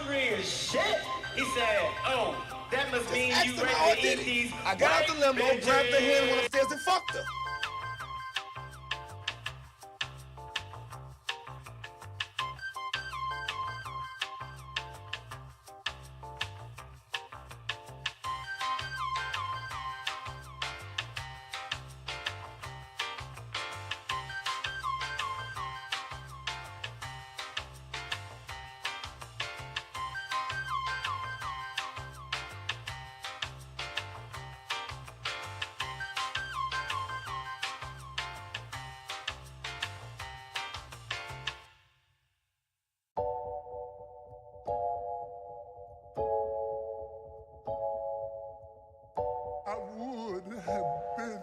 hungry as shit. He said, oh, that must mean you ready to eat these. I got out the limo, grabbed the hand, went upstairs and fucked her. I would have been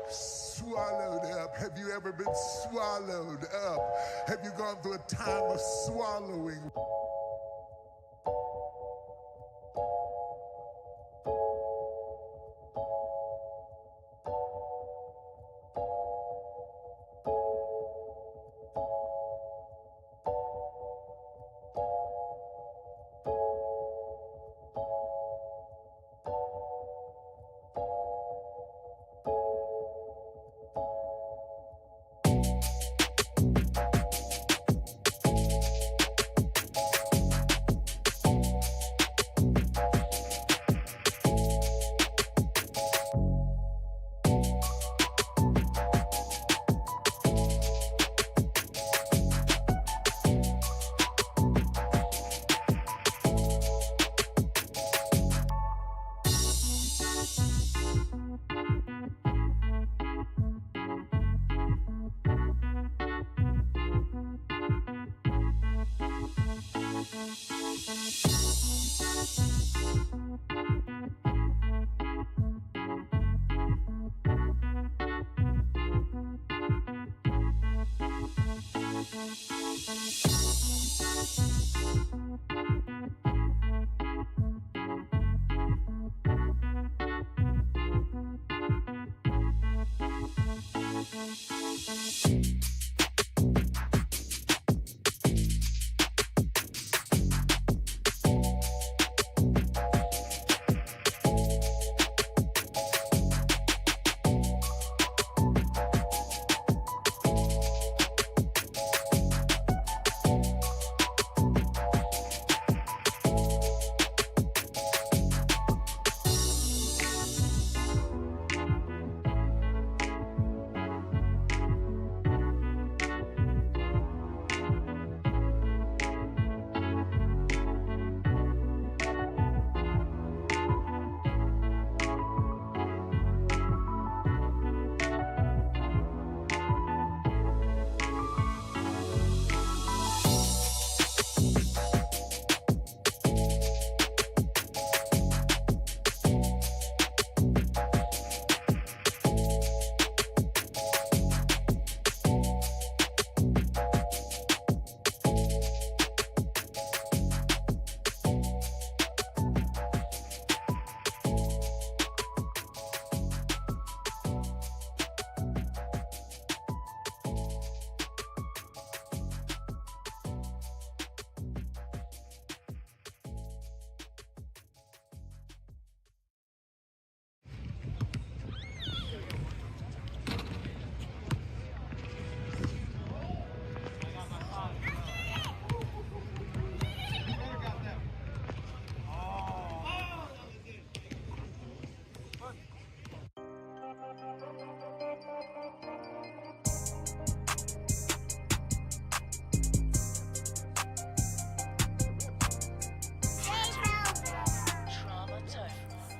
swallowed up. Have you ever been swallowed up? Have you gone through a time of swallowing?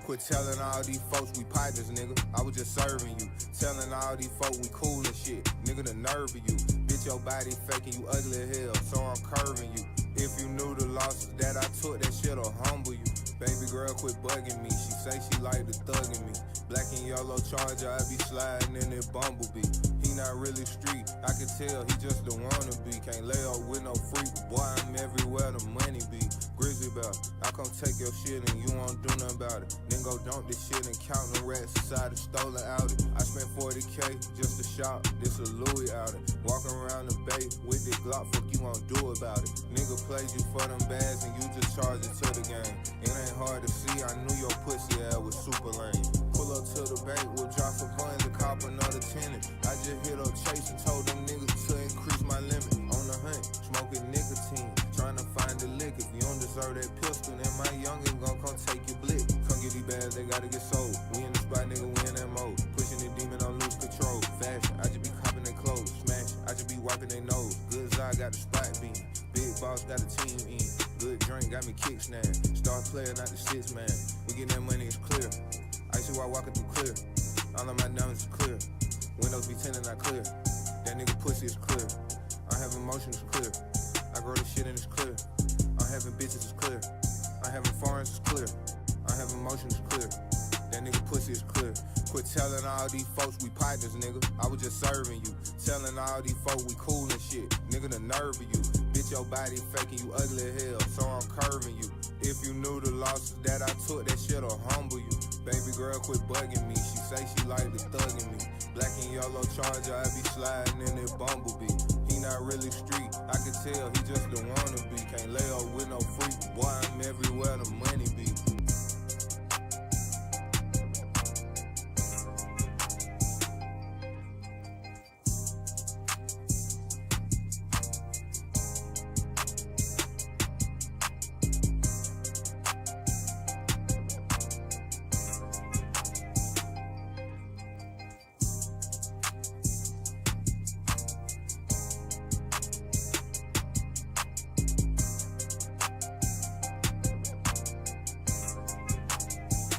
Quit telling all these folks we partners, nigga. I was just serving you. Telling all these folks we cool and shit. Nigga, the nerve of you. Bitch, your body faking, you ugly as hell, so I'm curving you. If you knew the losses that I took, that shit'll humble you. Baby girl quit bugging me. She say she like the thugging me. Black and yellow Charger, I be sliding in that Bumblebee. He not really street, I can tell he just the wannabe. Can't lay up with no freak, boy, I'm everywhere the money be. Grizzly about it. I come take your shit and you won't do nothing about it. Then go dump this shit and count the rats inside the stolen Audi. I spent 40K just to shop, this a Louis outing. Walking around the bay with this Glock, fuck you won't do about it. Nigga played you for them bags and you just charge it to the game. It ain't hard to see, I knew your pussy ass was super lame. Pull up to the bank, we'll drop some funds and cop another tenant. I just hit up Chase and told them niggas to increase my limit. On the hunt, smoking nicotine, trying to find the lick. If you don't deserve that pistol, then my youngin' gon' come take your blick. Come get these bags, they gotta get sold. We in the spot, nigga, we in that mode. Pushing the demon on lose control. Fashion, I just be copping their clothes. Smash, I just be wiping their nose. Good as I got the spot beam. Big boss got a team in. Good drink got me kick snap. Star player, not the 6 man. We get that money, it's clear. I see why walking through clear. All of my diamonds is clear. Windows be tinted, not clear. That nigga pussy is clear. I have emotions, it's clear. I grow this shit and it's clear. I'm having bitches, it's clear. I'm having foreigns, it's clear. I have emotions, it's clear. That nigga pussy is clear. Quit telling all these folks we partners, nigga. I was just serving you. Telling all these folks we cool and shit. Nigga, the nerve of you. Bitch, your body faking, you ugly as hell, so I'm curving you. If you knew the losses that I took, that shit'll humble you. Baby girl, quit bugging me. She say she like the thugging me. Black and yellow charger, I be sliding in that bumblebee. He not really street, I can tell he just the wannabe. Can't lay up with no freak. Boy, I'm everywhere the money be.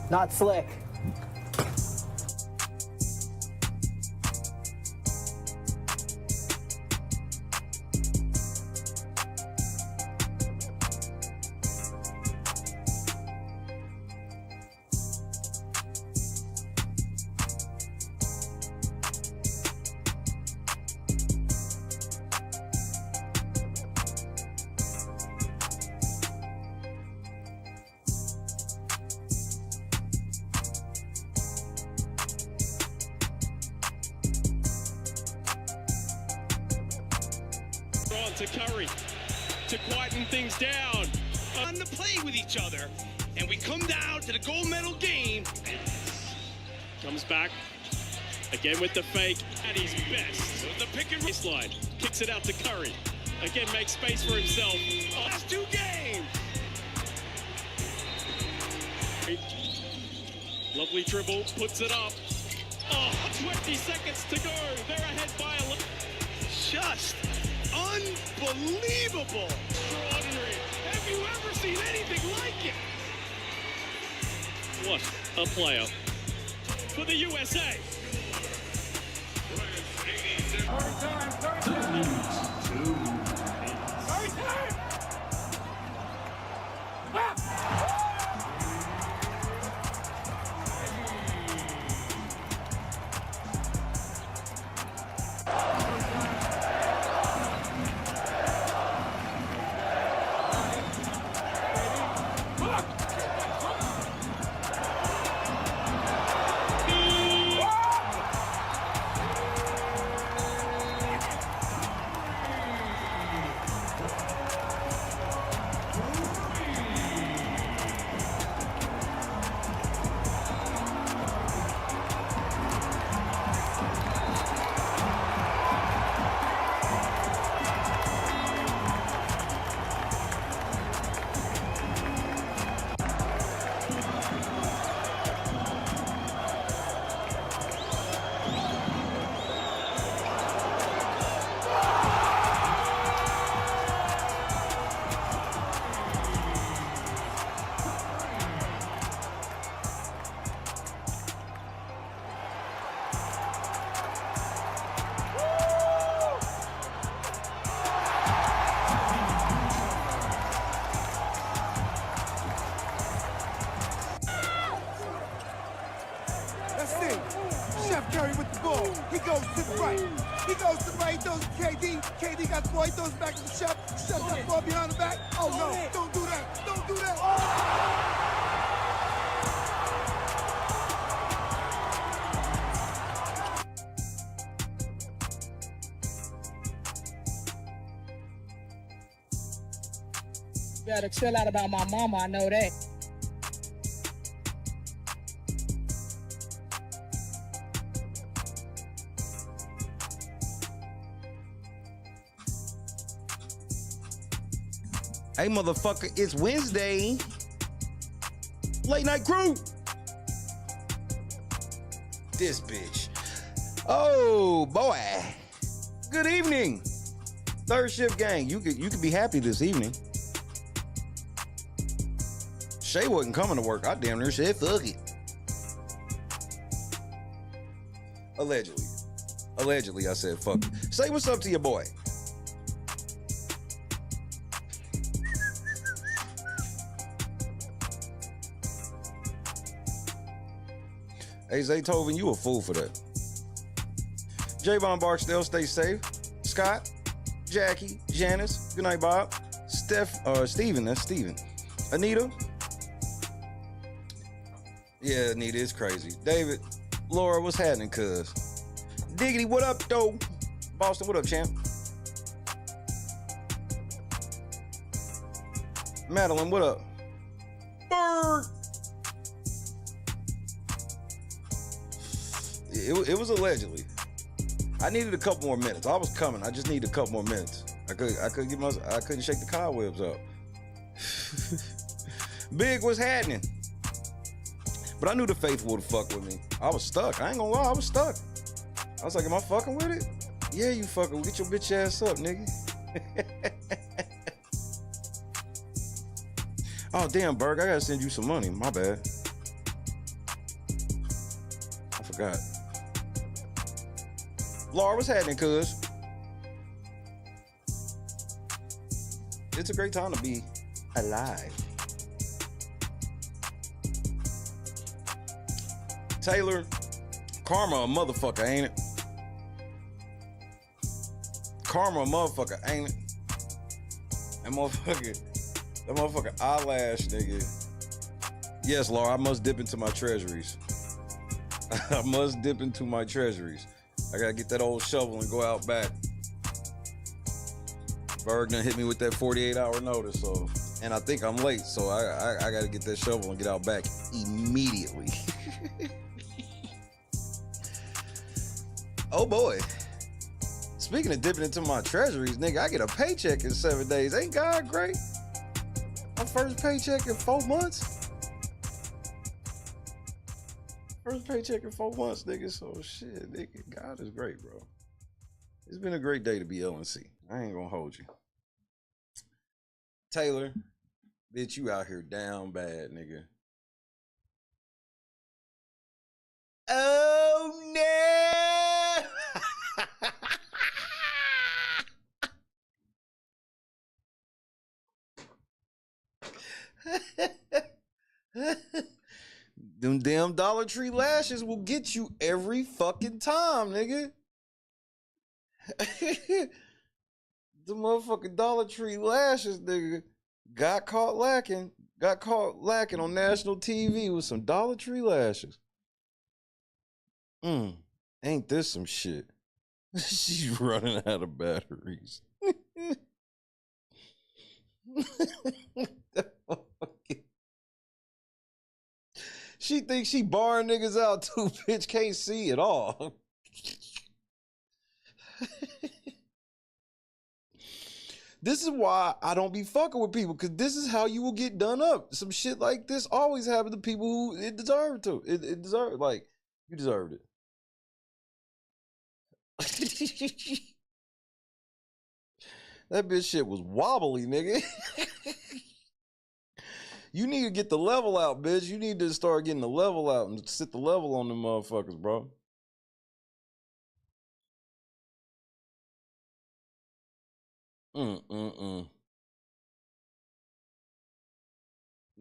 Not slick. To Curry to quieten things down. On to play with each other, and we come down to the gold medal game. Comes back again with the fake at his best. The pick and roll line kicks it out to Curry. Again, makes space for himself. Last 2 games. Lovely dribble, puts it up. Oh, 20 seconds to go. They're ahead by a little. Just unbelievable. Extraordinary. Have you ever seen anything like it? What a player for the USA. 2 minutes. 2 minutes. Curry with the ball. He goes to the right. He goes to the right. He throws to KD. KD got the ball. He throws it back to the chef. Chef got the ball behind the back. Oh, no. Don't do that. Don't do that. Better chill out about my mama, I know that. Hey, motherfucker, it's Wednesday. Late night crew. This bitch. Oh, boy. Good evening. Third shift gang. You could be happy this evening. Shay wasn't coming to work. I damn near said, fuck it. Allegedly. Allegedly, I said, fuck it. Say what's up to your boy. Hey, Zaytoven, you a fool for that. Javon Barksdale, stay safe. Scott, Jackie, Janice, good night, Bob. Steven, that's Steven. Anita. Yeah, Anita, it's crazy. David, Laura, what's happening, cuz? Diggity, what up, though? Boston, what up, champ? Madeline, what up? Bird! It was allegedly. I needed a couple more minutes. I was coming. I just needed a couple more minutes. I couldn't shake the cobwebs up. Big, what's happening? But I knew the faithful would fuck with me. I was stuck. I ain't gonna lie, I was stuck. I was like, am I fucking with it? Yeah, you fucking. Get your bitch ass up, nigga. Oh, damn, Berg, I gotta send you some money. My bad. I forgot. Laura, what's happening, cuz? It's a great time to be alive. Taylor, karma a motherfucker, ain't it? Karma a motherfucker, ain't it? That motherfucker eyelash, nigga. Yes, Laura, I must dip into my treasuries. I must dip into my treasuries. I gotta get that old shovel and go out back. Berg done hit me with that 48-hour notice, so, and I think I'm late, so I gotta get that shovel and get out back immediately. Oh boy. Speaking of dipping into my treasuries, nigga, I get a paycheck in 7 days. Ain't God great? My first paycheck in 4 months. First paycheck in 4 months, nigga. So shit, nigga, God is great, bro. It's been a great day to be LNC. I ain't gonna hold you. Taylor, bitch, you out here down bad, nigga. Oh no! Them damn Dollar Tree lashes will get you every fucking time, nigga. The motherfucking Dollar Tree lashes, nigga, got caught lacking on national TV with some Dollar Tree lashes. Ain't this some shit? She's running out of batteries. She thinks she barring niggas out too, bitch. Can't see at all. This is why I don't be fucking with people, because this is how you will get done up. Some shit like this always happen to people who it deserved to. It deserved, like, you deserved it. That bitch shit was wobbly, nigga. You need to get the level out, bitch. You need to start getting the level out and sit the level on them motherfuckers, bro.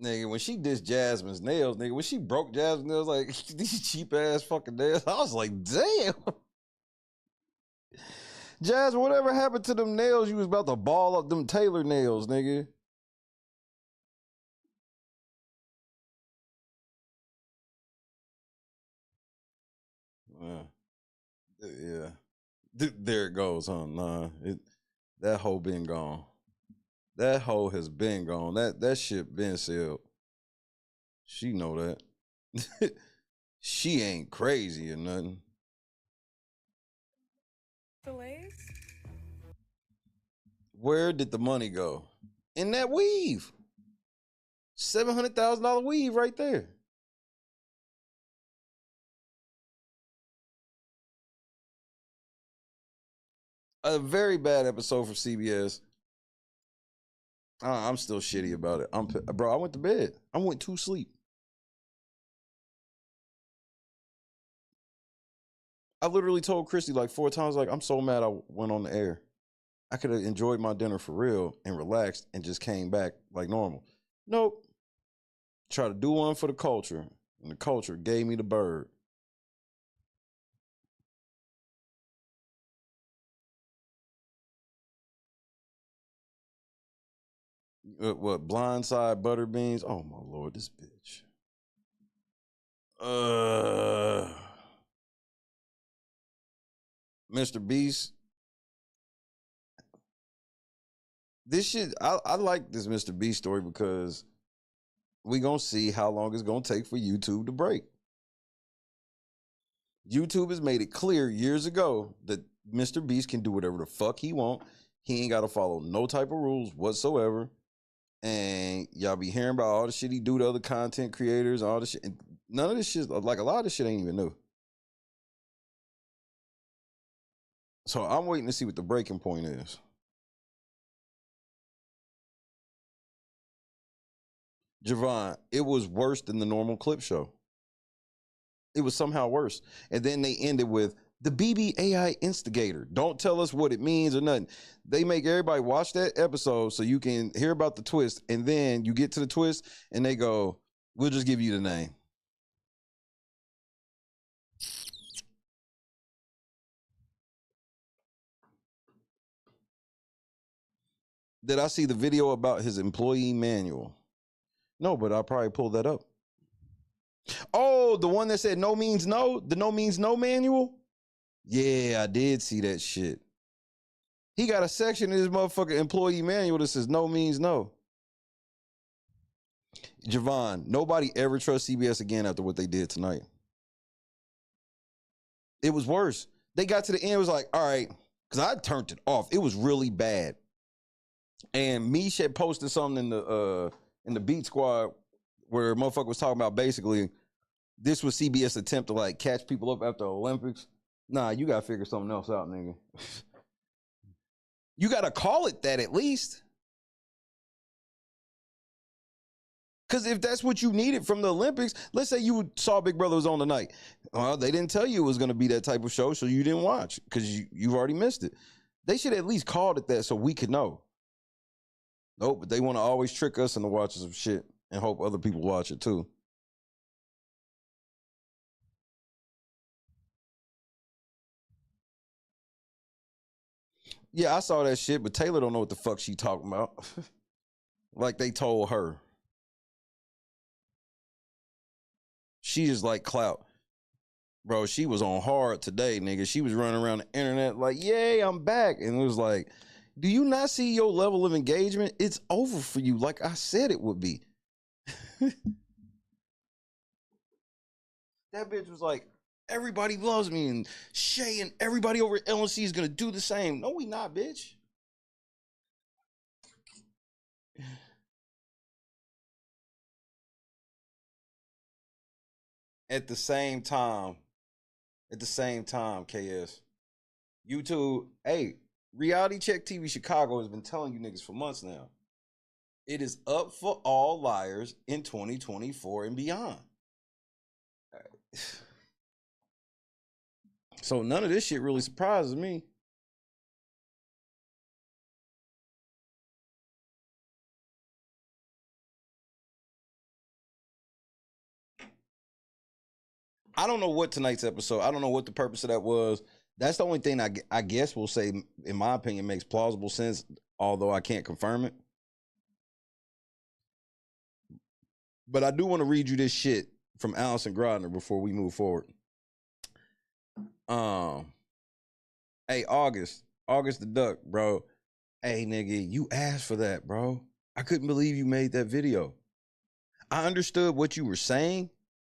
Nigga, when she dissed Jasmine's nails, nigga, when she broke Jasmine's nails, like, these cheap ass fucking nails, I was like, damn. Jasmine, whatever happened to them nails you was about to ball up, them Taylor nails, nigga? Yeah. There it goes, huh? Nah, that hoe been gone. That hoe has been gone. That shit been sealed. She know that. She ain't crazy or nothing. Delays? Where did the money go? In that weave. $700,000 weave right there. A very bad episode for CBS. I'm still shitty about it. Bro, I went to bed. I went to sleep. I literally told Christy like 4 times, like, I'm so mad I went on the air. I could have enjoyed my dinner for real and relaxed and just came back like normal. Nope. Try to do one for the culture, and the culture gave me the bird. What, blindside butter beans? Oh my Lord, this bitch. Mr. Beast. This shit, I like this Mr. Beast story because we gonna see how long it's gonna take for YouTube to break. YouTube has made it clear years ago that Mr. Beast can do whatever the fuck he want. He ain't gotta follow no type of rules whatsoever. And y'all be hearing about all the shit he do to other content creators, all the shit. And none of this shit, like a lot of this shit ain't even new. So I'm waiting to see what the breaking point is. Javon, it was worse than the normal clip show. It was somehow worse. And then they ended with the BBAI instigator. Don't tell us what it means or nothing. They make everybody watch that episode so you can hear about the twist. And then you get to the twist and they go, we'll just give you the name. Did I see the video about his employee manual? No, but I'll probably pull that up. Oh, the one that said no means no? The no means no manual? Yeah, I did see that shit. He got a section in his motherfucking employee manual that says no means no. Javon, nobody ever trusts CBS again after what they did tonight. It was worse. They got to the end, it was like, all right, because I turned it off. It was really bad. And Mish had posted something in the Beat Squad where a motherfucker was talking about basically this was CBS attempt to like catch people up after the Olympics. Nah, you gotta figure something else out, nigga. You gotta call it that at least. Because if that's what you needed from the Olympics, let's say you saw Big Brother was on tonight. They didn't tell you it was going to be that type of show, so you didn't watch because you've already missed it. They should at least called it that so we could know. Nope, but they want to always trick us into watching some shit and hope other people watch it too. Yeah, I saw that shit, but Taylor don't know what the fuck she talking about. Like they told her. She is like clout. Bro, she was on hard today, nigga. She was running around the internet like, yay, I'm back. And it was like, do you not see your level of engagement? It's over for you like I said it would be. That bitch was like, everybody loves me and Shay and everybody over at LNC is going to do the same. No, we not, bitch. At the same time, KS, YouTube, hey, Reality Check TV Chicago has been telling you niggas for months now. It is up for all liars in 2024 and beyond. So none of this shit really surprises me. I don't know what tonight's episode, I don't know what the purpose of that was. That's the only thing I guess we'll say, in my opinion, makes plausible sense, although I can't confirm it. But I do want to read you this shit from Allison Grodner before we move forward. Um, hey, August the Duck, bro. Hey, nigga, you asked for that, bro. I couldn't believe you made that video. I understood what you were saying,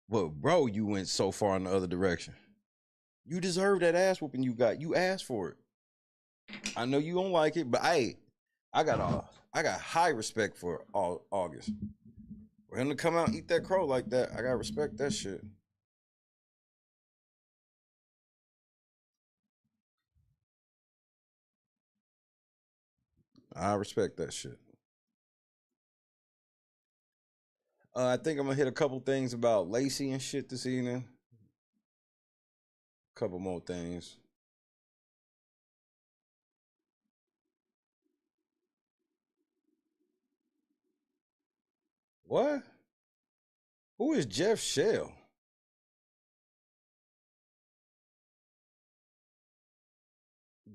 but bro, you went so far in the other direction. You deserve that ass whooping you got. You asked for it. I know you don't like it, but I got high respect for August. For him to come out and eat that crow like that, I gotta respect that shit. I respect that shit. I think I'm gonna hit a couple things about Lacey and shit this evening. A couple more things. What? Who is Jeff Shell?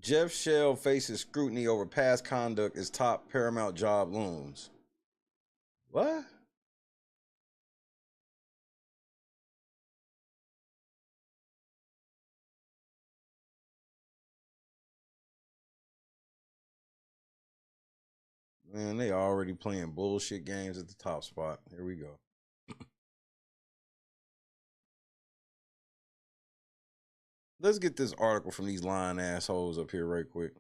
Jeff Shell faces scrutiny over past conduct as top Paramount job looms. What? Man, they already playing bullshit games at the top spot. Here we go. Let's get this article from these lying assholes up here right quick.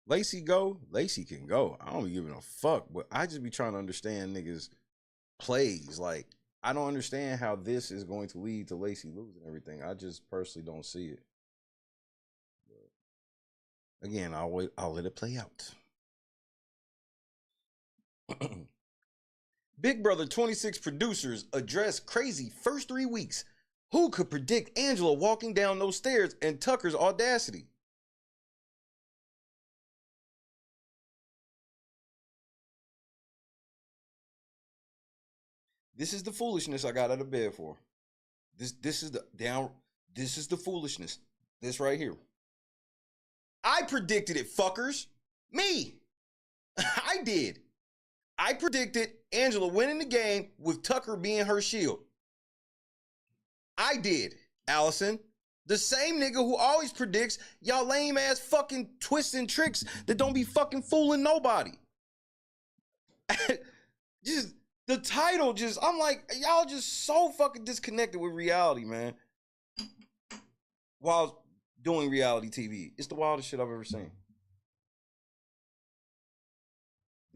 Lacey go? Lacey can go. I don't be giving a fuck, but I just be trying to understand niggas' plays. Like, I don't understand how this is going to lead to Lacey losing everything. I just personally don't see it. But again, I'll let it play out. Big Brother 26 producers address crazy first 3 weeks. Who could predict Angela walking down those stairs and Tucker's audacity? This is the foolishness I got out of bed for. This is the foolishness. This right here. I predicted it, fuckers. Me. I did. I predicted Angela winning the game with Tucker being her shield. I did, Allison. The same nigga who always predicts y'all lame ass fucking twists and tricks that don't be fucking fooling nobody. Just the title, I'm like, y'all just so fucking disconnected with reality, man. While doing reality TV. It's the wildest shit I've ever seen.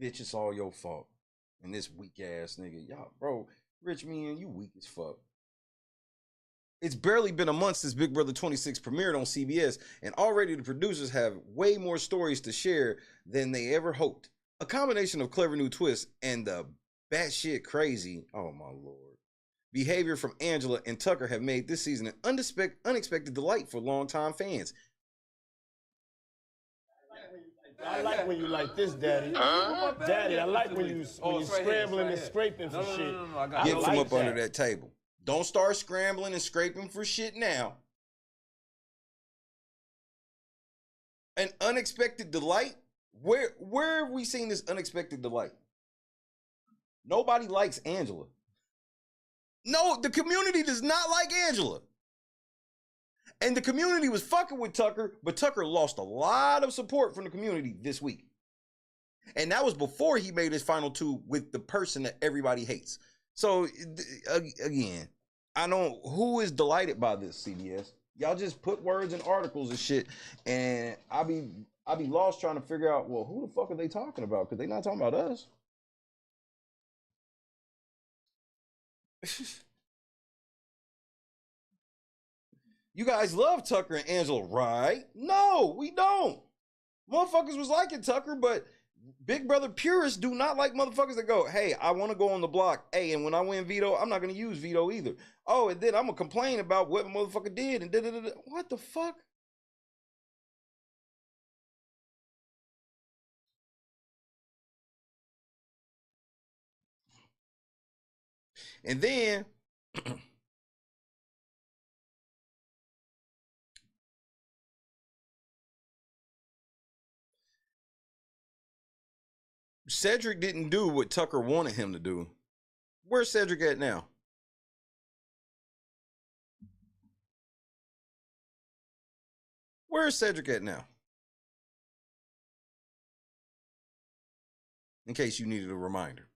Bitch, it's all your fault. And this weak ass nigga, y'all, bro, Rich, man, you weak as fuck. It's barely been a month since Big Brother 26 premiered on CBS, and already the producers have way more stories to share than they ever hoped. A combination of clever new twists and the batshit crazy, oh my lord, behavior from Angela and Tucker have made this season an unexpected delight for longtime fans. I like when you like this, Daddy. Daddy, I like when you scrambling and scraping for shit. Get from up under that table. Don't start scrambling and scraping for shit now. An unexpected delight? Where have we seen this unexpected delight? Nobody likes Angela. No, the community does not like Angela. And the community was fucking with Tucker, but Tucker lost a lot of support from the community this week. And that was before he made his final two with the person that everybody hates. So, again, I don't, who is delighted by this, CBS? Y'all just put words in articles and shit, and I be lost trying to figure out, well, who the fuck are they talking about? Because they not talking about us. You guys love Tucker and Angela, right? No, we don't. Motherfuckers was liking Tucker, but Big Brother purists do not like motherfuckers that go, hey, I want to go on the block. Hey, and when I win Veto, I'm not going to use Veto either. Oh, and then I'm going to complain about what the motherfucker did and da-da-da-da. What the fuck? And then Cedric didn't do what Tucker wanted him to do. Where's Cedric at now? Where's Cedric at now? In case you needed a reminder.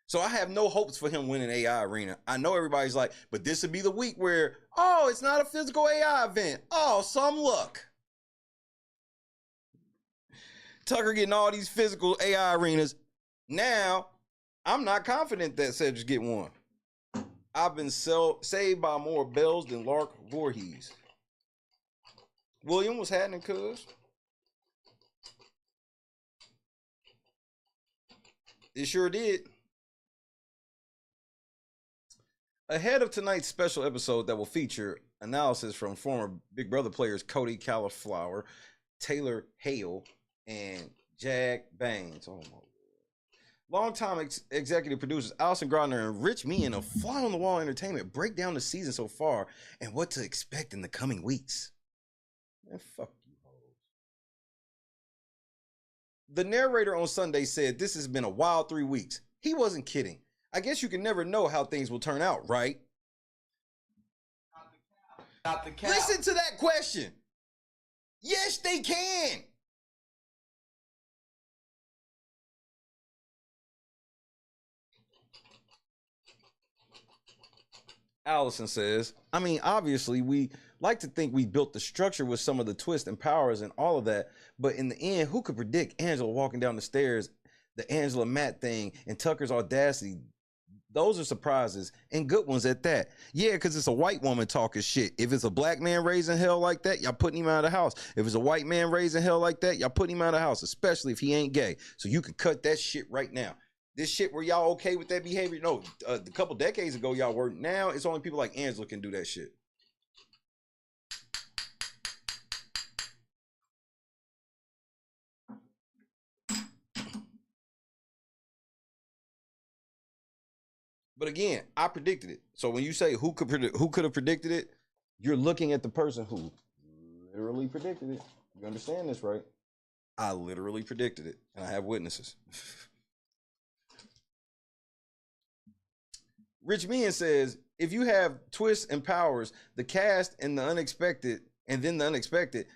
So I have no hopes for him winning AI Arena. I know everybody's like, but this would be the week where, oh, it's not a physical AI event. Oh, some luck. Tucker getting all these physical AI arenas. Now, I'm not confident that Cedric get one. I've been saved by more bells than Lark Voorhees. William was happening, cuz. It sure did. Ahead of tonight's special episode that will feature analysis from former Big Brother players Cody Cauliflower, Taylor Hale, and Jack Baines. Oh my. Longtime executive producers Allison Grodner and Rich Meehan of Fly on the Wall Entertainment break down the season so far and what to expect in the coming weeks. Man, fuck you hoes. The narrator on Sunday said this has been a wild 3 weeks. He wasn't kidding. I guess you can never know how things will turn out, right? Listen to that question. Yes, they can. Allison says, I mean, obviously, we like to think we built the structure with some of the twists and powers and all of that. But in the end, who could predict Angela walking down the stairs, the Angela Matt thing, and Tucker's audacity? Those are surprises, and good ones at that. Yeah, because it's a white woman talking shit. If it's a black man raising hell like that, y'all putting him out of the house. If it's a white man raising hell like that, y'all putting him out of the house, especially if he ain't gay. So you can cut that shit right now. This shit where y'all okay with that behavior? No, a couple decades ago y'all were. Now it's only people like Angela can do that shit. But again, I predicted it. So when you say who could have predicted it, you're looking at the person who literally predicted it. You understand this, right? I literally predicted it, and I have witnesses. Rich Meehan says, if you have twists and powers, the cast and the unexpected, and then the unexpected,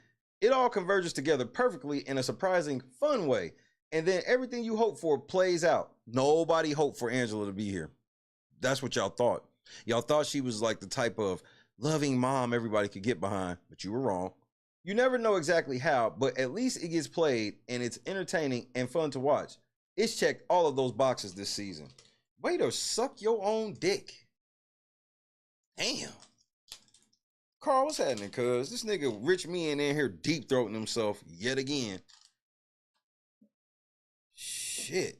it all converges together perfectly in a surprising, fun way. And then everything you hope for plays out. Nobody hoped for Angela to be here. That's what y'all thought. Y'all thought she was like the type of loving mom everybody could get behind, but you were wrong. You never know exactly how, but at least it gets played and it's entertaining and fun to watch. It's checked all of those boxes this season. Way to suck your own dick. Damn. Carl, what's happening, cuz? This nigga Rich Meehan in here deep throating himself yet again. Shit.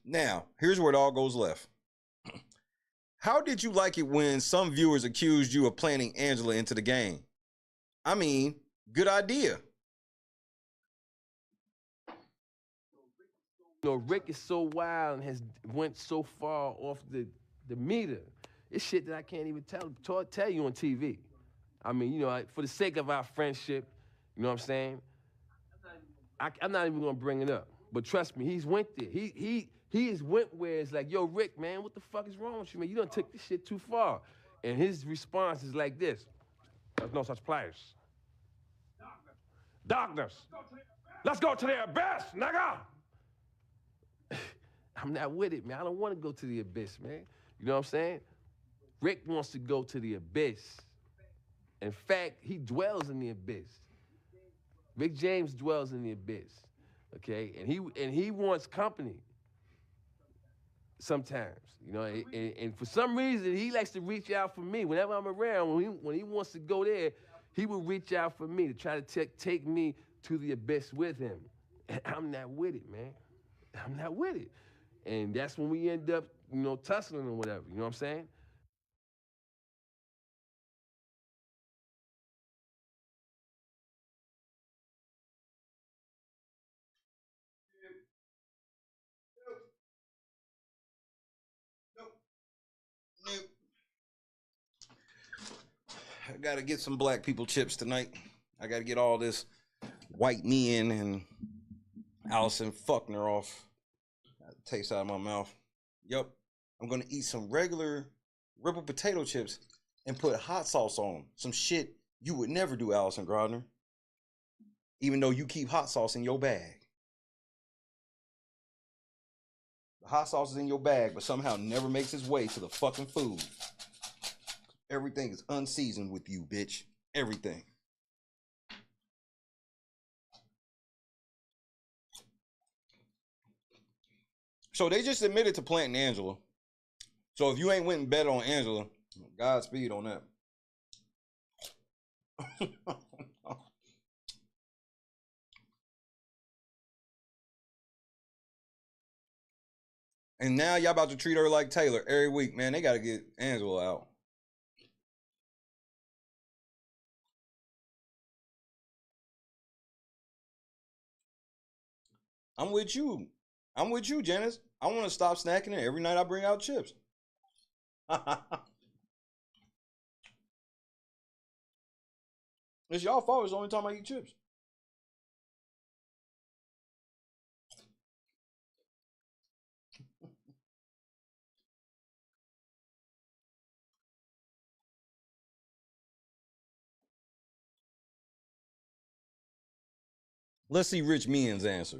Now, here's where it all goes left. How did you like it when some viewers accused you of planning Angela into the game? I mean, good idea. You know, Rick is so wild and has went so far off the meter. It's shit that I can't even tell you on TV. I mean, you know, for the sake of our friendship, you know what I'm saying? I'm not even gonna bring it up. But trust me, he's went there. He has went where it's like, yo, Rick, man, what the fuck is wrong with you, man? You done took this shit too far. And his response is like this. There's no such place. Darkness. Let's go to the abyss, nigga. I'm not with it, man. I don't want to go to the abyss, man. You know what I'm saying? Rick wants to go to the abyss. In fact, he dwells in the abyss. Rick James dwells in the abyss, okay? And he wants company sometimes, you know, and for some reason, he likes to reach out for me. Whenever I'm around, when he wants to go there, he will reach out for me to try to take me to the abyss with him. And I'm not with it, man. I'm not with it. And that's when we end up, you know, tussling or whatever, you know what I'm saying? Nope. I gotta get some black people chips tonight. I gotta get all this white men and Allison Faulkner off. Taste out of my mouth. Yep. I'm gonna eat some regular Ripple potato chips and put hot sauce on them. Some shit you would never do, Allison Grodner. Even though you keep hot sauce in your bag. The hot sauce is in your bag, but somehow never makes its way to the fucking food. Everything is unseasoned with you, bitch. Everything. So they just admitted to planting Angela. So if you ain't went and bet on Angela, Godspeed on that. And now y'all about to treat her like Taylor every week, man. They got to get Angela out. I'm with you. I'm with you, Janice. I want to stop snacking it every night I bring out chips. It's y'all fault. It's the only time I eat chips. Let's see Rich Meehan's answer.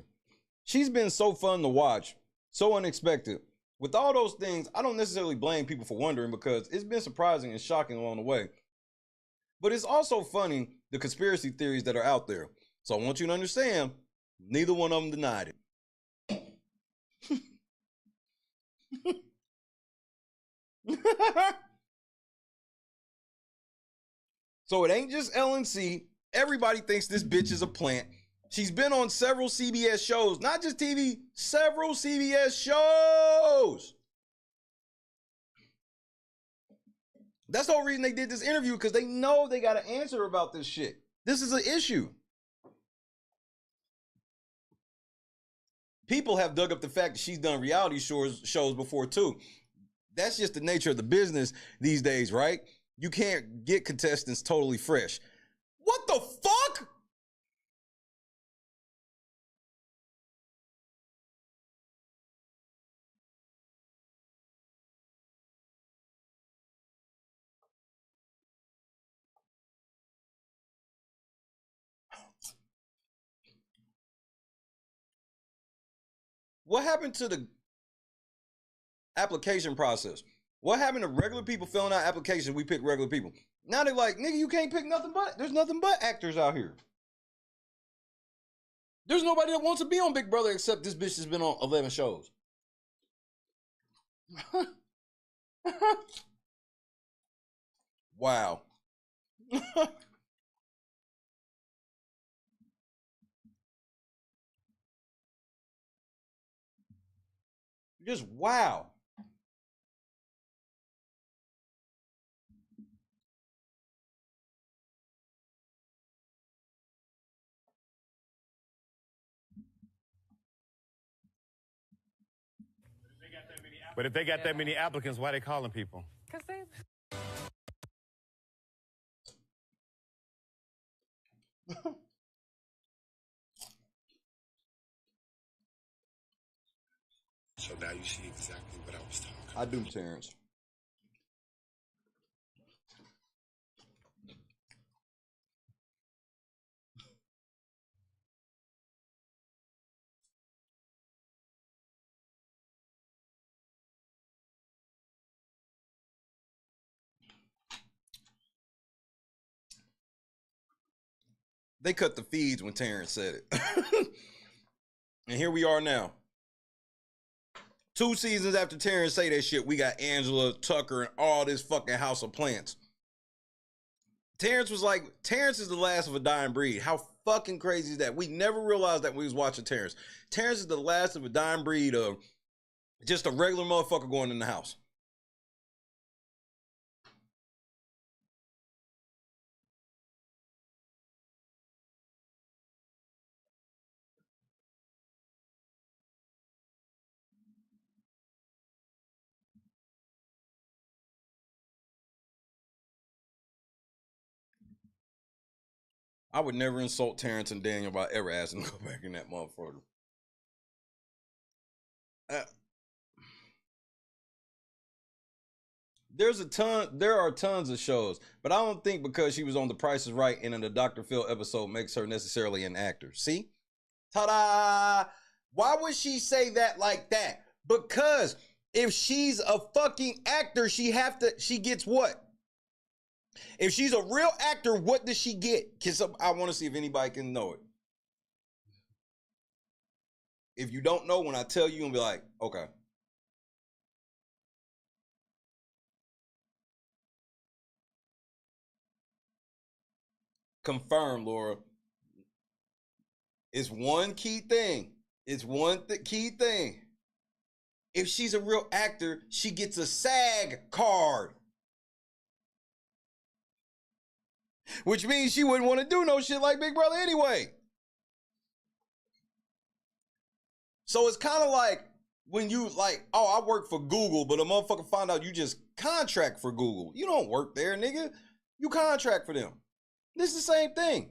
She's been so fun to watch, so unexpected. With all those things, I don't necessarily blame people for wondering because it's been surprising and shocking along the way. But it's also funny, the conspiracy theories that are out there. So I want you to understand, neither one of them denied it. So it ain't just LNC. Everybody thinks this bitch is a plant. She's been on several CBS shows, not just TV, several CBS shows. That's the whole reason they did this interview, because they know they got to answer about this shit. This is an issue. People have dug up the fact that she's done reality shows before too. That's just the nature of the business these days, right? You can't get contestants totally fresh. What the fuck? What happened to the application process? What happened to regular people filling out applications? We pick regular people. Now they're like, nigga, you can't pick nothing but, there's nothing but actors out here. There's nobody that wants to be on Big Brother except this bitch has been on 11 shows. Wow. Just wow. But if they got that many applicants, why they calling people? Because they... So now you see exactly what I was talking about. I do, Terrence. They cut the feeds when Terrence said it. And here we are now. 2 seasons after Terrence say that shit, we got Angela, Tucker, and all this fucking house of plants. Terrence was like, Terrence is the last of a dying breed. How fucking crazy is that? We never realized that when we was watching Terrence. Terrence is the last of a dying breed of just a regular motherfucker going in the house. I would never insult Terrence and Daniel if I ever asked them to go back in that motherfucker. There are tons of shows, but I don't think because she was on The Price is Right and in the Dr. Phil episode makes her necessarily an actor. See? Ta-da! Why would she say that like that? Because if she's a fucking actor, she gets what? If she's a real actor, what does she get? I want to see if anybody can know it. If you don't know, when I tell you, you'll be like, okay. Confirm, Laura. It's one key thing. It's one key thing. If she's a real actor, she gets a SAG card. Which means she wouldn't want to do no shit like Big Brother anyway. So it's kind of like when you like, oh, I work for Google, but a motherfucker find out you just contract for Google. You don't work there, nigga. You contract for them. This is the same thing.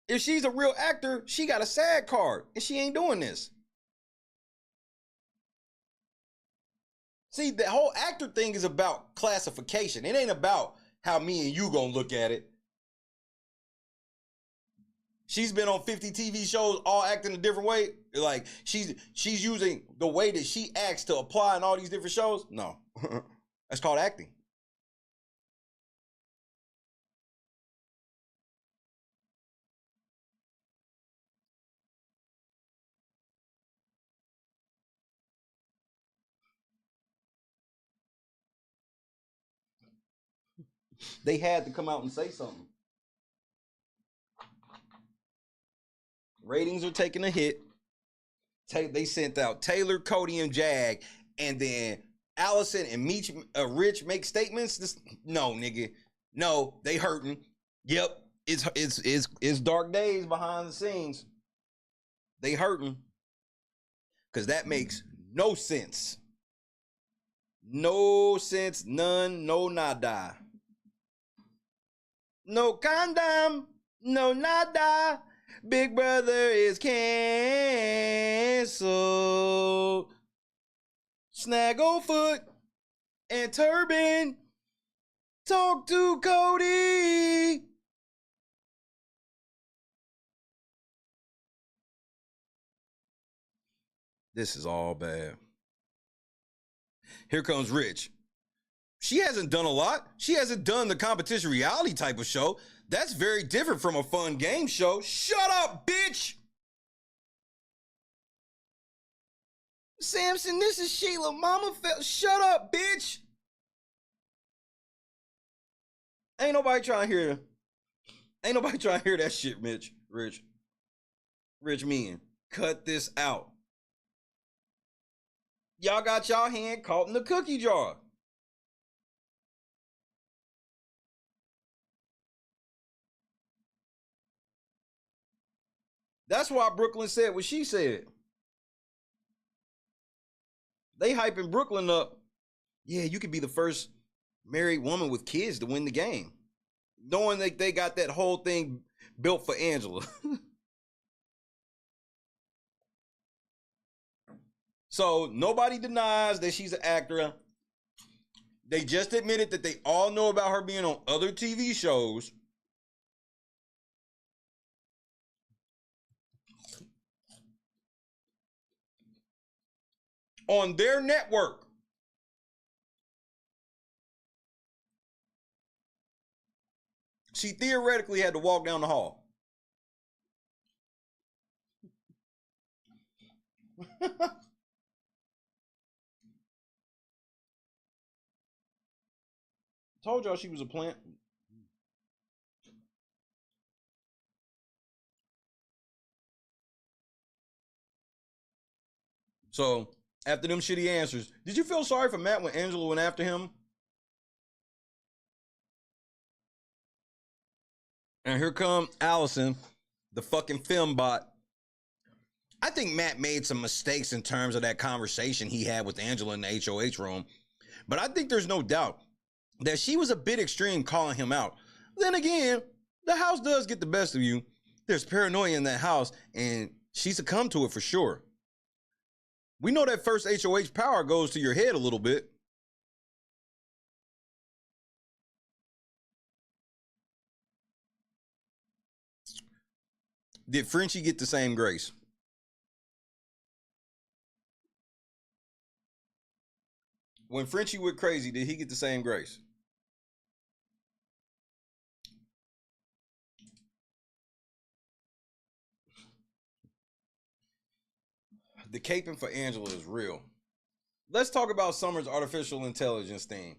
If she's a real actor, she got a SAG card, and she ain't doing this. See, the whole actor thing is about classification. It ain't about how me and you gonna look at it. She's been on 50 TV shows, all acting a different way. Like, she's using the way that she acts to apply in all these different shows. No, that's called acting. They had to come out and say something. Ratings are taking a hit. They sent out Taylor, Cody, and Jag, and then Allison and Rich make statements. No, nigga, no, they hurting. Yep, it's dark days behind the scenes. They hurting because that makes no sense. No sense, none, no nada. No condom, no nada. Big Brother is canceled. Snagglefoot and Turban, talk to Cody. This is all bad. Here comes Rich. She hasn't done a lot. She hasn't done the competition reality type of show. That's very different from a fun game show. Shut up, bitch! Samson, this is Sheila. Mama felt. Shut up, bitch! Ain't nobody trying to hear. Ain't nobody trying to hear that shit, Mitch. Rich men. Cut this out. Y'all got y'all hand caught in the cookie jar. That's why Brooklyn said what she said. They hyping Brooklyn up. Yeah, you could be the first married woman with kids to win the game. Knowing that they got that whole thing built for Angela. So nobody denies that she's an actor. They just admitted that they all know about her being on other TV shows. On their network. She theoretically had to walk down the hall. Told y'all she was a plant. So, after them shitty answers, did you feel sorry for Matt when Angela went after him? And here come Allison, the fucking film bot. I think Matt made some mistakes in terms of that conversation he had with Angela in the HOH room. But I think there's no doubt that she was a bit extreme calling him out. Then again, the house does get the best of you. There's paranoia in that house, and she succumbed to it for sure. We know that first HOH power goes to your head a little bit. Did Frenchie get the same grace? When Frenchie went crazy, did he get the same grace? The caping for Angela is real. Let's talk about Summer's artificial intelligence theme.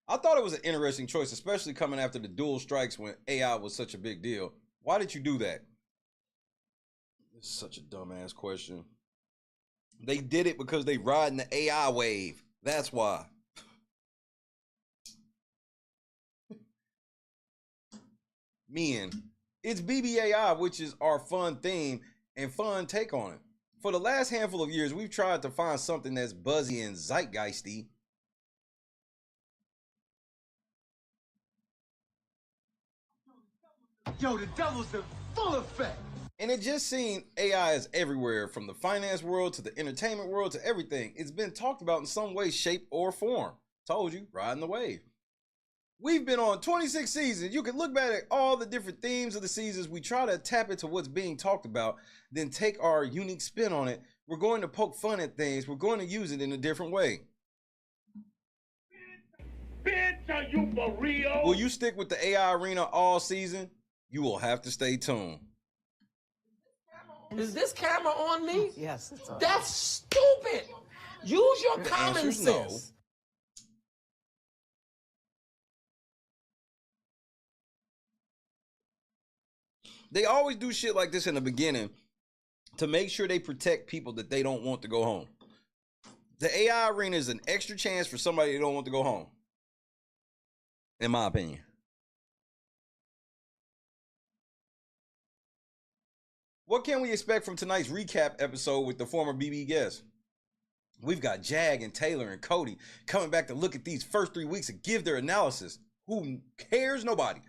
I thought it was an interesting choice, especially coming after the dual strikes when AI was such a big deal. Why did you do that? It's such a dumbass question. They did it because they riding the AI wave. That's why. Men, it's BBAI, which is our fun theme and fun take on it. For the last handful of years, we've tried to find something that's buzzy and zeitgeisty. Yo, the devil's in full effect. And it just seemed AI is everywhere, from the finance world to the entertainment world to everything. It's been talked about in some way, shape, or form. Told you, riding the wave. We've been on 26 seasons. You can look back at all the different themes of the seasons. We try to tap into what's being talked about, then take our unique spin on it. We're going to poke fun at things. We're going to use it in a different way. Bitch, are you for real? Will you stick with the AI arena all season? You will have to stay tuned. Is this camera on me? Yes, it's on. That's stupid. Use your The common answer's sense. no. They always do shit like this in the beginning to make sure they protect people that they don't want to go home. The AI arena is an extra chance for somebody that don't want to go home, in my opinion. What can we expect from tonight's recap episode with the former BB guests? We've got Jag and Taylor and Cody coming back to look at these first 3 weeks and give their analysis. Who cares? Nobody.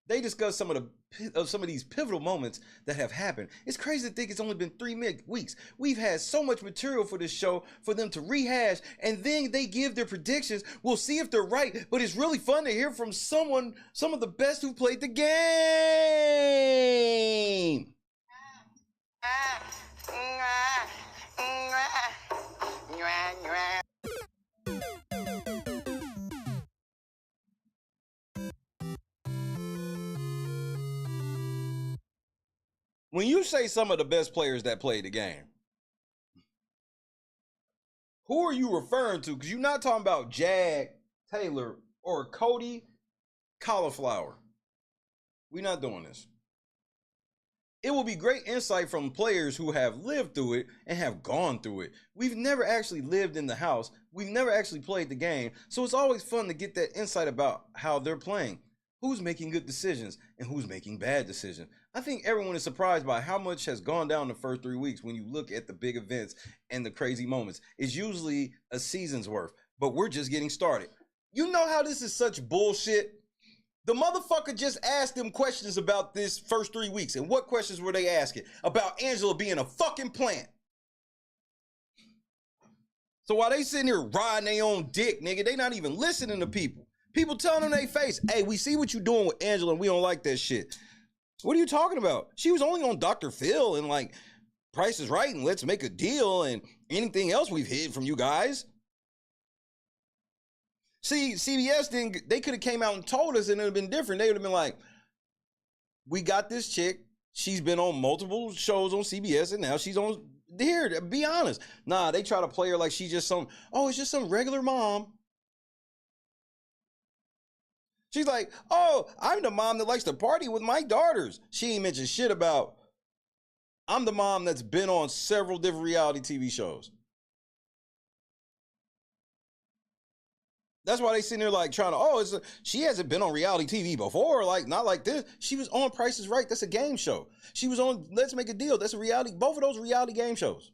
They discuss some of these pivotal moments that have happened. It's crazy to think it's only been 3 weeks. We've had so much material for this show for them to rehash, and then they give their predictions. We'll see if they're right, but it's really fun to hear from some of the best who played the game. When you say some of the best players that played the game, who are you referring to? Because you're not talking about Jag, Taylor, or Cody Cauliflower. We're not doing this. It will be great insight from players who have lived through it and have gone through it. We've never actually lived in the house. We've never actually played the game. So it's always fun to get that insight about how they're playing. Who's making good decisions and who's making bad decisions. I think everyone is surprised by how much has gone down the first 3 weeks when you look at the big events and the crazy moments. It's usually a season's worth, but we're just getting started. You know how this is such bullshit? The motherfucker just asked them questions about this first 3 weeks. And what questions were they asking? About Angela being a fucking plant. So while they sitting here riding their own dick, nigga, they not even listening to people. People telling them they face, hey, we see what you doing with Angela and we don't like that shit. What are you talking about? She was only on Dr. Phil and like Price is Right and Let's Make a Deal and anything else we've hid from you guys. See, CBS didn't, they could have came out and told us and it would have been different. They would have been like, we got this chick. She's been on multiple shows on CBS and now she's on here. Be honest. Nah, they try to play her like she's just it's just some regular mom. She's like, oh, I'm the mom that likes to party with my daughters. She ain't mentioned shit about, I'm the mom that's been on several different reality TV shows. That's why they sitting there like trying to, she hasn't been on reality TV before, like not like this. She was on Price is Right. That's a game show. She was on Let's Make a Deal. That's a reality. Both of those reality game shows.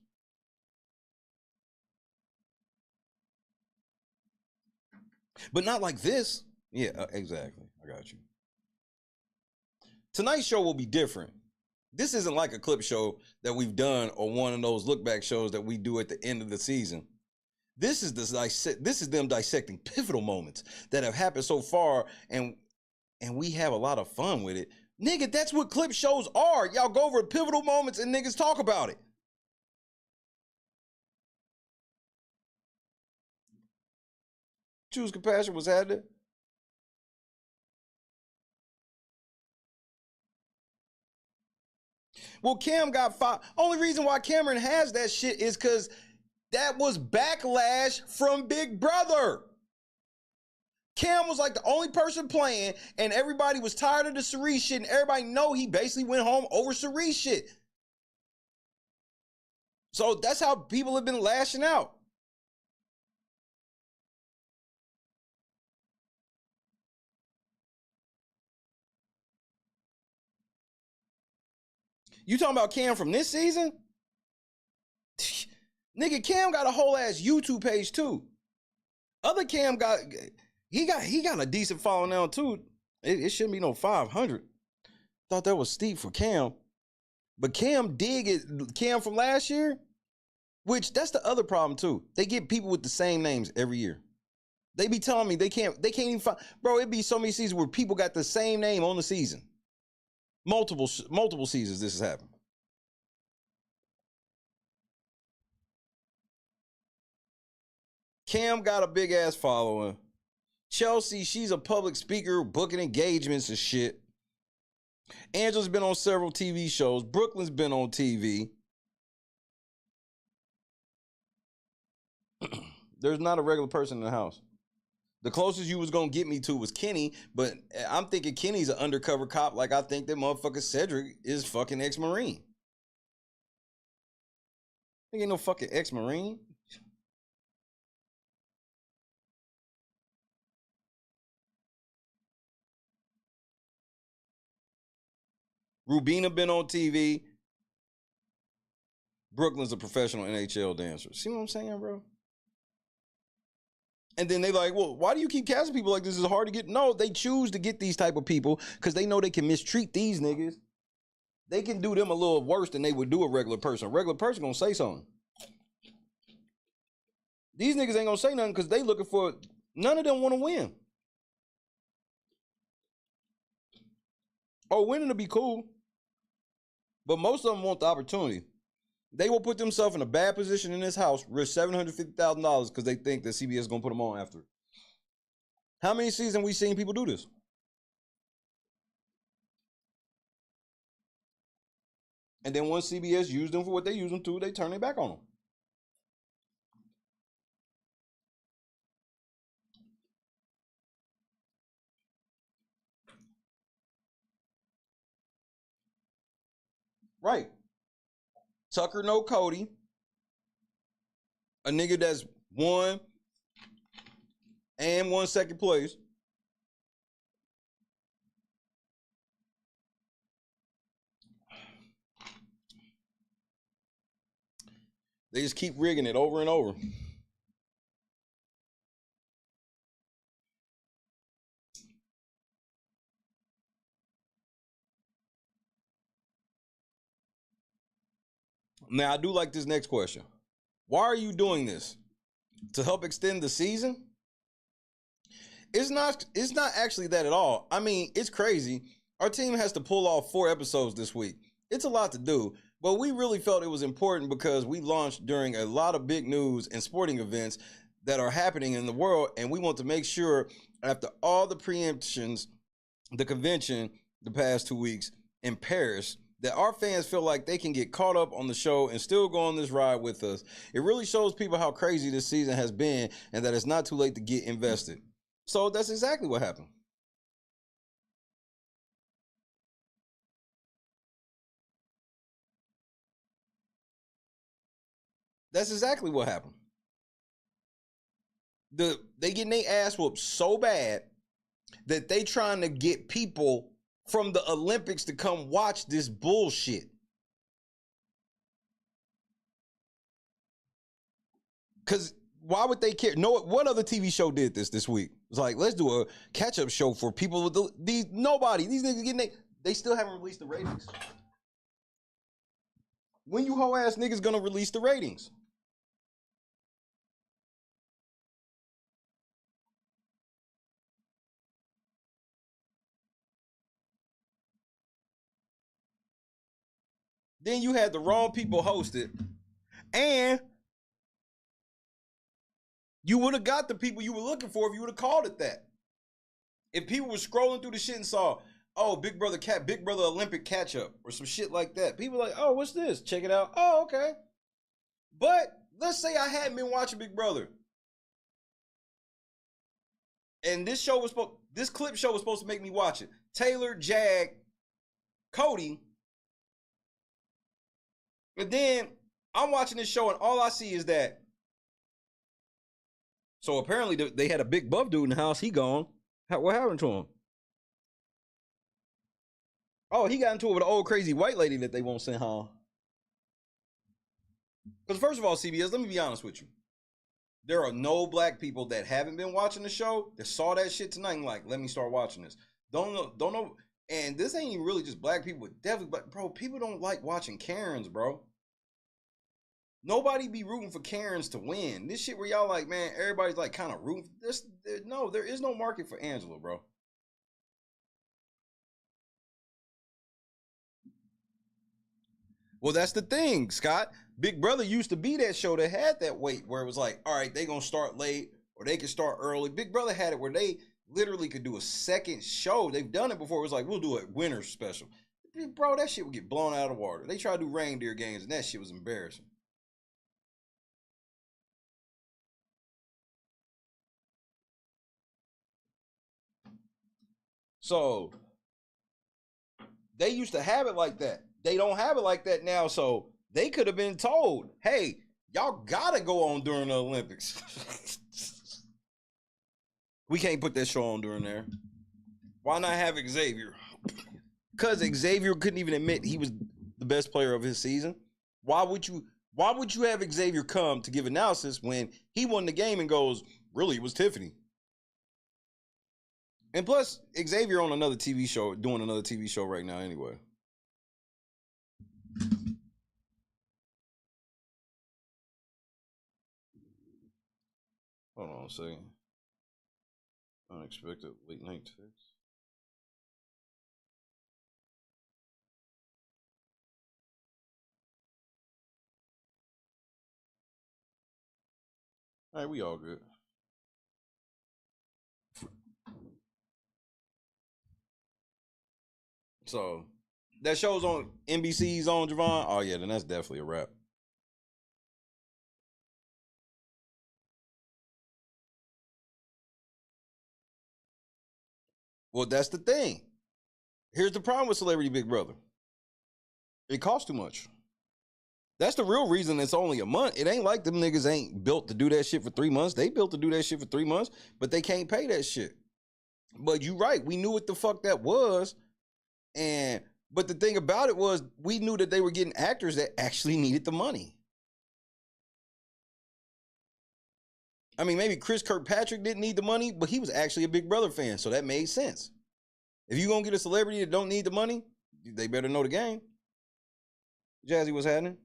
But not like this. Yeah, exactly. I got you. Tonight's show will be different. This isn't like a clip show that we've done or one of those look back shows that we do at the end of the season. This is them dissecting pivotal moments that have happened so far, and we have a lot of fun with it. Nigga, that's what clip shows are. Y'all go over pivotal moments and niggas talk about it. Choose Compassion was had there. Well, Cam got fired. Only reason why Cameron has that shit is because that was backlash from Big Brother. Cam was like the only person playing, and everybody was tired of the Cerise shit, and everybody know he basically went home over Cerise shit. So that's how people have been lashing out. You talking about Cam from this season? Nigga, Cam got a whole ass YouTube page too. Other Cam got a decent following now too. It shouldn't be no 500. Thought that was steep for Cam. But Cam did get Cam from last year, which that's the other problem too. They get people with the same names every year. They be telling me they can't even find, bro, it'd be so many seasons where people got the same name on the season. Multiple seasons this has happened. Cam got a big ass following. Chelsea, she's a public speaker, booking engagements and shit. Angela's been on several TV shows. Brooklyn's been on TV. There's not a regular person in the house. The closest you was gonna get me to was Kenny, but I'm thinking Kenny's an undercover cop like I think that motherfucker Cedric is fucking ex-Marine. He ain't no fucking ex-Marine. Rubina been on TV. Brooklyn's a professional NHL dancer. See what I'm saying, bro? And then they like, well, why do you keep casting people like this? Is hard to get? No, they choose to get these type of people because they know they can mistreat these niggas. They can do them a little worse than they would do a regular person. A regular person gonna say something. These niggas ain't gonna say nothing because they looking for, none of them want to win. Oh, winning to be cool. But most of them want the opportunity. They will put themselves in a bad position in this house, risk $750,000 because they think that CBS is going to put them on after. How many seasons we seen people do this? And then once CBS used them for what they used them to, they turn it back on them. Right. Tucker no Cody. A nigga that's won and won second place. They just keep rigging it over and over. Now, I do like this next question. Why are you doing this? To help extend the season? It's not actually that at all. I mean, it's crazy. Our team has to pull off 4 episodes this week. It's a lot to do, but we really felt it was important because we launched during a lot of big news and sporting events that are happening in the world, and we want to make sure after all the preemptions, the convention the past 2 weeks in Paris, that our fans feel like they can get caught up on the show and still go on this ride with us. It really shows people how crazy this season has been and that it's not too late to get invested. So that's exactly what happened. That's exactly what happened. They getting their ass whooped so bad that they trying to get people from the Olympics to come watch this bullshit. Because why would they care? No, what other TV show did this week? It's like, let's do a catch-up show for people with these niggas getting they still haven't released the ratings. When you hoe ass niggas gonna release the ratings? Then you had the wrong people host it, and you would have got the people you were looking for if you would have called it that. If people were scrolling through the shit and saw, oh, Big Brother Olympic catch up or some shit like that, people like, oh, what's this? Check it out. Oh, okay. But let's say I hadn't been watching Big Brother, and this clip show was supposed to make me watch it. Taylor, Jag, Cody. And then I'm watching this show and all I see is that. So apparently they had a big buff dude in the house. He gone. What happened to him? Oh, he got into it with an old crazy white lady that they won't send home. Because first of all, CBS, let me be honest with you. There are no black people that haven't been watching the show that saw that shit tonight and like, let me start watching this. Don't know. And this ain't even really just black people, but definitely black. Bro, people don't like watching Karens, bro. Nobody be rooting for Karens to win. This shit where y'all like, man, everybody's like kind of rooting. No, there is no market for Angela, bro. Well, that's the thing, Scott. Big Brother used to be that show that had that weight where it was like, all right, they gonna start late or they can start early. Big Brother had it where they literally could do a second show. They've done it before. It was like, we'll do a winter special. Bro, that shit would get blown out of the water. They tried to do reindeer games and that shit was embarrassing. So they used to have it like that. They don't have it like that now. So they could have been told, hey, y'all gotta go on during the Olympics. We can't put that show on during there. Why not have Xavier? Because Xavier couldn't even admit he was the best player of his season. Why would you have Xavier come to give analysis when he won the game and goes, really, it was Tiffany? And plus, Xavier on another TV show, doing another TV show right now anyway. Hold on a second. Unexpected late night text. All right, we all good. So that show's on NBC's on Javon. Oh yeah, then that's definitely a wrap. Well, that's the thing. Here's the problem with Celebrity Big Brother. It costs too much. That's the real reason it's only a month. It ain't like them niggas ain't built to do that shit for 3 months. They built to do that shit for 3 months, but they can't pay that shit. But you right. We knew what the fuck that was. But the thing about it was we knew that they were getting actors that actually needed the money. I mean, maybe Chris Kirkpatrick didn't need the money, but he was actually a Big Brother fan, so that made sense. If you're going to get a celebrity that don't need the money, they better know the game. Jazzy, what's happening?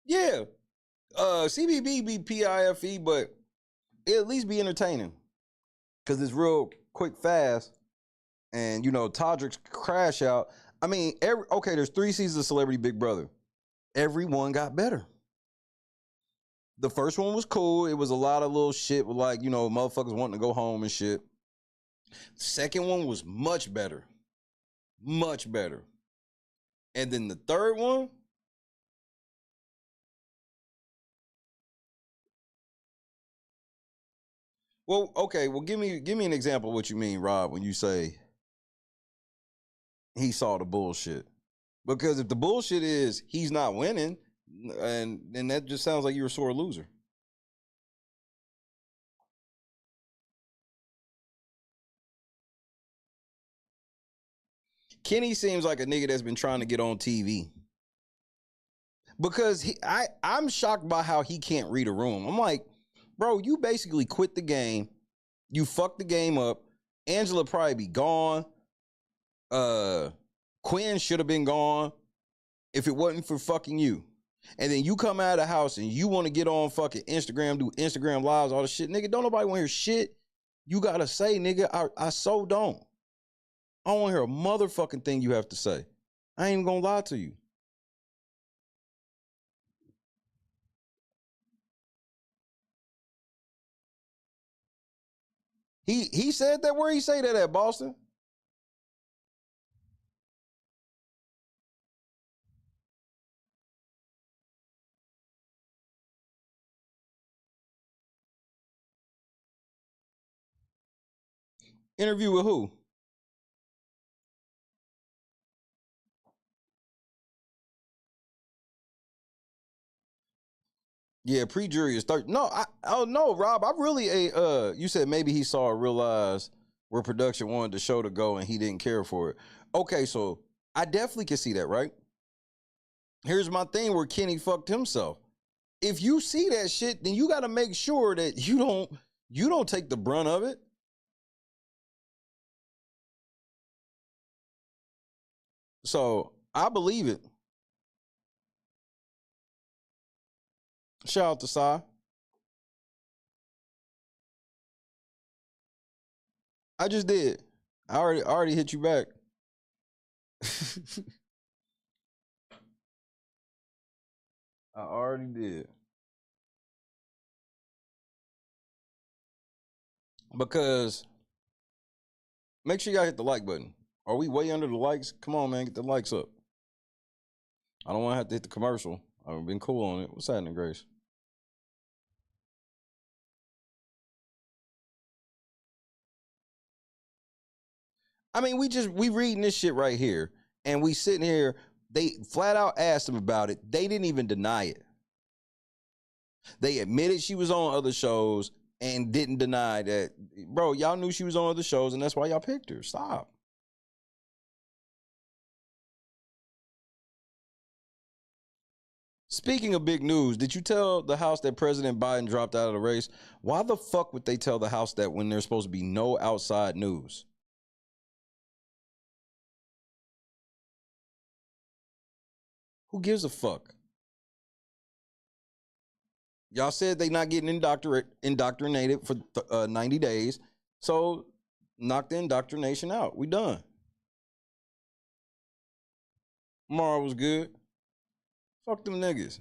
Yeah. CBB be PIFE, but it at least be entertaining. Because it's real quick, fast. And, you know, Todrick's crash out. I mean, there's 3 seasons of Celebrity Big Brother. Everyone got better. The first one was cool. It was a lot of little shit with, like, you know, motherfuckers wanting to go home and shit. The second one was much better. Much better. And then the third one, well, okay, well, give me an example of what you mean, Rob, when you say he saw the bullshit. Because if the bullshit is he's not winning, and then that just sounds like you're a sore loser. Kenny seems like a nigga that's been trying to get on TV. Because I'm shocked by how he can't read a room. I'm like, bro, you basically quit the game You fucked the game up. Angela probably be gone. Quinn should have been gone if it wasn't for fucking you. And then you come out of the house and you want to get on fucking Instagram, do Instagram lives, all the shit. Nigga, don't nobody want to hear shit you got to say, nigga. I so don't. I don't want to hear a motherfucking thing you have to say. I ain't even gonna lie to you. He said that. Where he say that at, Boston? Interview with who? Yeah, pre-jury is 30. No, no, Rob. I really you said maybe he saw or realized where production wanted the show to go and he didn't care for it. Okay, so I definitely can see that, right? Here's my thing where Kenny fucked himself. If you see that shit, then you got to make sure that you don't take the brunt of it. So I believe it. Shout out to Sai. I just did. I already hit you back. I already did. Because make sure y'all hit the like button. Are we way under the likes? Come on, man, get the likes up. I don't want to have to hit the commercial. I've been cool on it. What's happening, Grace? I mean, we reading this shit right here, and we sitting here. They flat out asked him about it. They didn't even deny it. They admitted she was on other shows and didn't deny that. Bro, y'all knew she was on other shows, and that's why y'all picked her. Stop. Speaking of big news, did you tell the House that President Biden dropped out of the race? Why the fuck would they tell the House that when there's supposed to be no outside news? Who gives a fuck? Y'all said they not getting indoctrinated for 90 days. So knock the indoctrination out. We done. Mara was good. Fuck them niggas.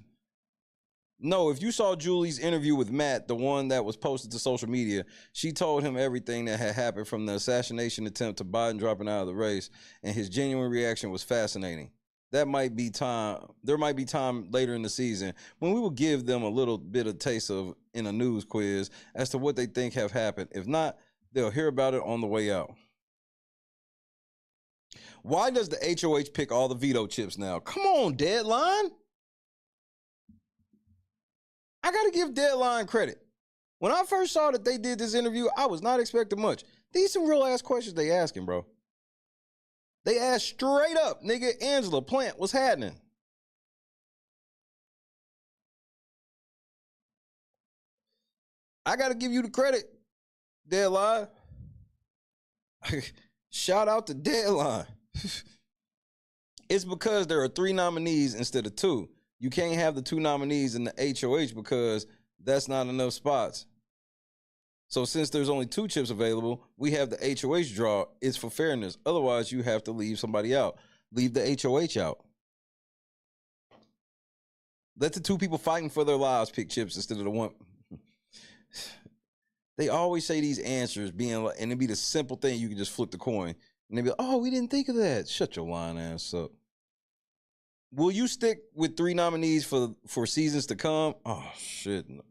No, if you saw Julie's interview with Matt, the one that was posted to social media, she told him everything that had happened from the assassination attempt to Biden dropping out of the race, and his genuine reaction was fascinating. There might be time later in the season when we will give them a little bit of taste of in a news quiz as to what they think have happened. If not, they'll hear about it on the way out. Why does the HOH pick all the veto chips now? Come on, Deadline. I got to give Deadline credit. When I first saw that they did this interview, I was not expecting much. These some real ass questions they asking, bro. They asked straight up, nigga, Angela Plant, what's happening? I got to give you the credit, Deadline. Shout out to Deadline. It's because there are 3 nominees instead of 2. You can't have the 2 nominees in the HOH because that's not enough spots. So since there's only 2 chips available, we have the HOH draw. It's for fairness. Otherwise, you have to leave somebody out. Leave the HOH out. Let the 2 people fighting for their lives pick chips instead of the one. They always say these answers being like, and it'd be the simple thing you can just flip the coin. And they'd be like, oh, we didn't think of that. Shut your lying ass up. Will you stick with 3 nominees for seasons to come? Oh, shit. No.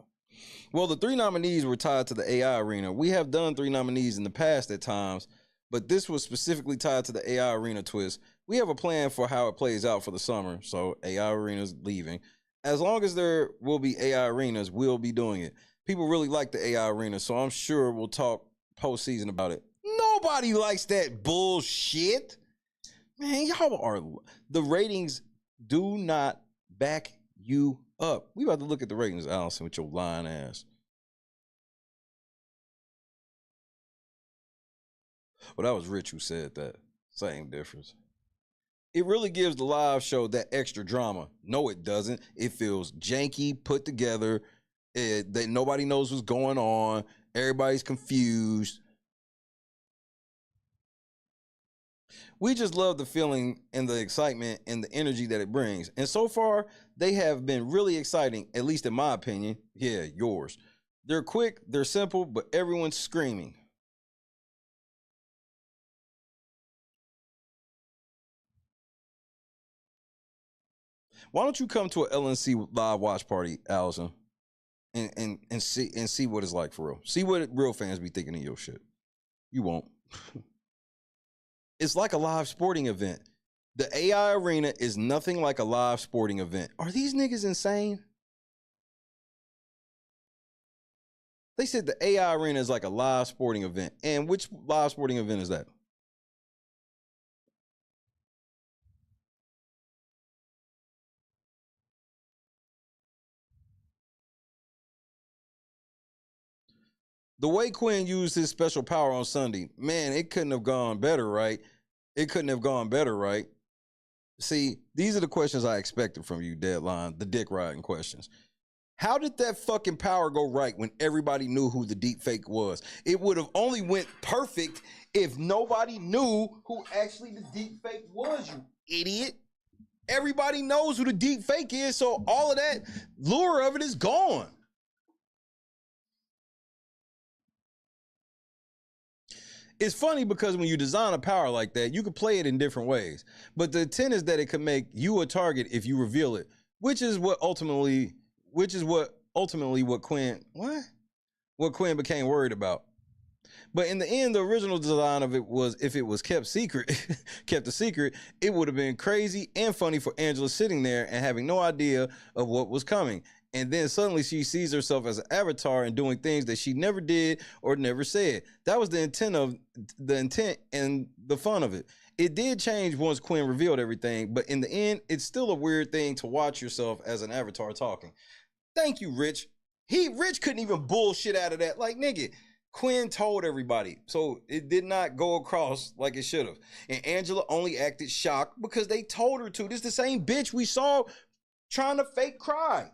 Well, the 3 nominees were tied to the AI arena. We have done 3 nominees in the past at times, but this was specifically tied to the AI arena twist. We have a plan for how it plays out for the summer, so AI arena's leaving. As long as there will be AI arenas, we'll be doing it. People really like the AI arena, so I'm sure we'll talk postseason about it. Nobody likes that bullshit. Man, y'all are... The ratings do not back you up. We about to look at the ratings, Allison, with your lying ass. Well, that was Rich who said that. Same difference. It really gives the live show that extra drama. No, it doesn't. It feels janky, put together. That nobody knows what's going on. Everybody's confused. We just love the feeling and the excitement and the energy that it brings. And so far, they have been really exciting, at least in my opinion. Yeah, yours. They're quick, they're simple, but everyone's screaming. Why don't you come to an LNC live watch party, Allison, and see what it's like for real. See what real fans be thinking of your shit. You won't. It's like a live sporting event. The AI arena is nothing like a live sporting event. Are these niggas insane? They said the AI arena is like a live sporting event. And which live sporting event is that? The way Quinn used his special power on Sunday, man, it couldn't have gone better, right? It couldn't have gone better, right? See, these are the questions I expected from you, Deadline, the dick riding questions. How did that fucking power go right when everybody knew who the deep fake was? It would have only went perfect if nobody knew who actually the deep fake was, you idiot. Everybody knows who the deep fake is, so all of that lure of it is gone. It's funny because when you design a power like that, you can play it in different ways. But the intent is that it can make you a target if you reveal it, which is what ultimately what Quinn became worried about. But in the end, the original design of it was if it was kept a secret, it would have been crazy and funny for Angela sitting there and having no idea of what was coming. And then suddenly she sees herself as an avatar and doing things that she never did or never said. That was the intent and the fun of it. It did change once Quinn revealed everything, but in the end, it's still a weird thing to watch yourself as an avatar talking. Thank you, Rich. Rich couldn't even bullshit out of that. Like, nigga, Quinn told everybody, so it did not go across like it should have. And Angela only acted shocked because they told her to. This is the same bitch we saw trying to fake cry.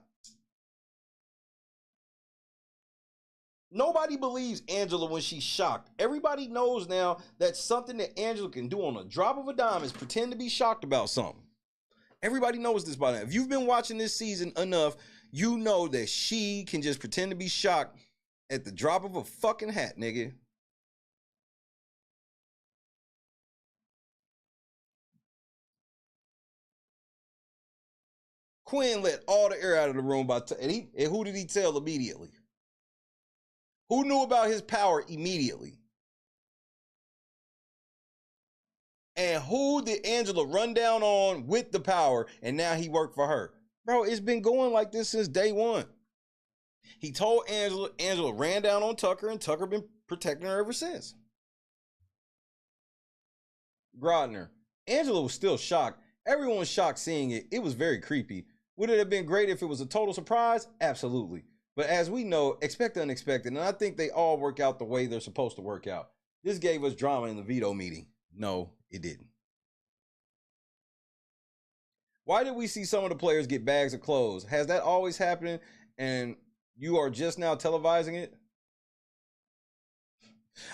Nobody believes Angela when she's shocked. Everybody knows now that something that Angela can do on a drop of a dime is pretend to be shocked about something. Everybody knows this by now. If you've been watching this season enough, you know that she can just pretend to be shocked at the drop of a fucking hat, nigga. Quinn let all the air out of the room and who did he tell immediately? Who knew about his power immediately? And who did Angela run down on with the power and now he worked for her? Bro, it's been going like this since day one. He told Angela ran down on Tucker, and Tucker been protecting her ever since. Grodner. Angela was still shocked. Everyone was shocked seeing it. It was very creepy. Would it have been great if it was a total surprise? Absolutely. But as we know, expect the unexpected, and I think they all work out the way they're supposed to work out. This gave us drama in the veto meeting. No, it didn't. Why did we see some of the players get bags of clothes? Has that always happened and you are just now televising it?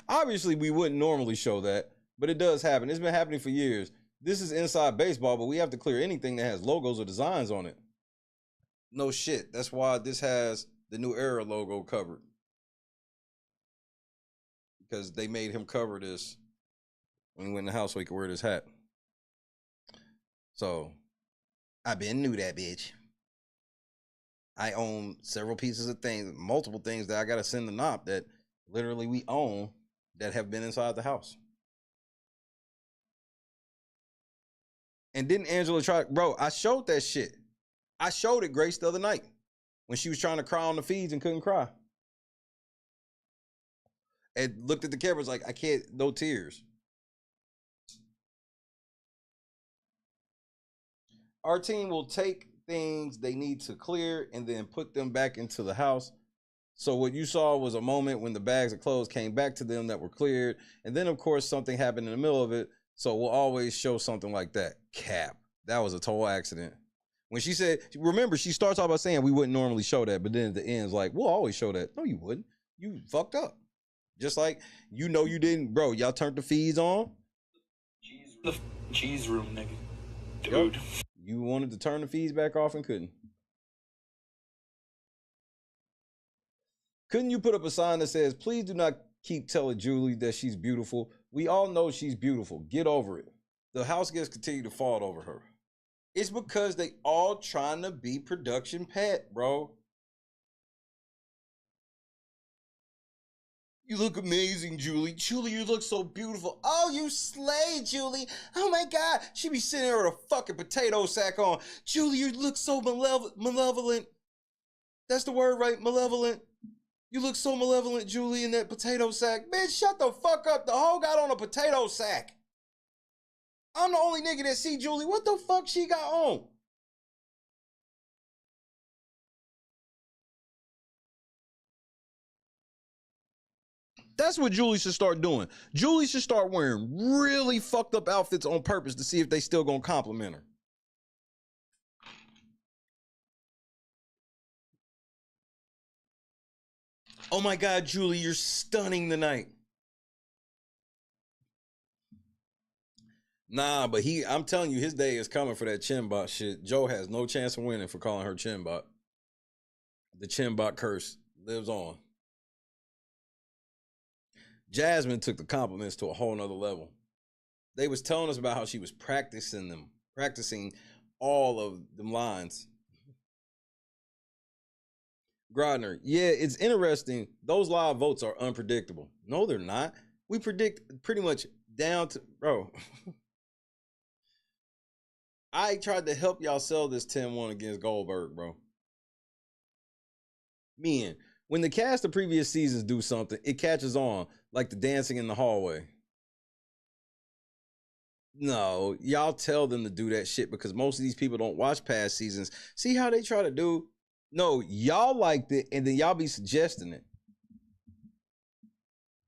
Obviously, we wouldn't normally show that, but it does happen. It's been happening for years. This is inside baseball, but we have to clear anything that has logos or designs on it. No shit. That's why this has the New Era logo covered. Because they made him cover this when he went in the house so he could wear this hat. So, I been knew that bitch. I own several pieces of things, multiple things that I got to send to Nop that literally we own that have been inside the house. And didn't Angela try, bro, I showed that shit. I showed it Grace the other night when she was trying to cry on the feeds and couldn't cry. And looked at the cameras like, I can't, no tears. Our team will take things they need to clear and then put them back into the house So what you saw was a moment when the bags of clothes came back to them that were cleared. And then, of course, something happened in the middle of it. So we'll always show something like that. Cap. That was a total accident. When she said, remember, she starts off by saying we wouldn't normally show that. But then at the end, it's like, we'll always show that. No, you wouldn't. You fucked up. Just like, you know you didn't. Bro, y'all turned the feeds on. The cheese room, nigga. Dude. Yep. You wanted to turn the feeds back off and couldn't. Couldn't you put up a sign that says, please do not keep telling Julie that she's beautiful. We all know she's beautiful. Get over it. The house guests continue to fall over her. It's because they all trying to be production pet, bro. You look amazing, Julie. Julie, you look so beautiful. Oh, you slay, Julie. Oh my God. She be sitting there with a fucking potato sack on. Julie, you look so malevolent. That's the word, right? Malevolent. You look so malevolent, Julie, in that potato sack. Bitch, shut the fuck up. The hoe got on a potato sack. I'm the only nigga that see Julie. What the fuck she got on? That's what Julie should start doing. Julie should start wearing really fucked up outfits on purpose to see if they still gonna compliment her. Oh my God, Julie, you're stunning tonight. Nah, but I'm telling you, his day is coming for that chinbot shit. Joe has no chance of winning for calling her chinbot. The chinbot curse lives on. Jasmine took the compliments to a whole nother level. They was telling us about how she was practicing all of them lines. Grodner, yeah, it's interesting. Those live votes are unpredictable. No, they're not. We predict pretty much down to, bro. I tried to help y'all sell this 10-1 against Goldberg, bro. Man, when the cast of previous seasons do something, it catches on, like the dancing in the hallway. No, y'all tell them to do that shit because most of these people don't watch past seasons. See how they try to do? No, y'all liked it, and then y'all be suggesting it.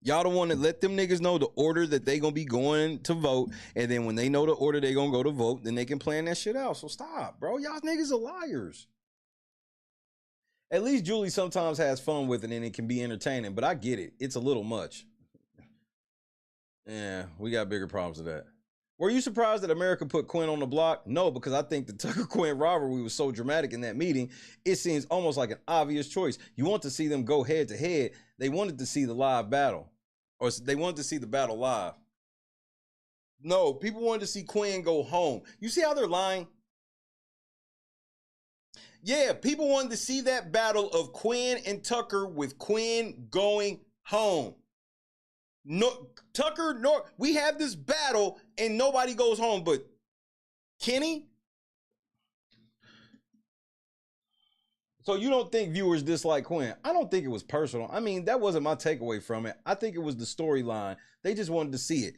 Y'all the one that let them niggas know the order that they gonna be going to vote, and then when they know the order they gonna go to vote, then they can plan that shit out. So stop, bro. Y'all niggas are liars. At least Julie sometimes has fun with it, and it can be entertaining, but I get it. It's a little much. Yeah, we got bigger problems with that. Were you surprised that America put Quinn on the block? No, because I think the Tucker Quinn rivalry was so dramatic in that meeting, it seems almost like an obvious choice. You want to see them go head to head. They wanted to see the live battle, or they wanted to see the battle live. No, people wanted to see Quinn go home. You see how they're lying? Yeah, people wanted to see that battle of Quinn and Tucker with Quinn going home. No, Tucker, no, we have this battle and nobody goes home, but Kenny? So you don't think viewers dislike Quinn? I don't think it was personal. I mean, that wasn't my takeaway from it. I think it was the storyline. They just wanted to see it.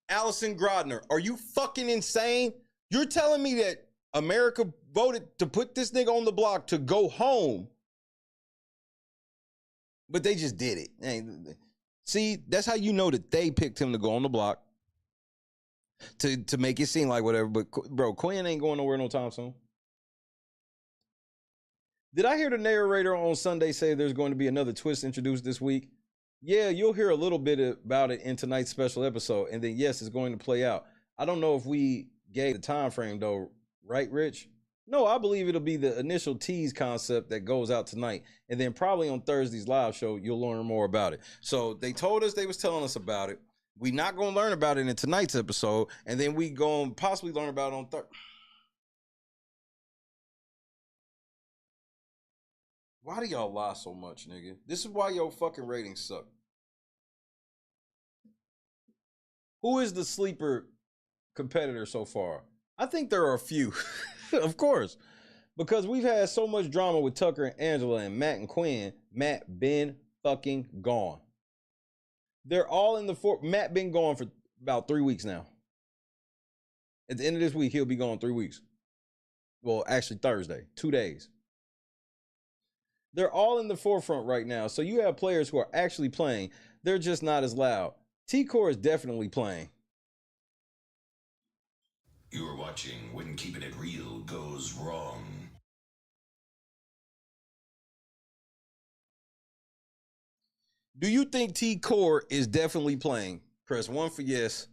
Allison Grodner, are you fucking insane? You're telling me that America voted to put this nigga on the block to go home, but they just did it. See, that's how you know that they picked him to go on the block to make it seem like whatever. But, bro, Quinn ain't going nowhere no time soon. Did I hear the narrator on Sunday say there's going to be another twist introduced this week? Yeah, you'll hear a little bit about it in tonight's special episode. And then, yes, it's going to play out. I don't know if we gave the time frame, though. Right, Rich? No, I believe it'll be the initial tease concept that goes out tonight. And then probably on Thursday's live show, you'll learn more about it. So they told us they was telling us about it. We're not going to learn about it in tonight's episode. And then we going to possibly learn about it on Thursday. Why do y'all lie so much, nigga? This is why your fucking ratings suck. Who is the sleeper competitor so far? I think there are a few, of course, because we've had so much drama with Tucker and Angela and Matt and Quinn. Matt been fucking gone. They're all in the Matt been gone for about 3 weeks now. At the end of this week, he'll be gone 3 weeks. Well, actually Thursday, 2 days. They're all in the forefront right now. So you have players who are actually playing. They're just not as loud. T-Core is definitely playing. You are watching When Keeping It Real Goes Wrong. Do you think T-Core is definitely playing? Press 1 for yes,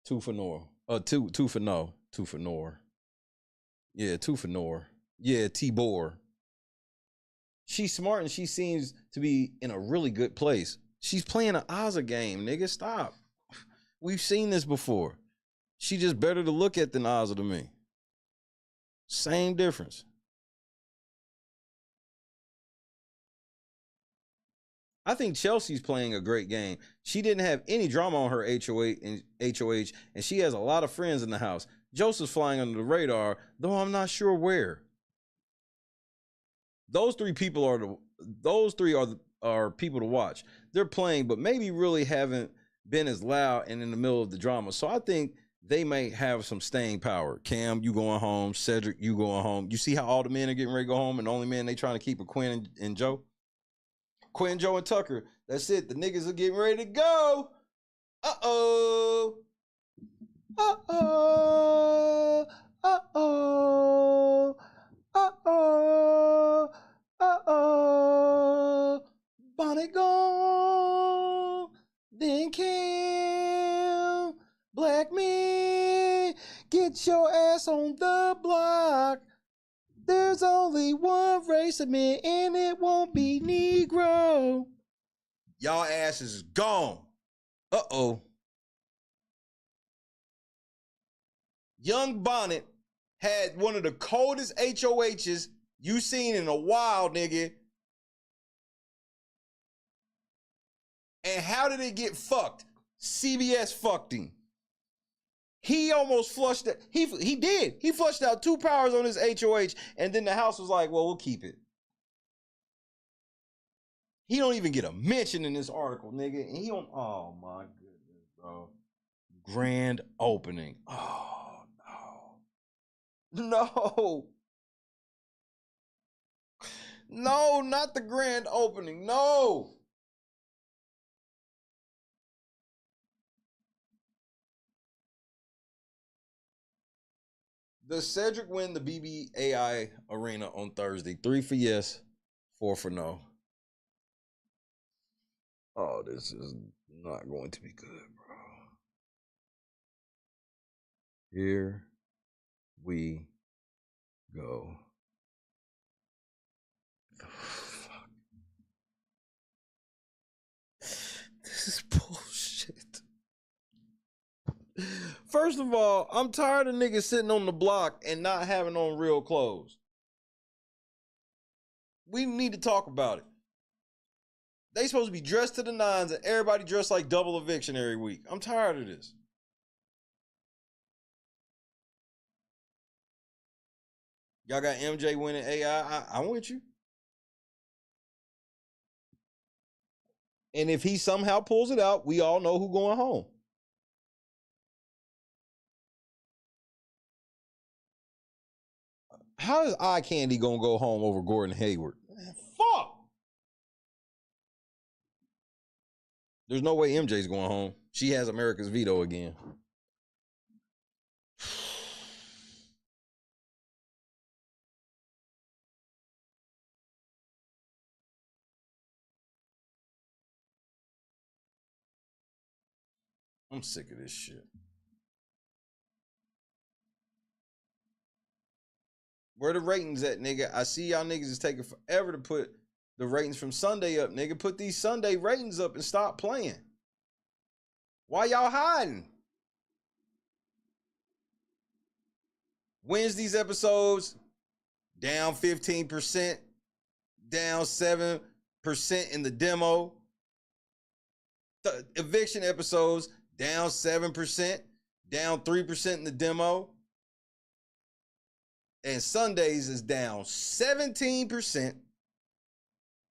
2 for no. Two for no. 2 for nor. Yeah, 2 for nor. Yeah, T-Bore. She's smart and she seems to be in a really good place. She's playing an Ozza game, nigga. Stop. We've seen this before. She just better to look at than Ozza to me. Same difference. I think Chelsea's playing a great game. She didn't have any drama on her HOH, and she has a lot of friends in the house. Joseph's flying under the radar, though I'm not sure where. Those three are people to watch. They're playing, but maybe really haven't been as loud and in the middle of the drama. So I think they may have some staying power. Cam, you going home. Cedric, you going home. You see how all the men are getting ready to go home, and the only men they trying to keep are Quinn and Joe? Quinn, Joe, and Tucker. That's it. The niggas are getting ready to go. Uh-oh. Uh-oh. Uh-oh. Uh-oh. Uh-oh. Bonnet gone. Then Cam. Black men. Get your ass on the block. There's only one race of men, and it won't be Negro. Y'all ass is gone. Uh-oh. Young Bonnet had one of the coldest HOHs you seen in a while, nigga. And how did it get fucked? CBS fucked him. He almost flushed it. He did. He flushed out 2 powers on his HOH, and then the house was like, well, we'll keep it. He don't even get a mention in this article, nigga. And he don't, oh my goodness, bro. Grand opening. Oh, no. No. No, not the grand opening. No. Does Cedric win the BBAI arena on Thursday? 3 for yes, 4 for no. Oh, this is not going to be good, bro. Here we go. Fuck. This is bullshit. First of all, I'm tired of niggas sitting on the block and not having on real clothes. We need to talk about it. They supposed to be dressed to the nines and everybody dressed like double eviction every week. I'm tired of this. Y'all got MJ winning AI. I'm with you. And if he somehow pulls it out, we all know who going home. How is Eye Candy gonna go home over Gordon Hayward? Man, fuck. There's no way MJ's going home. She has America's veto again. I'm sick of this shit. Where the ratings at, nigga? I see y'all niggas is taking forever to put the ratings from Sunday up, nigga. Put these Sunday ratings up and stop playing. Why y'all hiding? Wednesday's episodes, down 15%, down 7% in the demo. The eviction episodes, down 7%, down 3% in the demo. And Sundays is down 17%,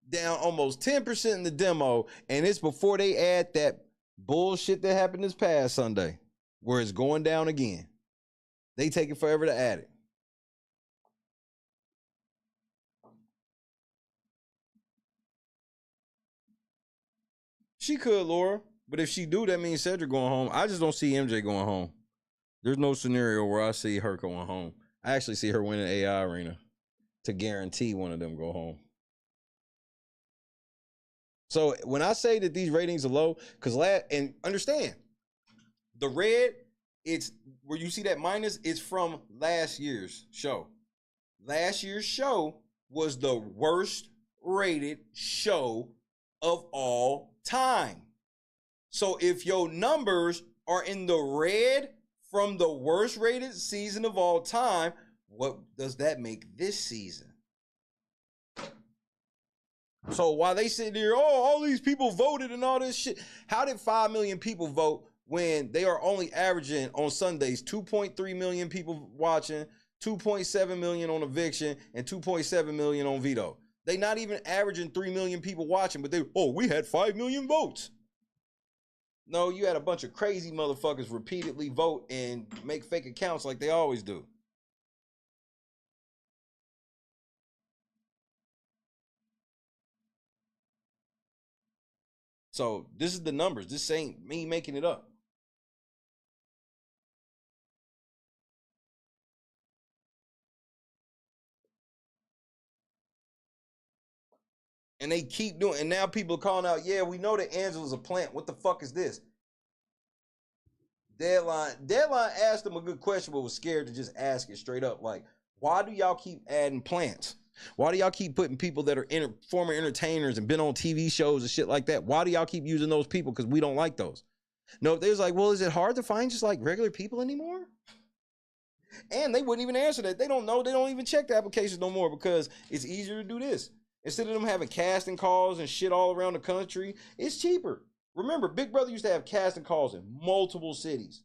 down almost 10% in the demo. And it's before they add that bullshit that happened this past Sunday, where it's going down again. They take it forever to add it. She could, Laura. But if she do, that means Cedric going home. I just don't see MJ going home. There's no scenario where I see her going home. I actually see her winning AI Arena to guarantee one of them go home. So when I say that these ratings are low, and understand, the red, it's where you see that minus, it's from last year's show. Last year's show was the worst rated show of all time. So if your numbers are in the red from the worst rated season of all time, what does that make this season? So while they sit there, oh, all these people voted and all this shit, how did 5 million people vote when they are only averaging on Sundays 2.3 million people watching, 2.7 million on Eviction, and 2.7 million on Veto? They not even averaging 3 million people watching, but we had 5 million votes. No, you had a bunch of crazy motherfuckers repeatedly vote and make fake accounts like they always do. So this is the numbers. This ain't me making it up. And they keep doing, and now people are calling out, yeah, we know that Angela's a plant. What the fuck is this? Deadline asked them a good question, but was scared to just ask it straight up. Like, why do y'all keep adding plants? Why do y'all keep putting people that are former entertainers and been on TV shows and shit like that? Why do y'all keep using those people? Because we don't like those. No, they was like, well, is it hard to find just like regular people anymore? And they wouldn't even answer that. They don't know. They don't even check the applications no more because it's easier to do this. Instead of them having casting calls and shit all around the country, it's cheaper. Remember, Big Brother used to have casting calls in multiple cities.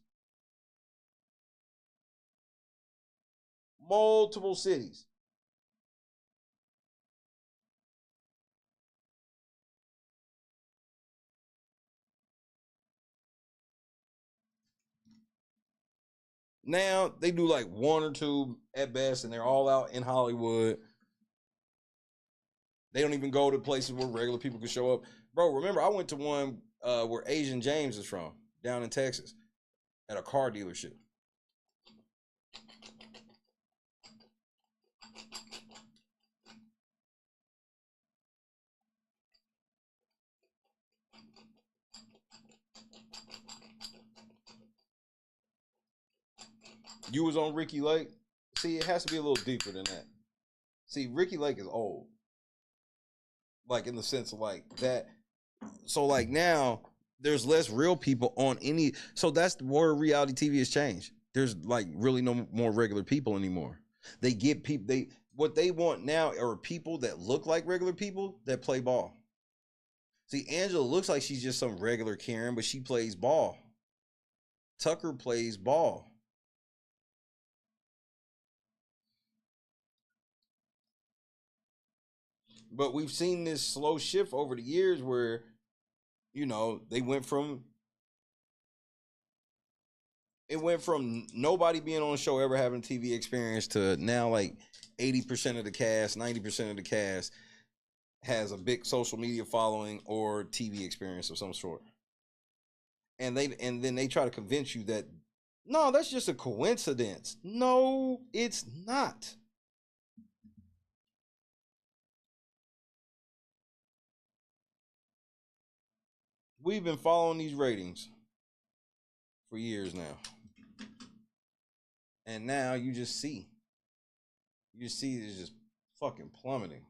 Multiple cities. Now they do like 1 or 2 at best, and they're all out in Hollywood. They don't even go to places where regular people can show up. Bro, remember, I went to one where Asian James is from, down in Texas, at a car dealership. You was on Ricky Lake? See, it has to be a little deeper than that. See, Ricky Lake is old. Like, in the sense of like that. So like now, there's less real people on any. So that's where reality TV has changed. There's like really no more regular people anymore. They get people. What they want now are people that look like regular people that play ball. See, Angela looks like she's just some regular Karen, but she plays ball. Tucker plays ball. But we've seen this slow shift over the years where, you know, it went from nobody being on the show ever having a TV experience to now like 80% of the cast, 90% of the cast has a big social media following or TV experience of some sort. And then they try to convince you that no, that's just a coincidence. No, it's not. We've been following these ratings for years now. And now you see it's just fucking plummeting.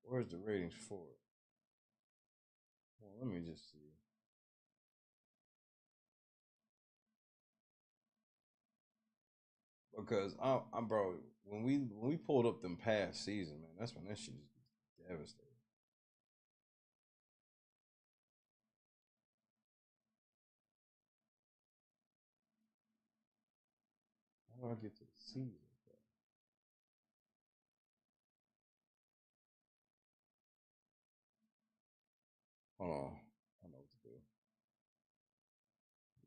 Where's the ratings for it? Well, let me just see. Because I'm bro, when we pulled up them past season, man, that's when that shit just devastated. How do I get to the season? Hold on. I know what to do.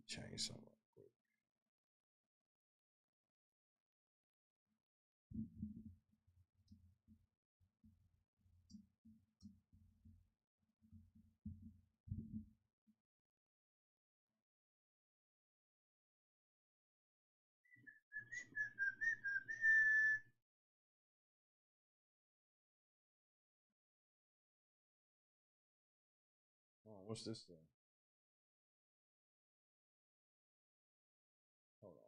Change something real quick. Oh, what's this thing? Hold on.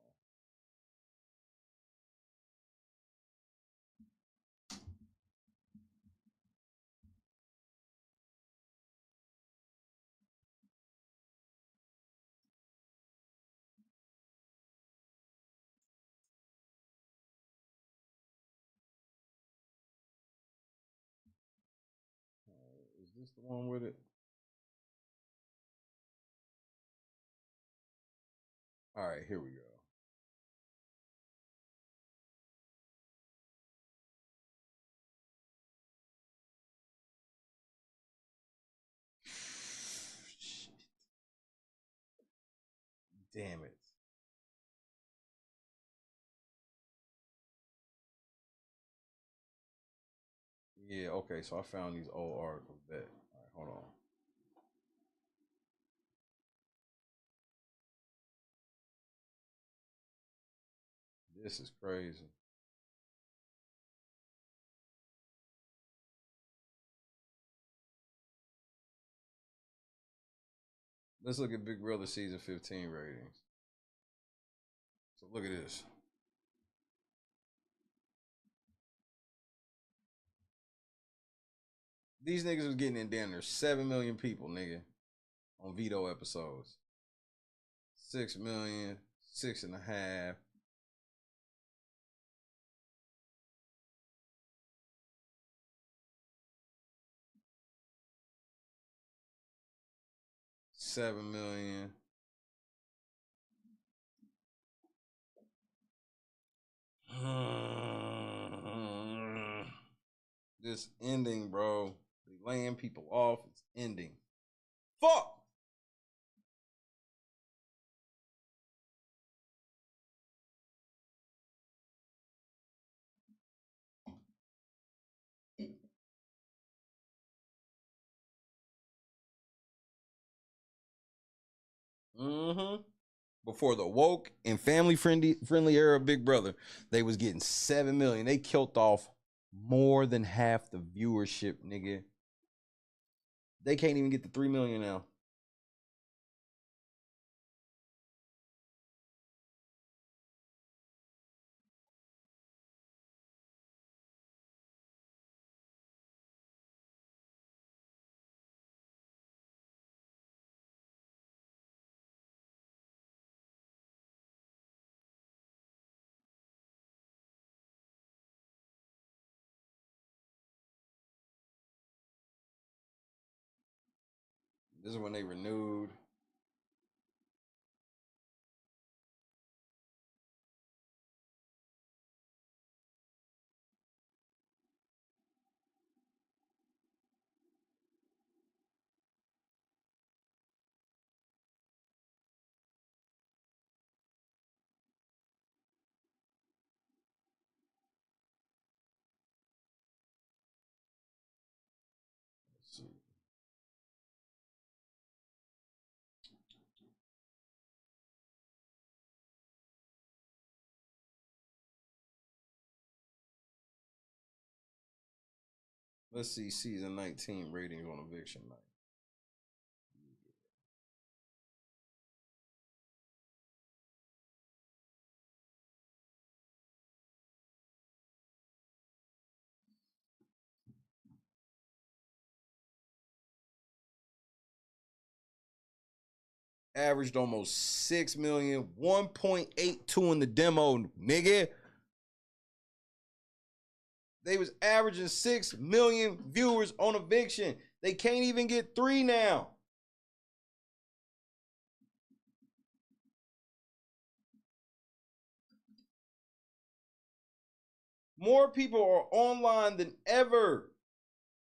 Is this the one with it? All right, here we go. Shit. Damn it. Yeah, okay, so I found these old articles. Bet. All right, hold on. This is crazy. Let's look at Big Brother season 15 ratings. So look at this. These niggas was getting in damn near 7 million people, nigga, on Veto episodes. 6 million, 6.5. $7 million. This ending, bro. They laying people off. It's ending. Fuck. Mm-hmm. Before the woke and family friendly era of Big Brother, they was getting 7 million. They killed off more than half the viewership, nigga. They can't even get to 3 million now. This is when they renewed. Let's see. Let's see season 19 ratings on eviction night. Averaged almost 6 million, 1.82 in the demo, nigga. They was averaging 6 million viewers on eviction. They can't even get 3 now. More people are online than ever.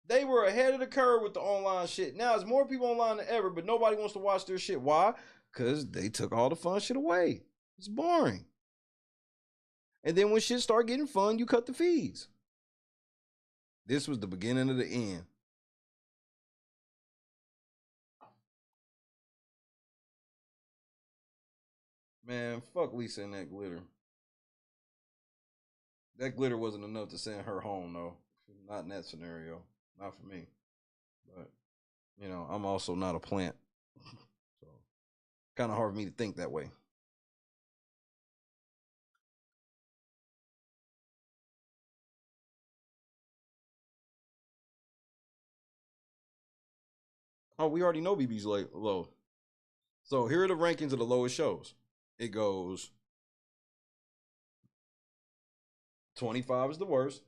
They were ahead of the curve with the online shit. Now it's more people online than ever, but nobody wants to watch their shit. Why? Because they took all the fun shit away. It's boring. And then when shit start getting fun, you cut the feeds. This was the beginning of the end. Man, fuck Lisa and that glitter. That glitter wasn't enough to send her home, though. Not in that scenario. Not for me. But, you know, I'm also not a plant. So, kind of hard for me to think that way. Oh, we already know BB's low. So here are the rankings of the lowest shows. It goes 25 is the worst.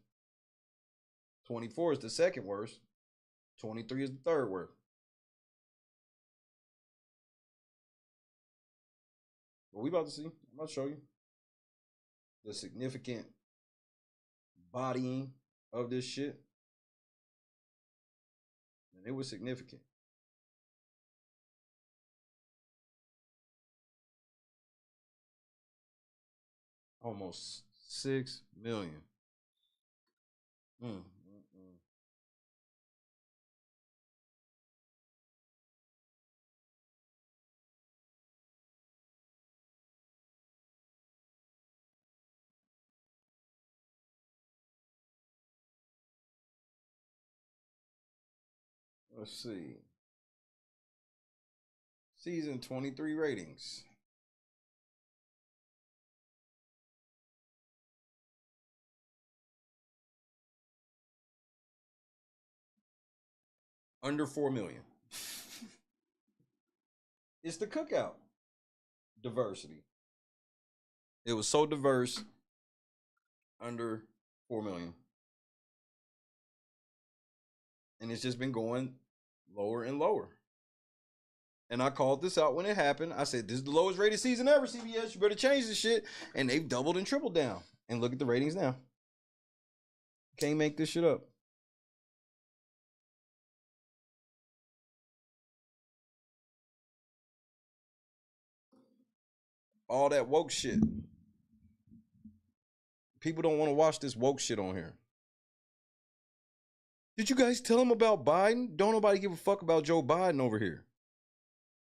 24 is the second worst. 23 is the third worst. What we about to see, I'm about to show you the significant bodying of this shit. And it was significant. Almost 6 million. Let's see. Season 23 ratings. Under 4 million. It's the cookout. Diversity. It was so diverse. Under 4 million. And it's just been going lower and lower. And I called this out when it happened. I said, this is the lowest rated season ever, CBS. You better change this shit. And they've doubled and tripled down. And look at the ratings now. Can't make this shit up. All that woke shit. People don't want to watch this woke shit on here. Did you guys tell him about Biden? Don't nobody give a fuck about Joe Biden over here.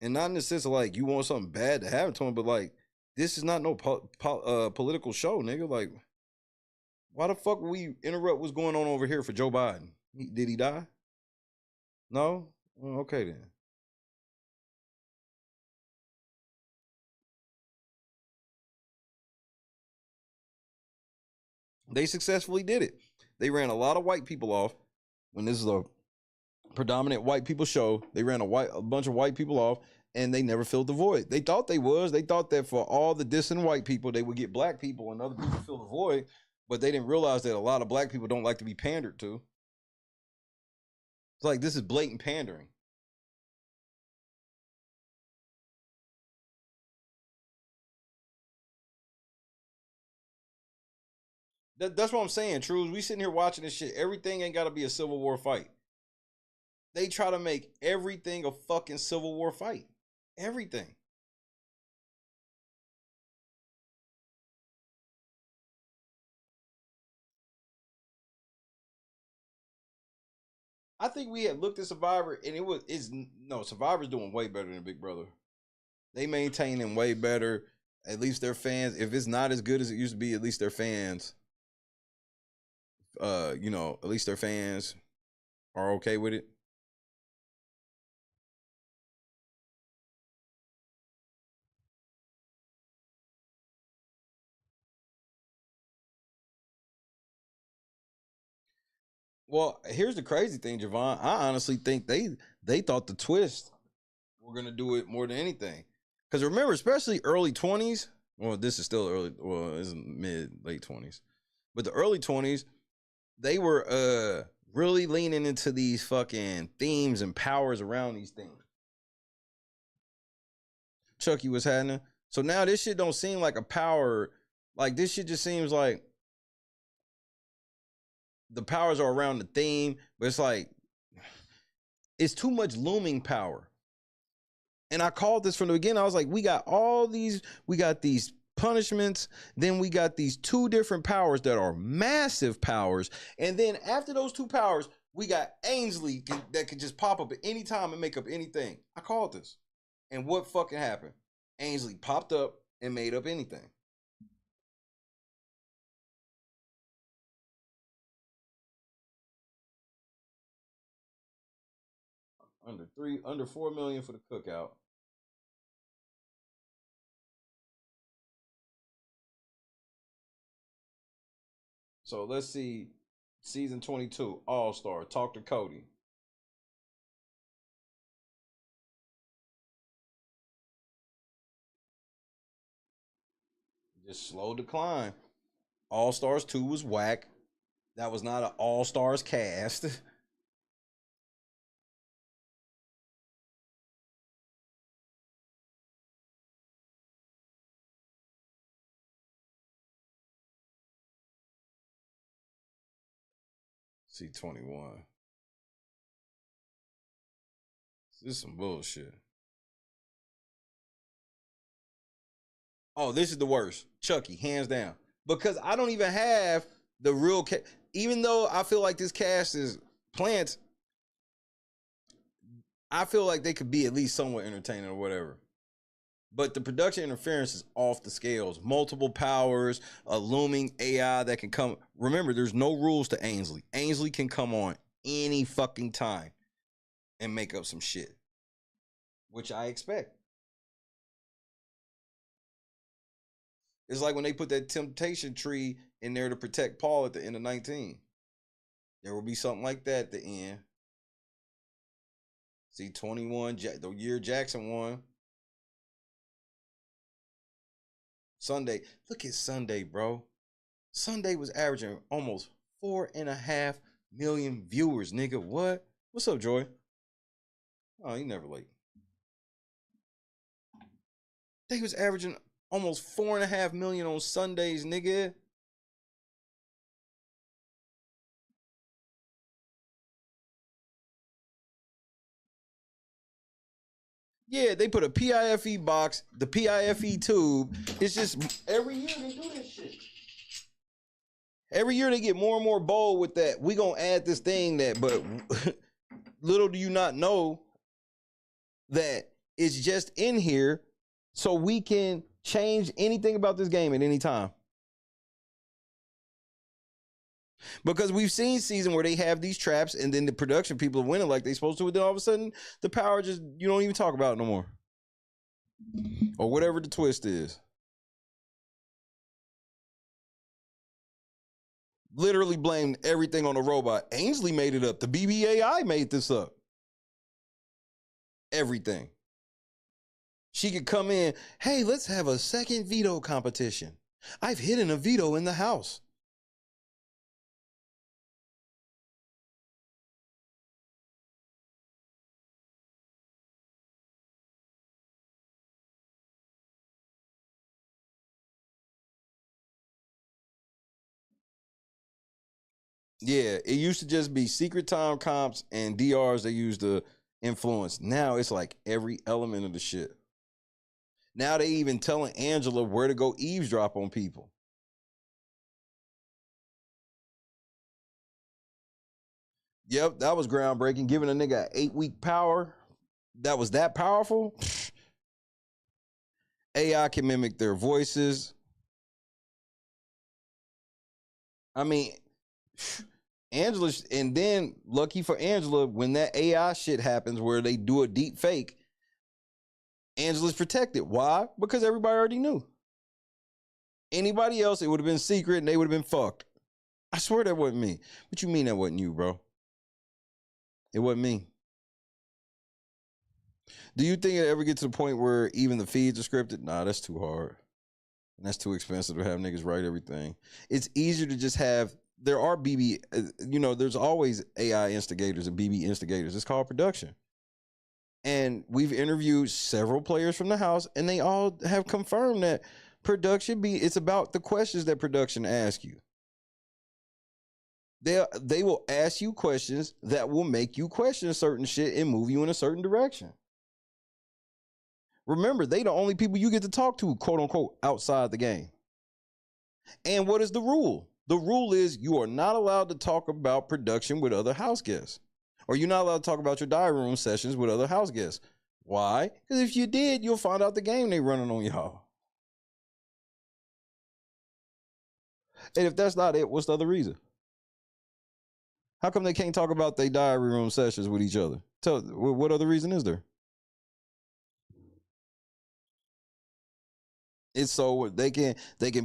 And not in the sense of like you want something bad to happen to him, but like this is not no political show, nigga. Like, why the fuck would we interrupt what's going on over here for Joe Biden? Did he die? No? Okay then. They successfully did it. They ran a lot of white people off. When this is a predominant white people show, they ran a bunch of white people off, and they never filled the void. They thought they was. They thought that for all the dissing white people, they would get black people and other people fill the void, but they didn't realize that a lot of black people don't like to be pandered to. It's like, this is blatant pandering. That's what I'm saying, Trues. We sitting here watching this shit. Everything ain't got to be a Civil War fight. They try to make everything a fucking Civil War fight. Everything. I think we had looked at Survivor, and Survivor's doing way better than Big Brother. They maintain them way better. At least their fans, if it's not as good as it used to be, at least their fans, at least their fans are okay with it. Well, here's the crazy thing, Javon. I honestly think they thought the twist were gonna do it more than anything. Because remember, especially early 20s. Well, this is still early. Well, it's late 20s, but the early 20s, they were really leaning into these fucking themes and powers around these things. Chucky was happening. So now this shit don't seem like a power. Like, this shit just seems like the powers are around the theme, but it's like, it's too much looming power. And I called this from the beginning. I was like, we got these punishments, then we got these two different powers that are massive powers, and then after those two powers, we got Ainsley that could just pop up at any time and make up anything. I called this. And what fucking happened? Ainsley popped up and made up anything. Under 4 million for the cookout. So let's see, season 22, All-Star, talk to Cody. Just slow decline. All-Stars 2 was whack. That was not an All-Stars cast. C21. This is some bullshit. Oh, this is the worst. Chucky, hands down. Because I don't even have the real cast. Even though I feel like this cast is plants, I feel like they could be at least somewhat entertaining or whatever. But the production interference is off the scales. Multiple powers, a looming AI that can come. Remember, there's no rules to Ainsley. Ainsley can come on any fucking time and make up some shit, which I expect. It's like when they put that temptation tree in there to protect Paul at the end of 19. There will be something like that at the end. See, 21, the year Jackson won. Sunday, look at Sunday, bro. Sunday was averaging almost 4.5 million viewers, nigga. What? What's up, Joy? Oh, you never late. They was averaging almost 4.5 million on Sundays, nigga. Yeah, they put a PIFE box, the PIFE tube. It's just every year they do this shit. Every year they get more and more bold with that. We gonna add this thing that, but little do you not know that it's just in here so we can change anything about this game at any time. Because we've seen season where they have these traps and then the production people are winning like they supposed to, and then all of a sudden the power just, you don't even talk about it no more. Or whatever the twist is. Literally blamed everything on the robot. Ainsley made it up. The BBAI made this up. Everything. She could come in, hey, let's have a second veto competition. I've hidden a veto in the house. Yeah, it used to just be secret time comps and DRs they used to influence. Now it's like every element of the shit. Now they even telling Angela where to go eavesdrop on people. Yep, that was groundbreaking. Giving a nigga an 8-week power that was that powerful. AI can mimic their voices. I mean, Angela, and then lucky for Angela, when that AI shit happens where they do a deep fake, Angela's protected. Why? Because everybody already knew. Anybody else, it would have been secret and they would have been fucked. I swear that wasn't me. What you mean that wasn't you, bro? It wasn't me. Do you think it ever get to the point where even the feeds are scripted? Nah, that's too hard. And that's too expensive to have niggas write everything. It's easier to just have, there are BB, there's always AI instigators and BB instigators. It's called production. And we've interviewed several players from the house, and they all have confirmed that production it's about the questions that production asks you. They will ask you questions that will make you question certain shit and move you in a certain direction. Remember, they the only people you get to talk to, quote unquote, outside the game. And what is the rule? The rule is you are not allowed to talk about production with other house guests. Or you're not allowed to talk about your diary room sessions with other house guests. Why? Because if you did, you'll find out the game they running on y'all. And if that's not it, what's the other reason? How come they can't talk about their diary room sessions with each other? What other reason is there? It's so they can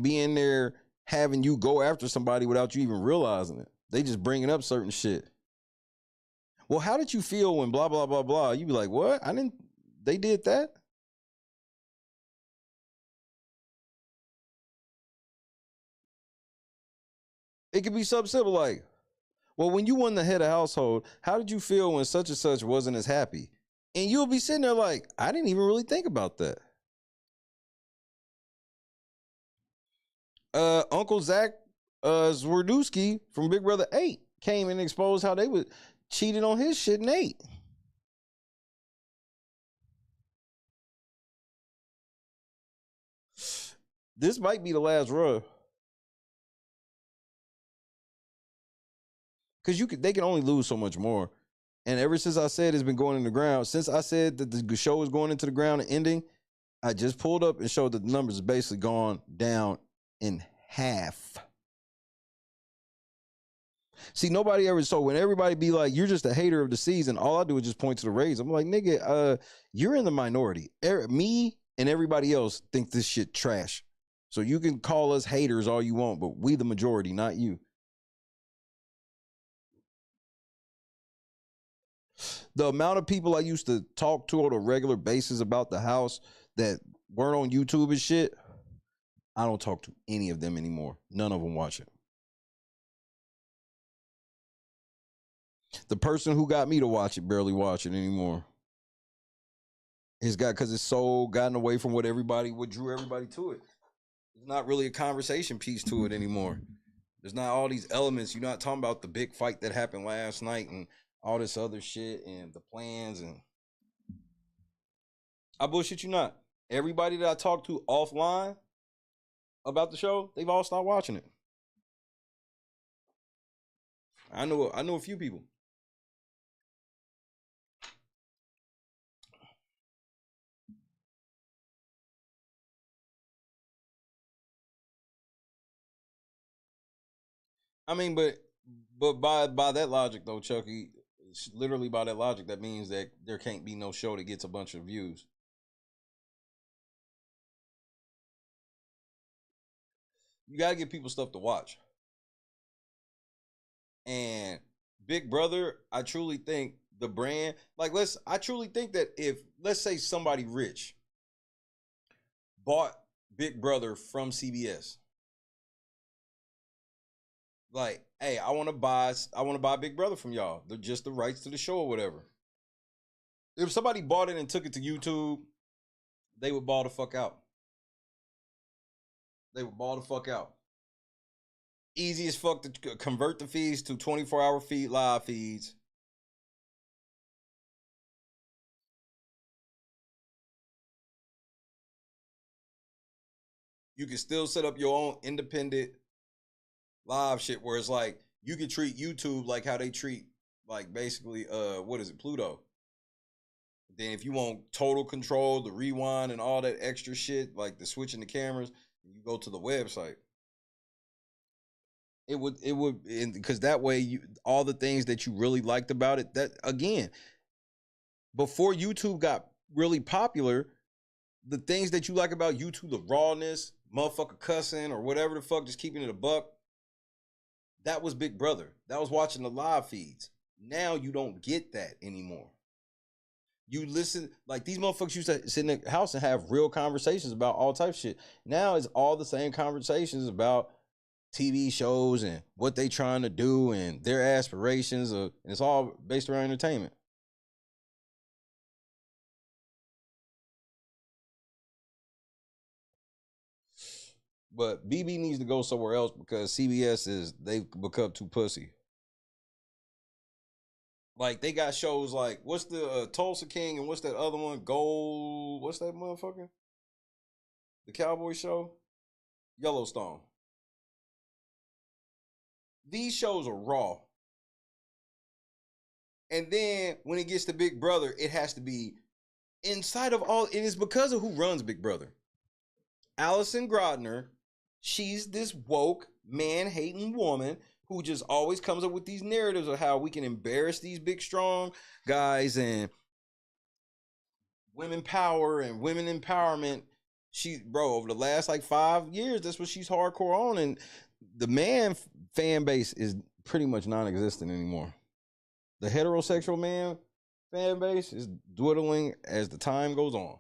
be in there having you go after somebody without you even realizing it. They just bringing up certain shit. Well, how did you feel when blah, blah, blah, blah? You be like, what? They did that? It could be something simple like, well, when you won the head of household, how did you feel when such and such wasn't as happy? And you'll be sitting there like, I didn't even really think about that. Uncle Zach Zwardowski from Big Brother 8 came and exposed how they would cheated on his shit and ate. This might be the last run. Because they can only lose so much more. And ever since I said it's been going in the ground, since I said that the show is going into the ground and ending, I just pulled up and showed that the numbers have basically gone down in half. See, nobody ever, so when everybody be like, you're just a hater of the season, all I do is just point to the ratings. I'm like, nigga, you're in the minority. Me and everybody else think this shit trash. So you can call us haters all you want, but we the majority, not you. The amount of people I used to talk to on a regular basis about the house that weren't on YouTube and shit, I don't talk to any of them anymore. None of them watch it. The person who got me to watch it barely watch it anymore. Because it's so gotten away from what drew everybody to it. There's not really a conversation piece to it anymore. There's not all these elements. You're not talking about the big fight that happened last night and all this other shit and the plans. And I bullshit you not. Everybody that I talked to offline about the show, they've all stopped watching it. I know a few people. I mean, but by that logic though, Chucky, literally by that logic, that means that there can't be no show that gets a bunch of views. You gotta give people stuff to watch. And Big Brother, I truly think the brand, I truly think that if, let's say somebody rich bought Big Brother from CBS, like, hey, I want to buy Big Brother from y'all. They're just the rights to the show or whatever. If somebody bought it and took it to YouTube, they would ball the fuck out. They would ball the fuck out. Easy as fuck to convert the feeds to 24-hour live feeds. You can still set up your own independent live shit where it's like you can treat YouTube like how they treat basically Pluto. Then if you want total control, the rewind and all that extra shit, like the switching the cameras, you go to the website. It would because that way all the things that you really liked about it, that again, before YouTube got really popular, the things that you like about YouTube, the rawness, motherfucker cussing or whatever the fuck, just keeping it a buck, that was Big Brother. That was watching the live feeds. Now you don't get that anymore. You listen, like these motherfuckers used to sit in the house and have real conversations about all types of shit. Now it's all the same conversations about TV shows and what they trying to do and their aspirations. And it's all based around entertainment. But BB needs to go somewhere else because CBS they've become too pussy. Like, they got shows like, what's the Tulsa King and what's that other one? Gold, what's that motherfucker? The Cowboy show? Yellowstone. These shows are raw. And then when it gets to Big Brother, it has to be inside of all. It is because of who runs Big Brother. Allison Grodner, she's this woke, man-hating woman who just always comes up with these narratives of how we can embarrass these big, strong guys and women power and women empowerment. Bro, over the last like 5 years, that's what she's hardcore on. And the man fan base is pretty much non-existent anymore. The heterosexual man fan base is dwindling as the time goes on.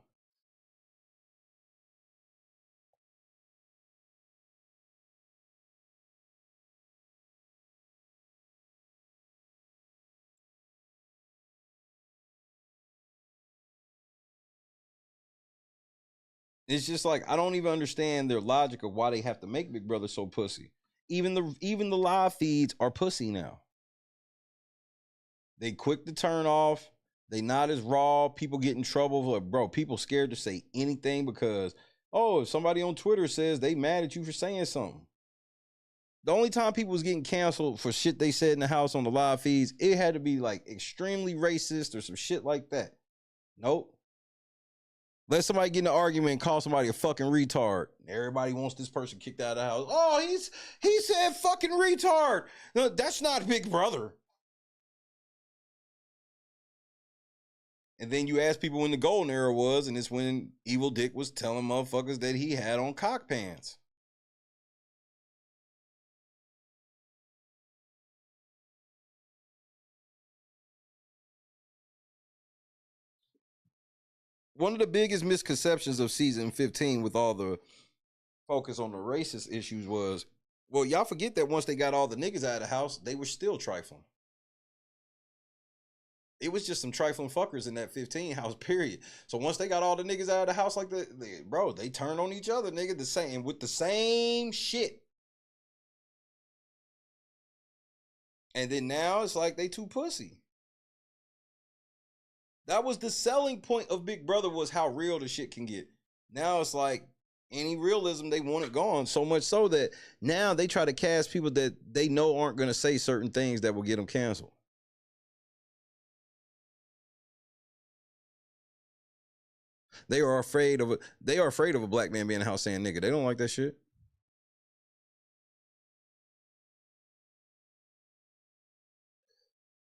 It's just like, I don't even understand their logic of why they have to make Big Brother so pussy. Even the live feeds are pussy now. They quick to turn off. They not as raw. People get in trouble. Like, bro, people scared to say anything because, if somebody on Twitter says they mad at you for saying something. The only time people was getting canceled for shit they said in the house on the live feeds, it had to be like extremely racist or some shit like that. Nope. Let somebody get in an argument and call somebody a fucking retard. Everybody wants this person kicked out of the house. Oh, he said fucking retard. No, that's not Big Brother. And then you ask people when the golden era was, and it's when Evil Dick was telling motherfuckers that he had on cock pants. One of the biggest misconceptions of season 15 with all the focus on the racist issues was, well, y'all forget that once they got all the niggas out of the house, they were still trifling. It was just some trifling fuckers in that 15 house period. So once they got all the niggas out of the house like that, they turned on each other, nigga, with the same shit. And then now it's like they too pussy. That was the selling point of Big Brother, was how real the shit can get. Now it's like any realism, they want it gone. So much so that now they try to cast people that they know aren't going to say certain things that will get them canceled. They are afraid of a black man being in the house saying nigga. They don't like that shit.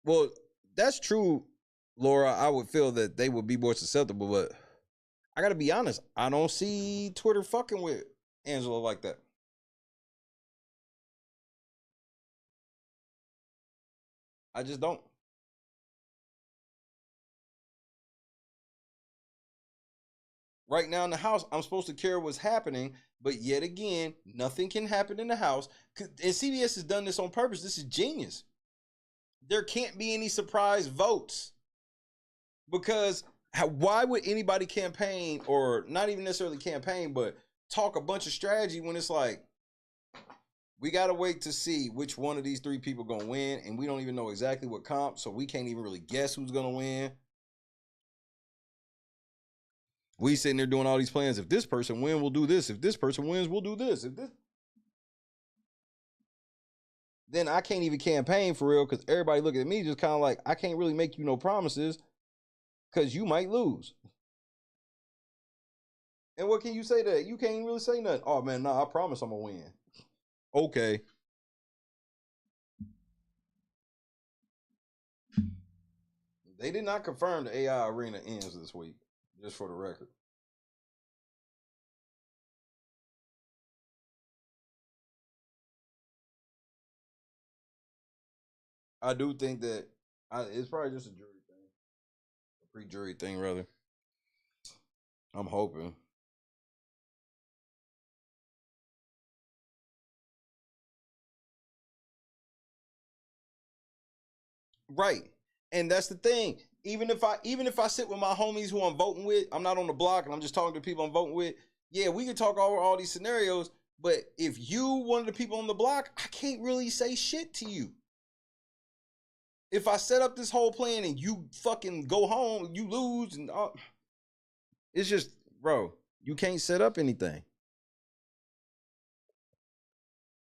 Well, that's true, Laura. I would feel that they would be more susceptible, but I gotta be honest, I don't see Twitter fucking with Angela like that. I just don't. Right now in the house, I'm supposed to care what's happening, but yet again, nothing can happen in the house. And CBS has done this on purpose. This is genius. There can't be any surprise votes, because why would anybody campaign, or not even necessarily campaign, but talk a bunch of strategy when it's like, we got to wait to see which one of these three people going to win, and we don't even know exactly what comp, so we can't even really guess who's going to win. We sitting there doing all these plans. If this person wins, we'll do this. If this person wins, we'll do this. Then I can't even campaign for real, because everybody looking at me just kind of like, I can't really make you no promises because you might lose. And what can you say to that? You can't really say nothing. Oh man, nah, I promise I'm gonna win. Okay. They did not confirm the AI arena ends this week, just for the record. I do think that it's probably just a jury thing, a pre-jury thing, rather. I'm hoping. Right. And that's the thing. Even if I sit with my homies who I'm voting with, I'm not on the block and I'm just talking to people I'm voting with. Yeah, we can talk over all these scenarios, but if you one of the people on the block, I can't really say shit to you. If I set up this whole plan and you fucking go home, you lose, and it's just, bro, you can't set up anything.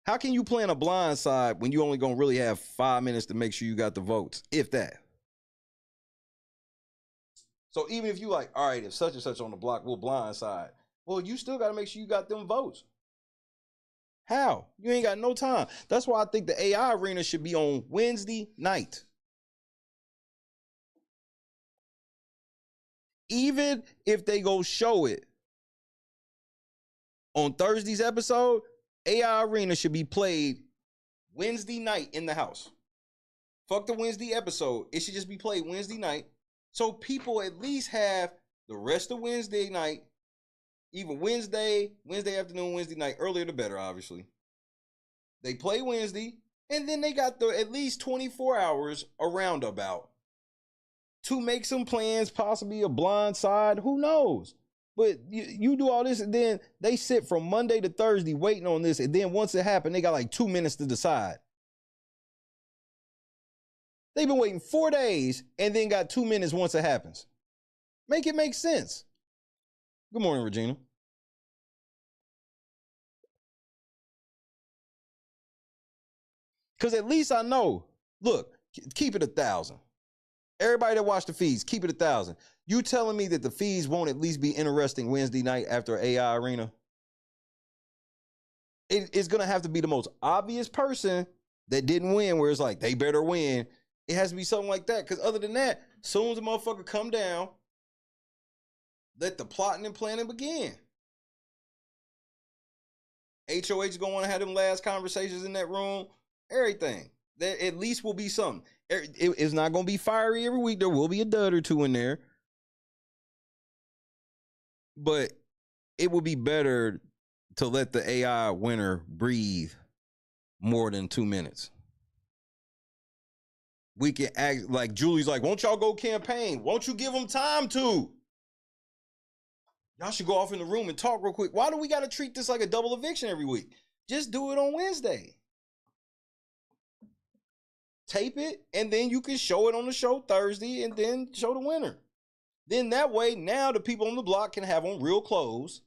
How can you plan a blind side when you only gonna really have 5 minutes to make sure you got the votes, if that? So even if you like, all right, if such and such on the block, we'll blind side. Well, you still got to make sure you got them votes. How? You ain't got no time. That's why I think the AI arena should be on Wednesday night. Even if they go show it on Thursday's episode, AI arena should be played Wednesday night in the house. Fuck the Wednesday episode. It should just be played Wednesday night. So people at least have the rest of Wednesday night, even Wednesday afternoon, Wednesday night, earlier the better, obviously. They play Wednesday, and then they got the at least 24 hours around about to make some plans, possibly a blind side, who knows? But you do all this, and then they sit from Monday to Thursday waiting on this, and then once it happened, they got like 2 minutes to decide. They've been waiting 4 days and then got 2 minutes once it happens. Make it make sense. Good morning, Regina. Because at least I know, look, keep it 1,000. Everybody that watched the feeds, keep it 1,000. You telling me that the feeds won't at least be interesting Wednesday night after AI arena? It's going to have to be the most obvious person that didn't win, where it's like, they better win. It has to be something like that. Because other than that, as soon as the motherfucker come down, let the plotting and planning begin. HOH is going to want to have them last conversations in that room. Everything. There at least will be something. It's not going to be fiery every week. There will be a dud or two in there. But it would be better to let the AI winner breathe more than 2 minutes. We can act like Julie's like, won't y'all go campaign? Won't you give them time to? Y'all should go off in the room and talk real quick. Why do we got to treat this like a double eviction every week? Just do it on Wednesday. Tape it, and then you can show it on the show Thursday and then show the winner. Then that way, now the people on the block can have on real clothes.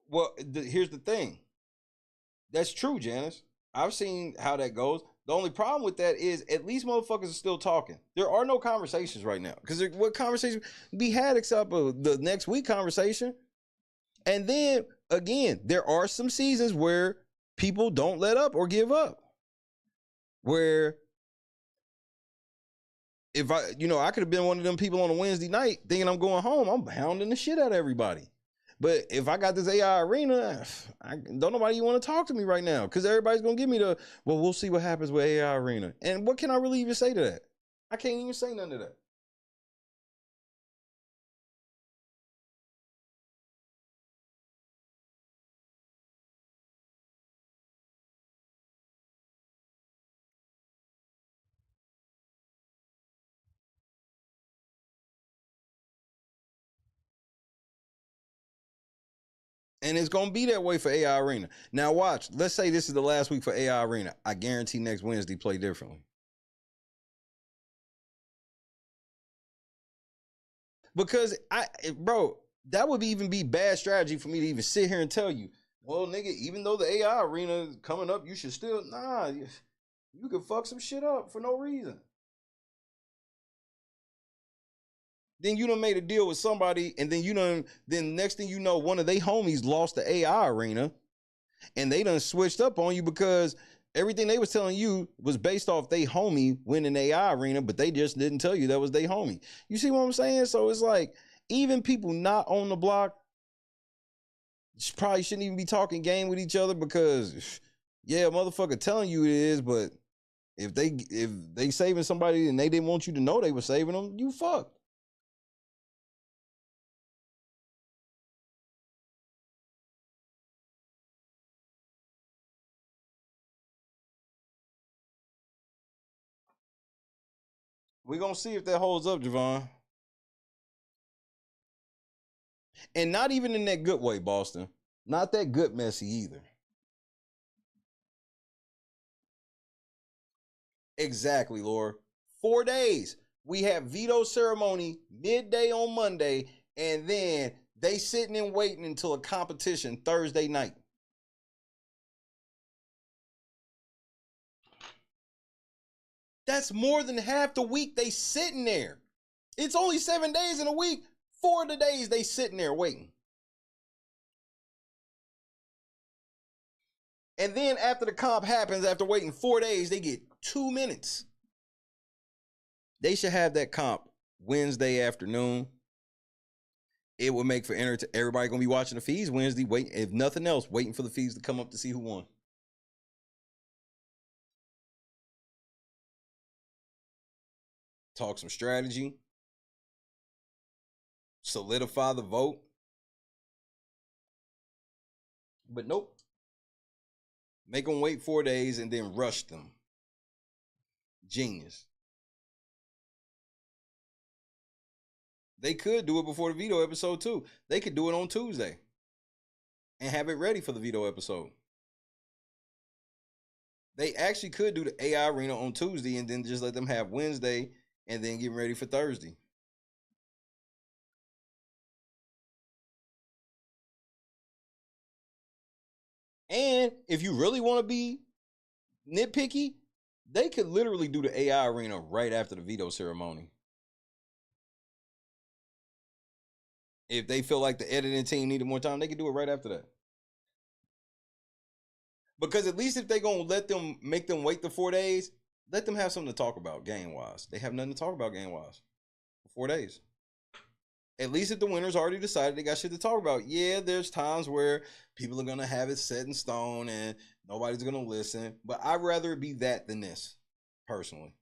Well, here's the thing. That's true, Janice. I've seen how that goes. The only problem with that is at least motherfuckers are still talking. There are no conversations right now. Because what conversation be had except the next week conversation? And then, again, there are some seasons where people don't let up or give up. Where if I could have been one of them people on a Wednesday night thinking I'm going home, I'm hounding the shit out of everybody. But if I got this AI arena, I don't nobody want to talk to me right now because everybody's going to give me well, we'll see what happens with AI arena. And what can I really even say to that? I can't even say none of that. And it's going to be that way for AI Arena. Now watch, let's say this is the last week for AI Arena. I guarantee next Wednesday play differently. Because bro, that would even be bad strategy for me to even sit here and tell you, well, nigga, even though the AI Arena is coming up, you should still, you can fuck some shit up for no reason. Then you done made a deal with somebody, and then next thing you know, one of they homies lost the AI arena, and they done switched up on you because everything they was telling you was based off they homie winning AI arena, but they just didn't tell you that was they homie. You see what I'm saying? So it's like, even people not on the block probably shouldn't even be talking game with each other because, yeah, motherfucker telling you it is, but if they saving somebody and they didn't want you to know they were saving them, you fucked. We're going to see if that holds up, Javon. And not even in that good way, Boston. Not that good messy either. Exactly, Laura. 4 days. We have veto ceremony midday on Monday, and then they sitting and waiting until a competition Thursday night. That's more than half the week they sitting there. It's only 7 days in a week. 4 of the days they sitting there waiting. And then after the comp happens, after waiting 4 days, they get 2 minutes. They should have that comp Wednesday afternoon. It would make for everybody gonna be watching the feeds Wednesday. Waiting, if nothing else, waiting for the feeds to come up to see who won. Talk some strategy. Solidify the vote. But nope. Make them wait 4 days and then rush them. Genius. They could do it before the veto episode too. They could do it on Tuesday and have it ready for the veto episode. They actually could do the AI arena on Tuesday and then just let them have Wednesday and then get ready for Thursday. And if you really want to be nitpicky, they could literally do the AI arena right after the veto ceremony. If they feel like the editing team needed more time, they could do it right after that. Because at least if they're going to make them wait the 4 days, let them have something to talk about game-wise. They have nothing to talk about game-wise for 4 days. At least if the winners already decided they got shit to talk about. Yeah, there's times where people are going to have it set in stone and nobody's going to listen. But I'd rather it be that than this, personally.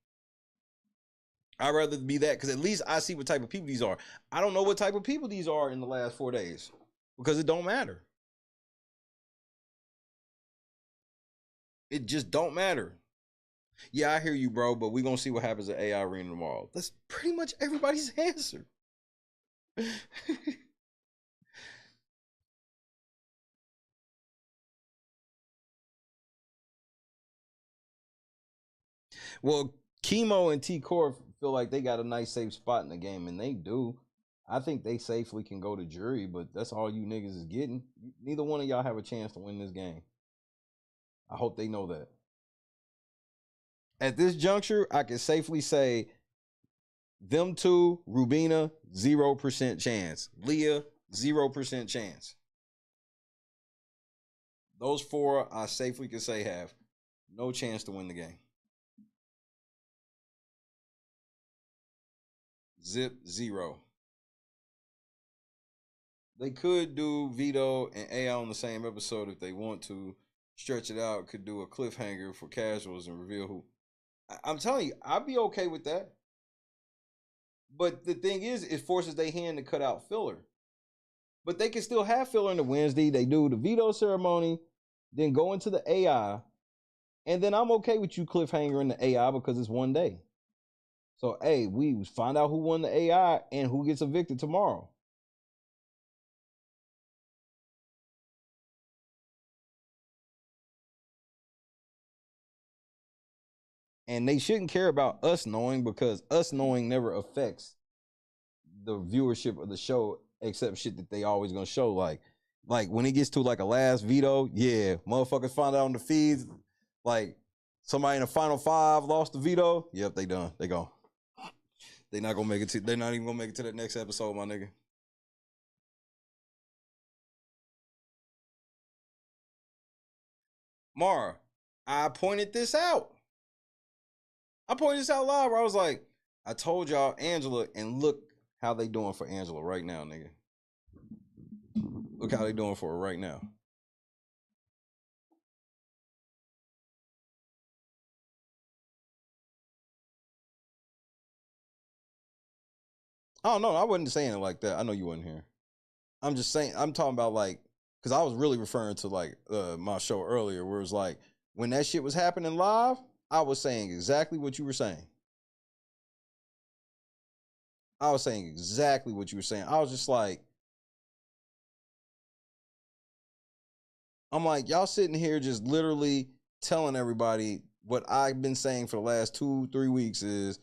I'd rather be that because at least I see what type of people these are. I don't know what type of people these are in the last 4 days because it don't matter. It just don't matter. Yeah, I hear you, bro, but we're going to see what happens at AI Arena tomorrow. That's pretty much everybody's answer. Well, Chemo and T-Core feel like they got a nice safe spot in the game, and they do. I think they safely can go to jury, but that's all you niggas is getting. Neither one of y'all have a chance to win this game. I hope they know that. At this juncture, I can safely say them two, Rubina, 0% chance. Leah, 0% chance. Those four, I safely can say have no chance to win the game. Zip, 0. They could do Veto and AI on the same episode if they want to. Stretch it out, could do a cliffhanger for casuals and reveal who. I'm telling you, I'd be okay with that. But the thing is, it forces their hand to cut out filler. But they can still have filler on the Wednesday. They do the veto ceremony, then go into the AI. And then I'm okay with you cliffhanger in the AI because it's 1 day. So, hey, we find out who won the AI and who gets evicted tomorrow. And they shouldn't care about us knowing because us knowing never affects the viewership of the show except shit that they always gonna show. Like when it gets to like a last veto, yeah, motherfuckers find out on the feeds, like somebody in the final 5 lost the veto. Yep, they done. They gone. They're not gonna make it to. They're not even gonna make it to that next episode, my nigga. Mara, I pointed this out. I pointed this out live where I was like, I told y'all Angela, and look how they doing for Angela right now, nigga. Look how they doing for her right now. Oh, no, I wasn't saying it like that. I know you wasn't here. I'm just saying, I'm talking about like, because I was really referring to like my show earlier where it was like, when that shit was happening live, I was saying exactly what you were saying. I was saying exactly what you were saying. I was just like, I'm like, y'all sitting here just literally telling everybody what I've been saying for the last 2-3 weeks is,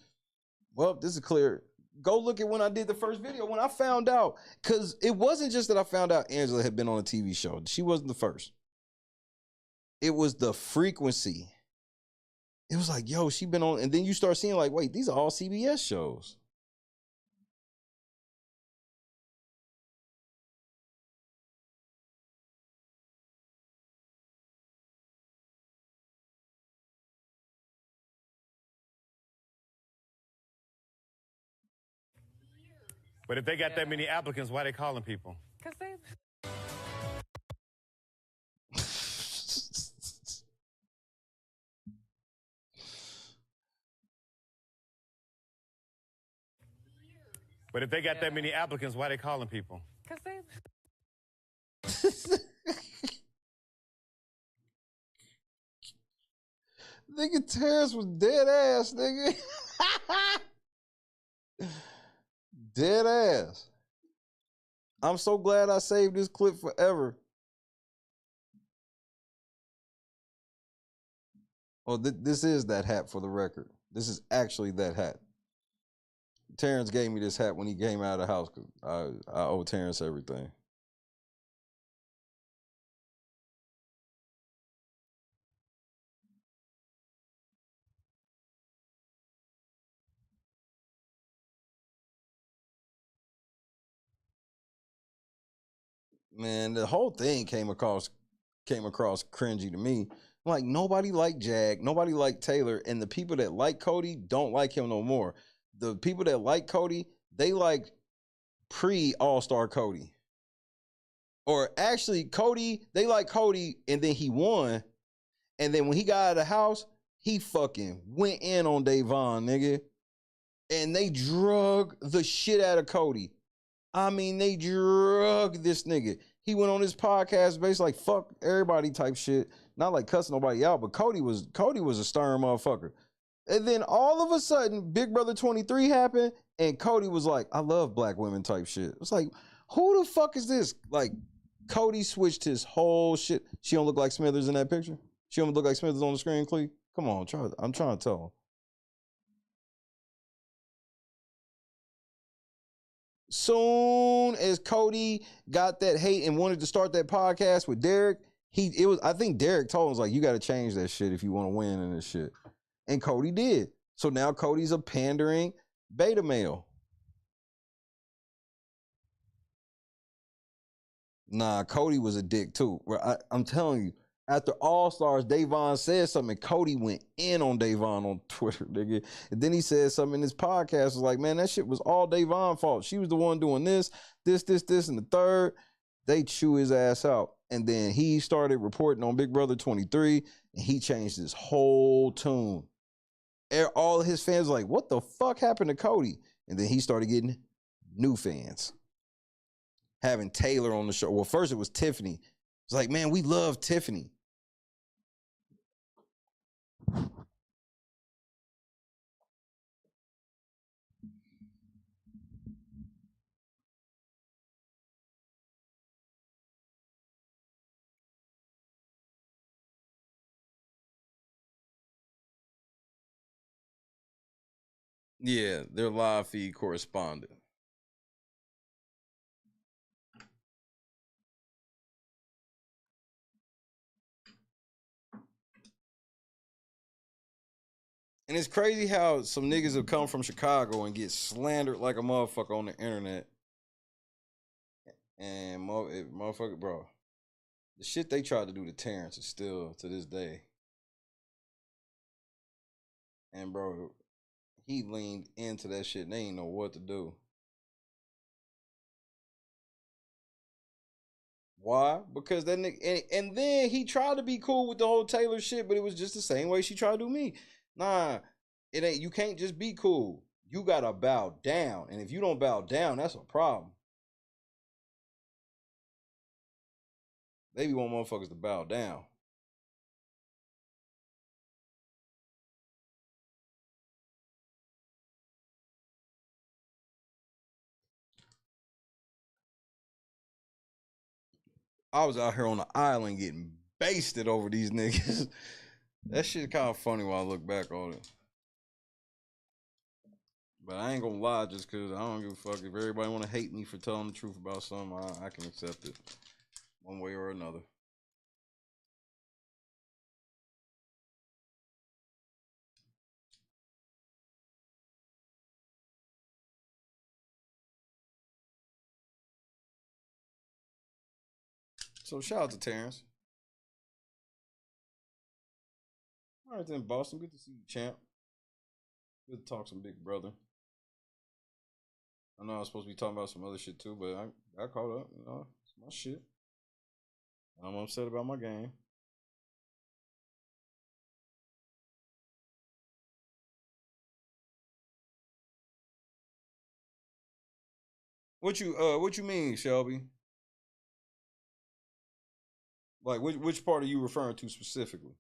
well, this is clear. Go look at when I did the first video, when I found out, because it wasn't just that I found out Angela had been on a TV show. She wasn't the first. It was the frequency. It was like, yo, she been on, and then you start seeing like, wait, these are all CBS shows. But if they got that many applicants, why they calling people? Because they... But if they got that many applicants, why they calling people? Because they... Nigga, Terrence was dead ass, nigga. Dead ass. I'm so glad I saved this clip forever. Oh, this is that hat for the record. This is actually that hat. Terrence gave me this hat when he came out of the house because I owe Terrence everything. Man, the whole thing came across cringy to me. Like, nobody liked Jag, nobody liked Taylor, and the people that like Cody don't like him no more. The people that like Cody, they like pre-All-Star Cody. Or actually, Cody, they like Cody, and then he won. And then when he got out of the house, he fucking went in on Davon, nigga. And they drug the shit out of Cody. I mean, they drug this nigga. He went on his podcast basically like fuck everybody type shit. Not like cussing nobody out, but Cody was a stern motherfucker. And then all of a sudden, Big Brother 23 happened, and Cody was like, I love black women type shit. It's like, who the fuck is this? Like, Cody switched his whole shit. She don't look like Smithers in that picture? She don't look like Smithers on the screen, Clee? Come on, I'm trying to tell him. Soon as Cody got that hate and wanted to start that podcast with Derek, I think Derek told him, was like, you got to change that shit if you want to win in this shit. And Cody did. So now Cody's a pandering beta male. Nah, Cody was a dick too. I'm telling you, after All Stars, Davon said something, and Cody went in on Davon on Twitter, nigga. And then he said something in his podcast, was like, man, that shit was all Davon's fault. She was the one doing this, and the third. They chew his ass out. And then he started reporting on Big Brother 23, and he changed his whole tune. All of his fans were like, what the fuck happened to Cody? And then he started getting new fans. Having Taylor on the show. Well, first it was Tiffany. It's like, man, we love Tiffany. Yeah, their live feed correspondent. And it's crazy how some niggas have come from Chicago and get slandered like a motherfucker on the internet. And motherfucker, bro, the shit they tried to do to Terrence is still to this day. And bro, he leaned into that shit and they ain't know what to do. Why? Because that nigga, and then he tried to be cool with the whole Taylor shit, but it was just the same way she tried to do me. Nah, it ain't. You can't just be cool. You gotta bow down, and if you don't bow down, that's a problem. They be want motherfuckers to bow down. I was out here on the island getting basted over these niggas. That shit kind of funny when I look back on it. But I ain't gonna lie just because I don't give a fuck. If everybody want to hate me for telling the truth about something, I can accept it one way or another. So shout out to Terrence. All right then, Boston. Good to see you, champ. Good to talk some big brother. I know I was supposed to be talking about some other shit too, but I got caught up. You know, it's my shit. I'm upset about my game. What you mean, Shelby? Like which part are you referring to specifically?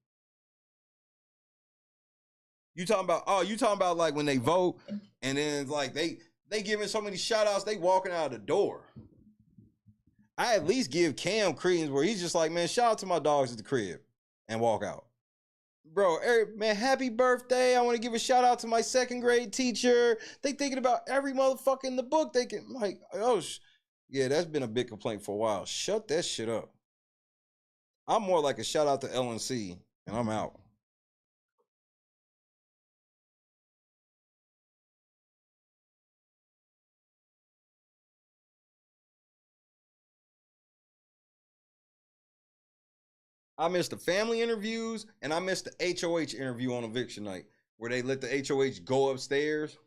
You talking about like when they vote and then like they giving so many shout outs, they walking out the door. I at least give Cam credence where he's just like, man, shout out to my dogs at the crib and walk out. Bro, man, happy birthday. I want to give a shout out to my 2nd grade teacher. They thinking about every motherfucker in the book. They can like, oh, yeah, that's been a big complaint for a while. Shut that shit up. I'm more like a shout out to LNC and I'm out. I missed the family interviews and I missed the HOH interview on eviction night where they let the HOH go upstairs.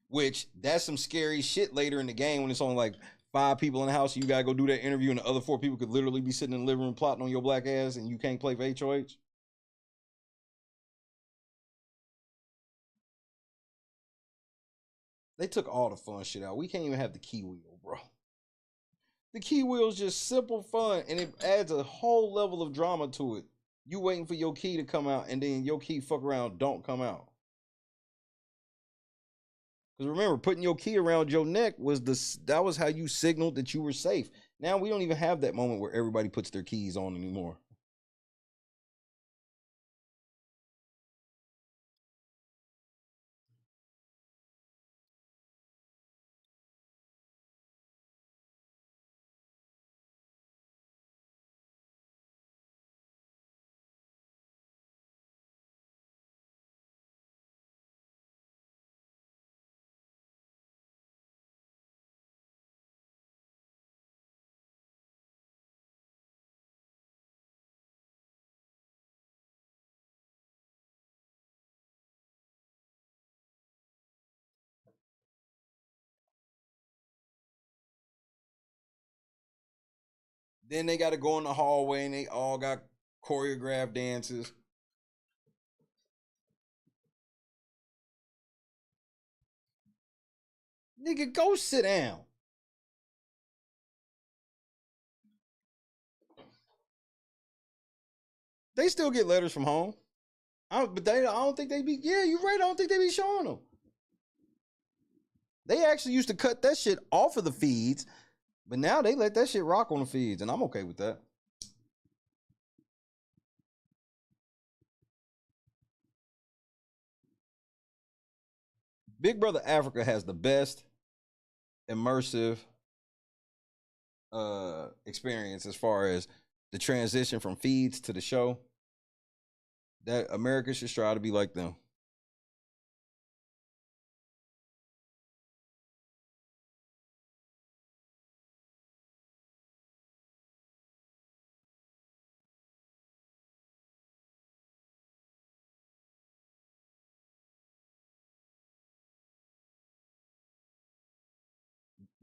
Which that's some scary shit later in the game when it's only like 5 people in the house and you gotta go do that interview and the other 4 people could literally be sitting in the living room plotting on your black ass and you can't play for HOH. They took all the fun shit out. We can't even have the key wheel, bro. The key wheel is just simple fun, and it adds a whole level of drama to it. You waiting for your key to come out, and then your key fuck around don't come out. Because remember, putting your key around your neck that was how you signaled that you were safe. Now we don't even have that moment where everybody puts their keys on anymore. Then they got to go in the hallway and they all got choreographed dances. Nigga, go sit down. They still get letters from home. I don't think they be, yeah, you're right. I don't think they be showing them. They actually used to cut that shit off of the feeds, but now they let that shit rock on the feeds, and I'm okay with that. Big Brother Africa has the best immersive experience as far as the transition from feeds to the show. That America should strive to be like them.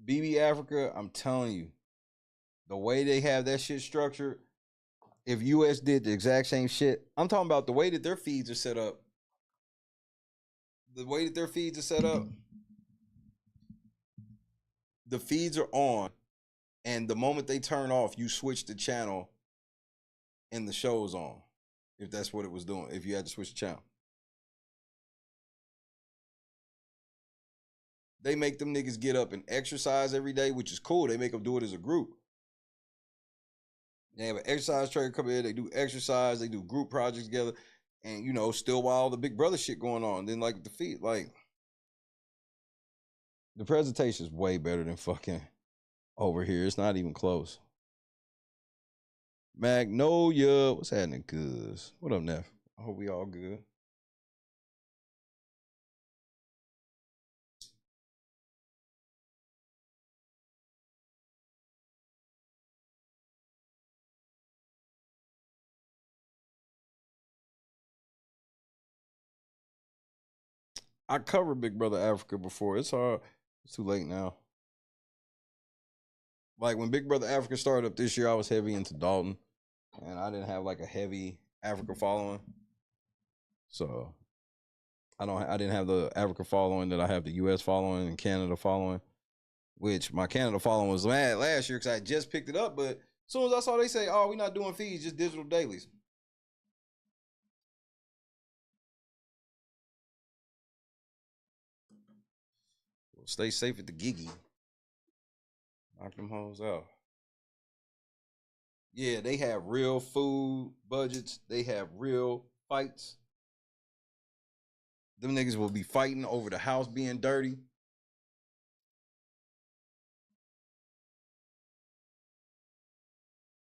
BB Africa, I'm telling you, the way they have that shit structured, if US did the exact same shit, I'm talking about the way that their feeds are set up. The way that their feeds are set up, the feeds are on, and the moment they turn off, you switch the channel and the show's on. If that's what it was doing, if you had to switch the channel. they make them niggas get up and exercise every day, which is cool. They make them do it as a group. They have an exercise trainer come in, they do exercise, they do group projects together, and you know, still while the Big Brother shit going on. Then like the feet, like the presentation is way better than fucking over here. It's not even close. Magnolia, what's happening, cuz? What up, Neff? I hope we all good. I covered Big Brother Africa before. It's hard. It's too late now. Like when Big Brother Africa started up this year, I was heavy into Dolton, and I didn't have like a heavy Africa following. So I didn't have the Africa following that I have the US following and Canada following, which my Canada following was mad last year because I just picked it up. But as soon as I saw they say, oh, we're not doing feeds, just digital dailies. Well, stay safe at the Gigi. Knock them hoes out. Yeah, they have real food budgets. They have real fights. Them niggas will be fighting over the house being dirty.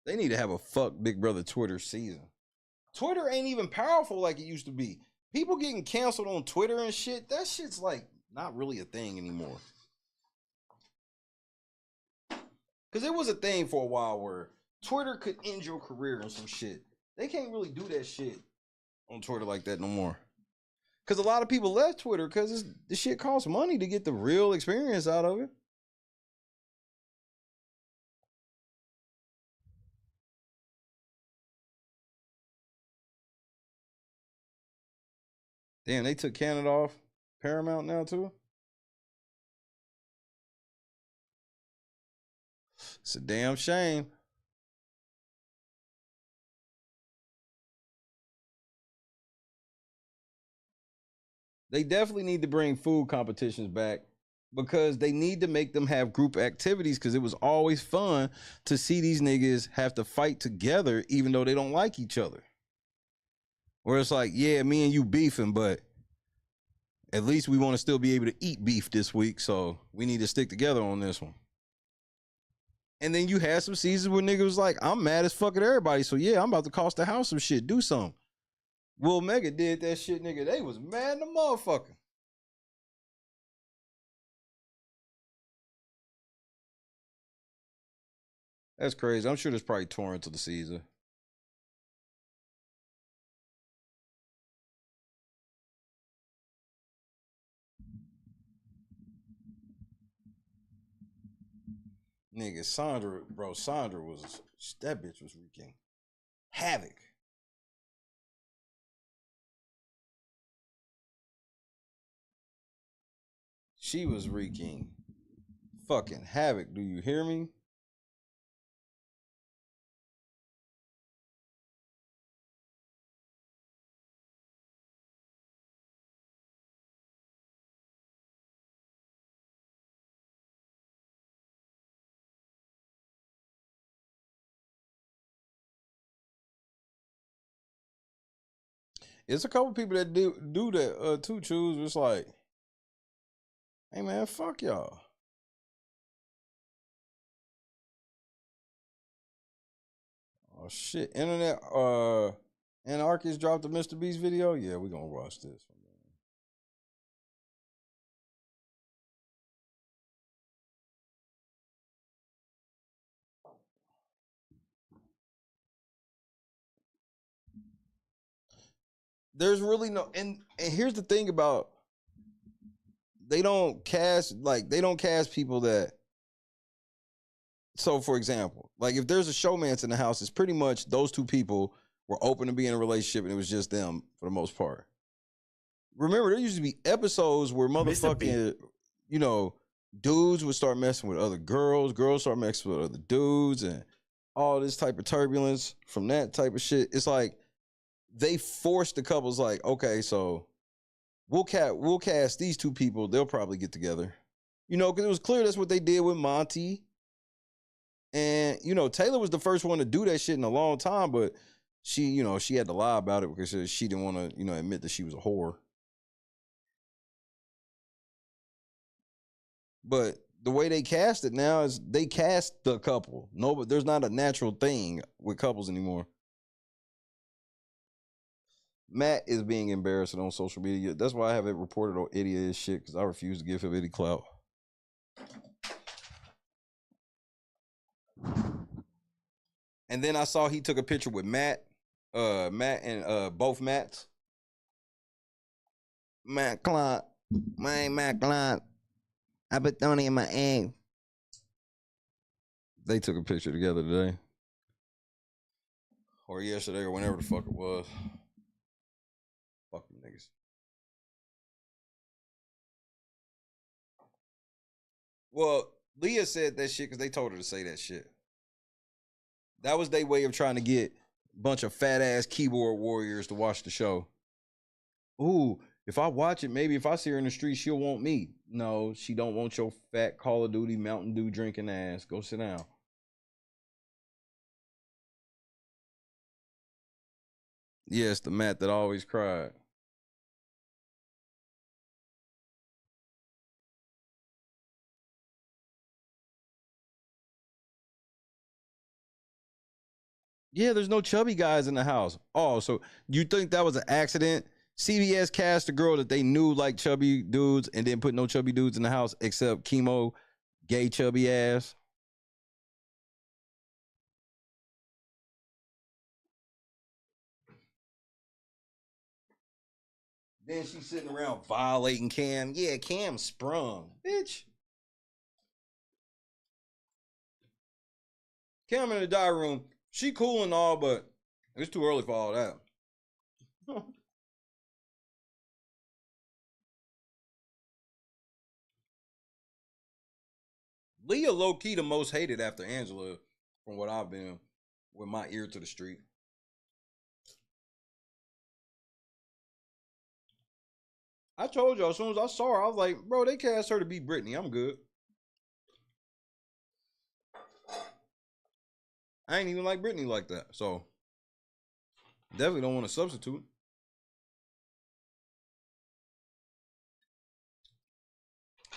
They need to have a fuck Big Brother Twitter season. Twitter ain't even powerful like it used to be. People getting canceled on Twitter and shit, that shit's like not really a thing anymore. Because it was a thing for a while where Twitter could end your career and some shit. They can't really do that shit on Twitter like that no more. Because a lot of people left Twitter because the shit costs money to get the real experience out of it. Damn, they took Canada off Paramount now too? It's a damn shame. They definitely need to bring food competitions back because they need to make them have group activities because it was always fun to see these niggas have to fight together even though they don't like each other. Where it's like, yeah, me and you beefing, but at least we want to still be able to eat beef this week, so we need to stick together on this one. And then you had some seasons where niggas was like, I'm mad as fuck at everybody, so yeah, I'm about to cost the house some shit, do something. Will Mega did that shit, nigga. They was mad in the motherfucker. That's crazy. I'm sure there's probably torrents of the season. Nigga, Sandra was, that bitch was wreaking havoc. She was wreaking fucking havoc. Do you hear me? It's a couple people that do that too, choose. It's like, hey man, fuck y'all. Oh shit. Internet Anarchist dropped the Mr. Beast video. Yeah, we're gonna watch this one. There's really no, and here's the thing about, they don't cast people that, so for example, like if there's a showmance in the house, it's pretty much those two people were open to be in a relationship and it was just them for the most part. Remember, there used to be episodes where motherfucking, you know, dudes would start messing with other girls, girls start messing with other dudes, and all this type of turbulence from that type of shit. It's like, they forced the couples like, okay, so we'll cast these two people. They'll probably get together. You know, because it was clear that's what they did with Monty. And, you know, Taylor was the first one to do that shit in a long time, but she, you know, she had to lie about it because she didn't want to, you know, admit that she was a whore. But the way they cast it now is they cast the couple. No, but there's not a natural thing with couples anymore. Matt is being embarrassed on social media. That's why I have it reported on idiot shit, because I refuse to give him any clout. And then I saw he took a picture with Matt and both Matts. Matt Clark. My name Matt Clark. I put Tony in my egg. They took a picture together today. Or yesterday or whenever the fuck it was. Fuck them niggas. Well, Leah said that shit because they told her to say that shit. That was their way of trying to get a bunch of fat ass keyboard warriors to watch the show. Ooh, if I watch it, maybe if I see her in the street, she'll want me. No, she don't want your fat Call of Duty Mountain Dew drinking ass. Go sit down. Yes, the Matt that always cried. Yeah, there's no chubby guys in the house. Oh, so you think that was an accident? CBS cast a girl that they knew liked chubby dudes and didn't put no chubby dudes in the house except Chemo, gay chubby ass. Then she's sitting around violating Cam. Yeah, Cam sprung. Bitch. Cam in the diary room. She cool and all, but it's too early for all that. Leah low-key the most hated after Angela, from what I've been with my ear to the street. I told y'all, as soon as I saw her, I was like, bro, they cast her to be Brittany. I'm good. I ain't even like Brittany like that, so definitely don't want to substitute.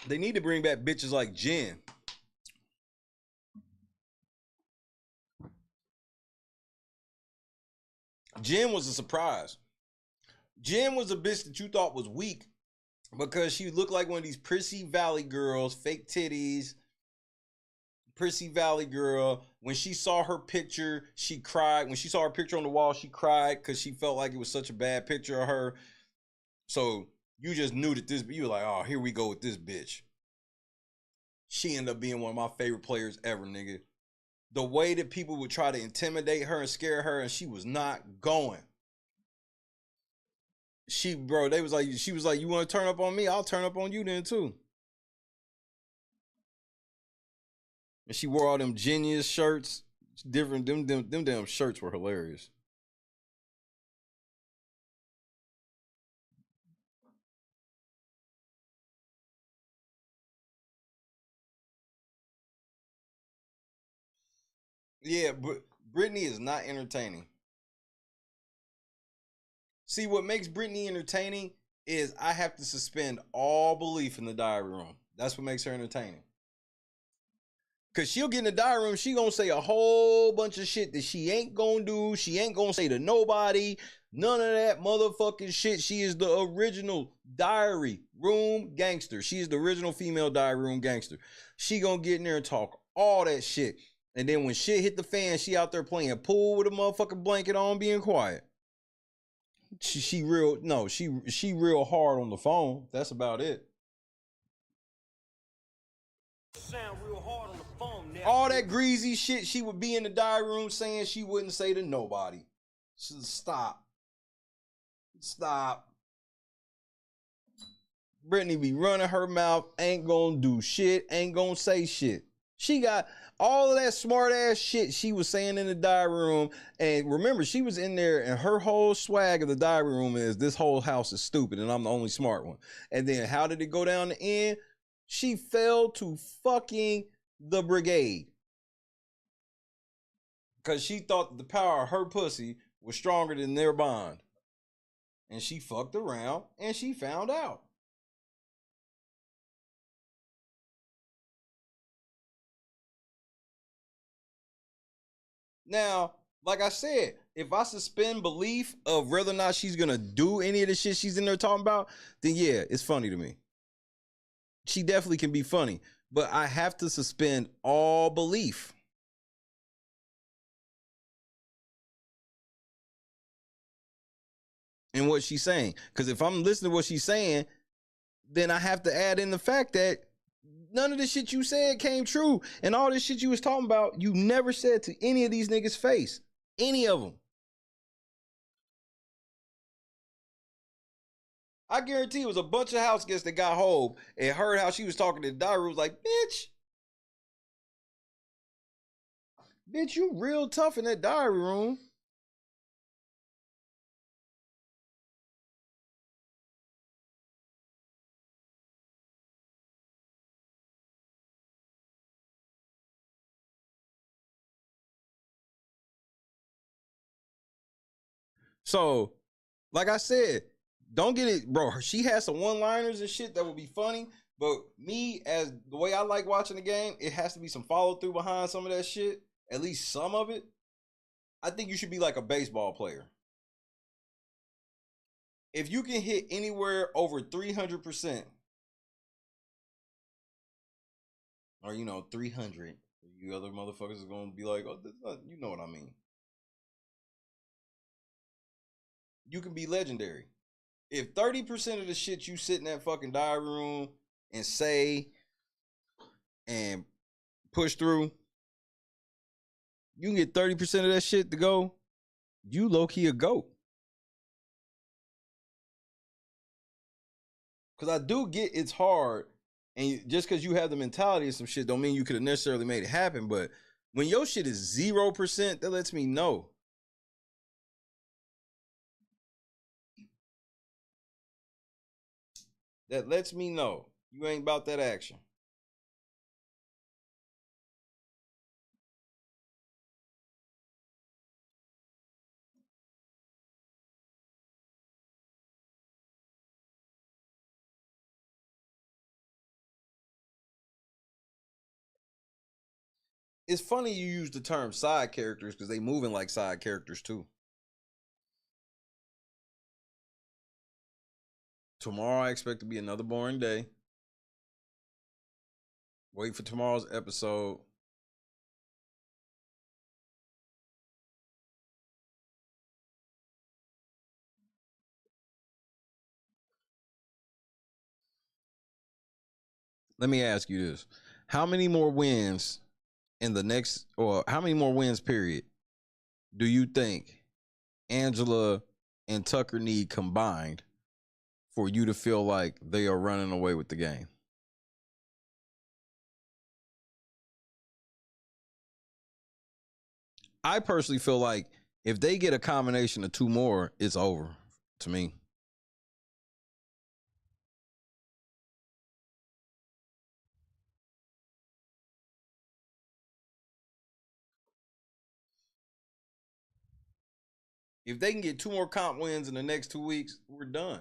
They need to bring back bitches like Jen. Jen was a surprise. Jen was a bitch that you thought was weak because she looked like one of these Prissy Valley girls, fake titties. Prissy Valley girl. When she saw her picture, she cried. When she saw her picture on the wall, she cried because she felt like it was such a bad picture of her. So you just knew that you were like, oh, here we go with this bitch. She ended up being one of my favorite players ever, nigga. The way that people would try to intimidate her and scare her, and she was not going. She was like, you want to turn up on me? I'll turn up on you then too. And she wore all them Genius shirts. Different, them damn shirts were hilarious. Yeah, but Brittany is not entertaining. See, what makes Brittany entertaining is I have to suspend all belief in the diary room. That's what makes her entertaining. Because she'll get in the diary room, she gonna say a whole bunch of shit that she ain't gonna do. She ain't gonna say to nobody. None of that motherfucking shit. She is the original diary room gangster. She is the original female diary room gangster. She gonna get in there and talk all that shit. And then when shit hit the fan, she out there playing pool with a motherfucking blanket on, being quiet. She real hard on the phone. That's about it. Sound real hard on the phone now. All that greasy shit she would be in the diary room saying she wouldn't say to nobody. Stop. Brittany be running her mouth, ain't gonna do shit, ain't gonna say shit. She got all of that smart ass shit she was saying in the diary room. And remember, she was in there and her whole swag of the diary room is this whole house is stupid and I'm the only smart one. And then how did it go down the end? She fell to fucking the brigade. Because she thought the power of her pussy was stronger than their bond. And she fucked around and she found out. Now, like I said, if I suspend belief of whether or not she's gonna do any of the shit she's in there talking about, then yeah, it's funny to me. She definitely can be funny, but I have to suspend all belief. In what she's saying. Because if I'm listening to what she's saying, then I have to add in the fact that none of the shit you said came true. And all this shit you was talking about, you never said to any of these niggas' face. Any of them. I guarantee it was a bunch of house guests that got home and heard how she was talking to the diary room. Was like, bitch, you real tough in that diary room. So, like I said, don't get it, bro. She has some one-liners and shit that would be funny, but me, as the way I like watching the game, it has to be some follow-through behind some of that shit, at least some of it. I think you should be like a baseball player. If you can hit anywhere over 300%, or, 300, you other motherfuckers is going to be like, oh, you know what I mean. You can be legendary. If 30% of the shit you sit in that fucking diary room and say and push through, you can get 30% of that shit to go, you low-key a GOAT. Because I do get it's hard, and just because you have the mentality of some shit don't mean you could have necessarily made it happen, but when your shit is 0%, that lets me know. That lets me know you ain't about that action. It's funny you use the term side characters because they moving like side characters too. Tomorrow I expect to be another boring day. Wait for tomorrow's episode. Let me ask you this. How many more wins in the next, or how many more wins period do you think Angela and Tucker need combined for you to feel like they are running away with the game? I personally feel like if they get a combination of two more, it's over to me. If they can get two more comp wins in the next 2 weeks, we're done.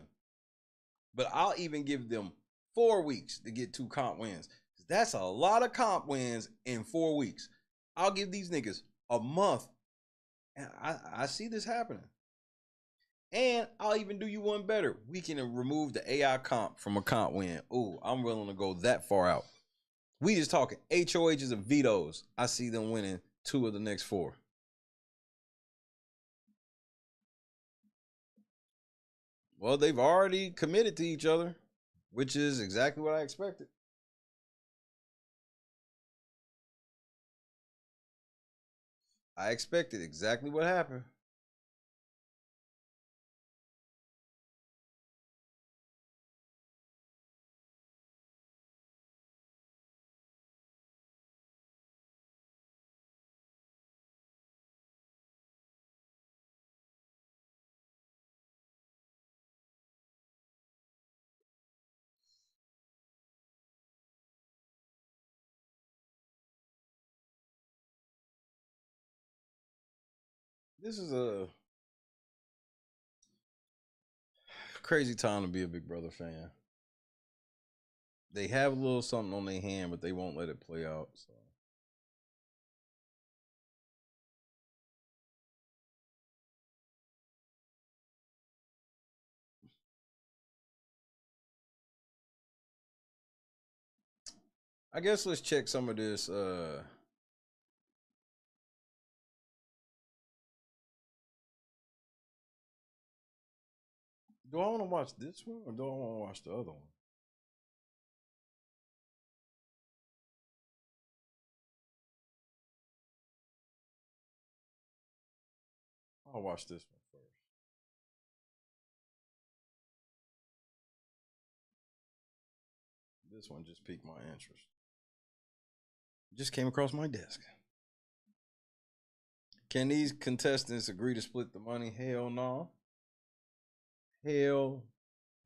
But I'll even give them 4 weeks to get 2 comp wins. That's a lot of comp wins in 4 weeks. I'll give these niggas a month. And I see this happening. And I'll even do you one better. We can remove the AI comp from a comp win. Ooh, I'm willing to go that far out. We just talking HOHs and vetoes. I see them winning 2 of the next 4. Well, they've already committed to each other, which is exactly what I expected. I expected exactly what happened. This is a crazy time to be a Big Brother fan. They have a little something on their hand, but they won't let it play out. So. I guess let's check some of this. Do I want to watch this one or do I want to watch the other one? I'll watch this one first. This one just piqued my interest. Just came across my desk. Can these contestants agree to split the money? Hell no. Hell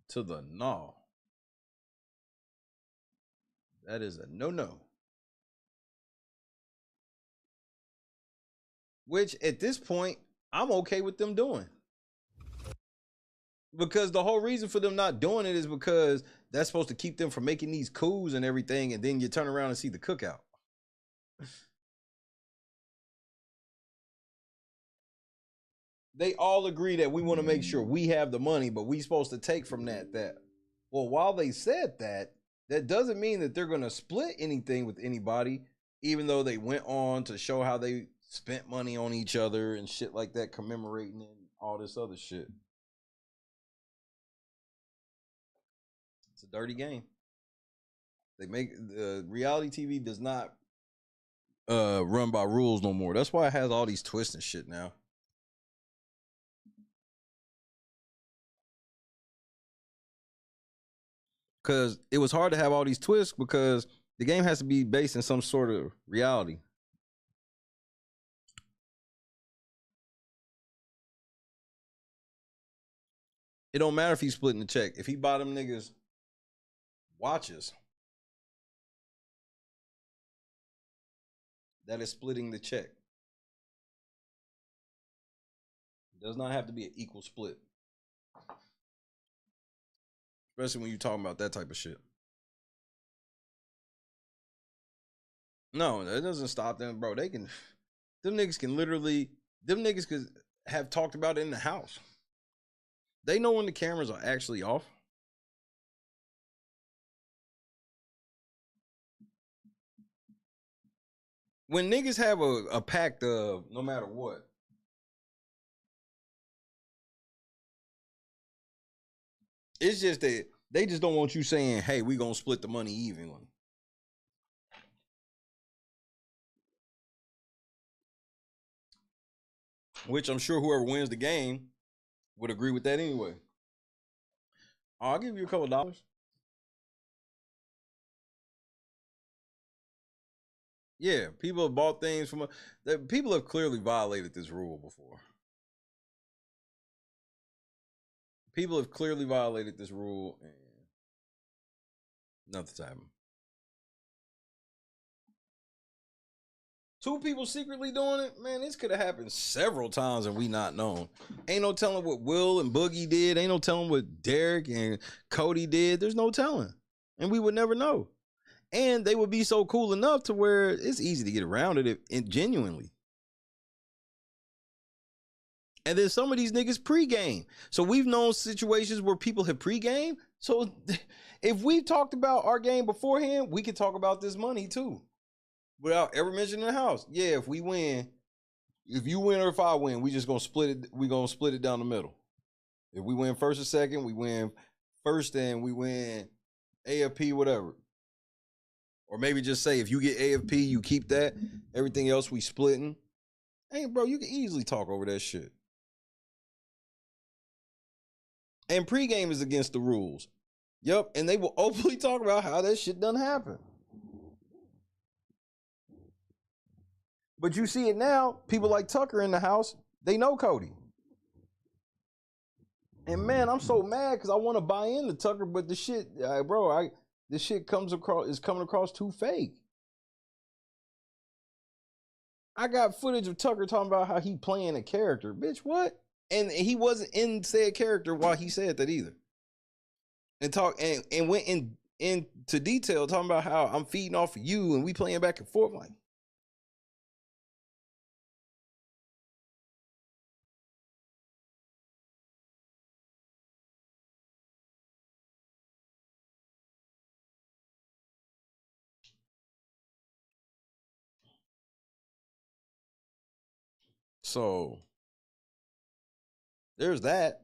to the no. That is a no-no. Which at this point, I'm okay with them doing. Because the whole reason for them not doing it is because that's supposed to keep them from making these coups and everything, and then you turn around and see the cookout. They all agree that we want to make sure we have the money, but we supposed to take from that. Well, while they said that, that doesn't mean that they're going to split anything with anybody, even though they went on to show how they spent money on each other and shit like that, commemorating and all this other shit. It's a dirty game. They make reality TV does not run by rules no more. That's why it has all these twists and shit now. Because it was hard to have all these twists because the game has to be based in some sort of reality. It don't matter if he's splitting the check. If he bought them niggas watches, that is splitting the check. It does not have to be an equal split. Especially when you're talking about that type of shit. No, that doesn't stop them, bro. Them niggas could have talked about it in the house. They know when the cameras are actually off. When niggas have a pact of no matter what, it's just that they just don't want you saying, hey, we gonna split the money evenly. Which I'm sure whoever wins the game would agree with that anyway. I'll give you a couple dollars. Yeah, people have bought things from people have clearly violated this rule before. People have clearly violated this rule and nothing's happened. 2 people secretly doing it, man, this could have happened several times and we not known. Ain't no telling what Will and Boogie did. Ain't no telling what Derek and Cody did. There's no telling. And we would never know. And they would be so cool enough to where it's easy to get around it genuinely. And then some of these niggas pregame. So we've known situations where people have pregame. So if we've talked about our game beforehand, we can talk about this money too. Without ever mentioning the house. Yeah, if we win, if you win or if I win, we just gonna split it. We gonna split it down the middle. If we win first or second, we win first and we win AFP, whatever. Or maybe just say if you get AFP, you keep that. Everything else we splitting. Hey, bro, you can easily talk over that shit. And pregame is against the rules. Yep, and they will openly talk about how that shit done happen. But you see it now, people like Tucker in the house, they know Cody. And man, I'm so mad because I want to buy into Tucker, but the shit, this shit is coming across too fake. I got footage of Tucker talking about how he playing a character. Bitch, what? And he wasn't in said character while he said that either. And went into detail talking about how I'm feeding off of you and we playing back and forth. Like, so there's that.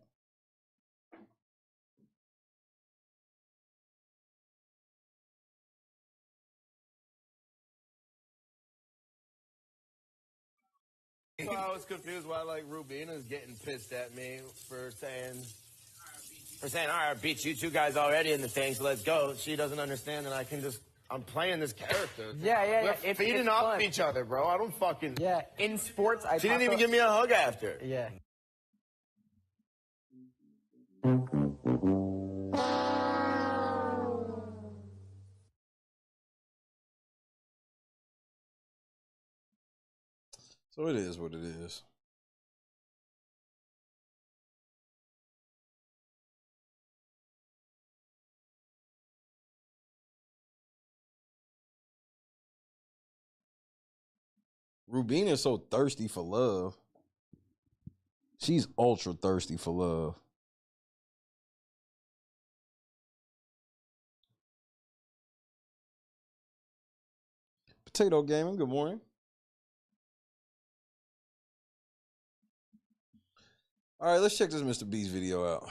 So I was confused why like Rubina's getting pissed at me for saying, all right, I beat you two guys already in the thing, so let's go. She doesn't understand that I'm playing this character. Yeah. We're feeding off each other, bro. I don't fucking. Yeah, in sports, She didn't even give me a hug after. Yeah. So it is what it is. Rubina is so thirsty for love. She's ultra thirsty for love. Potato Gaming, good morning. All right, let's check this Mr. Beast video out.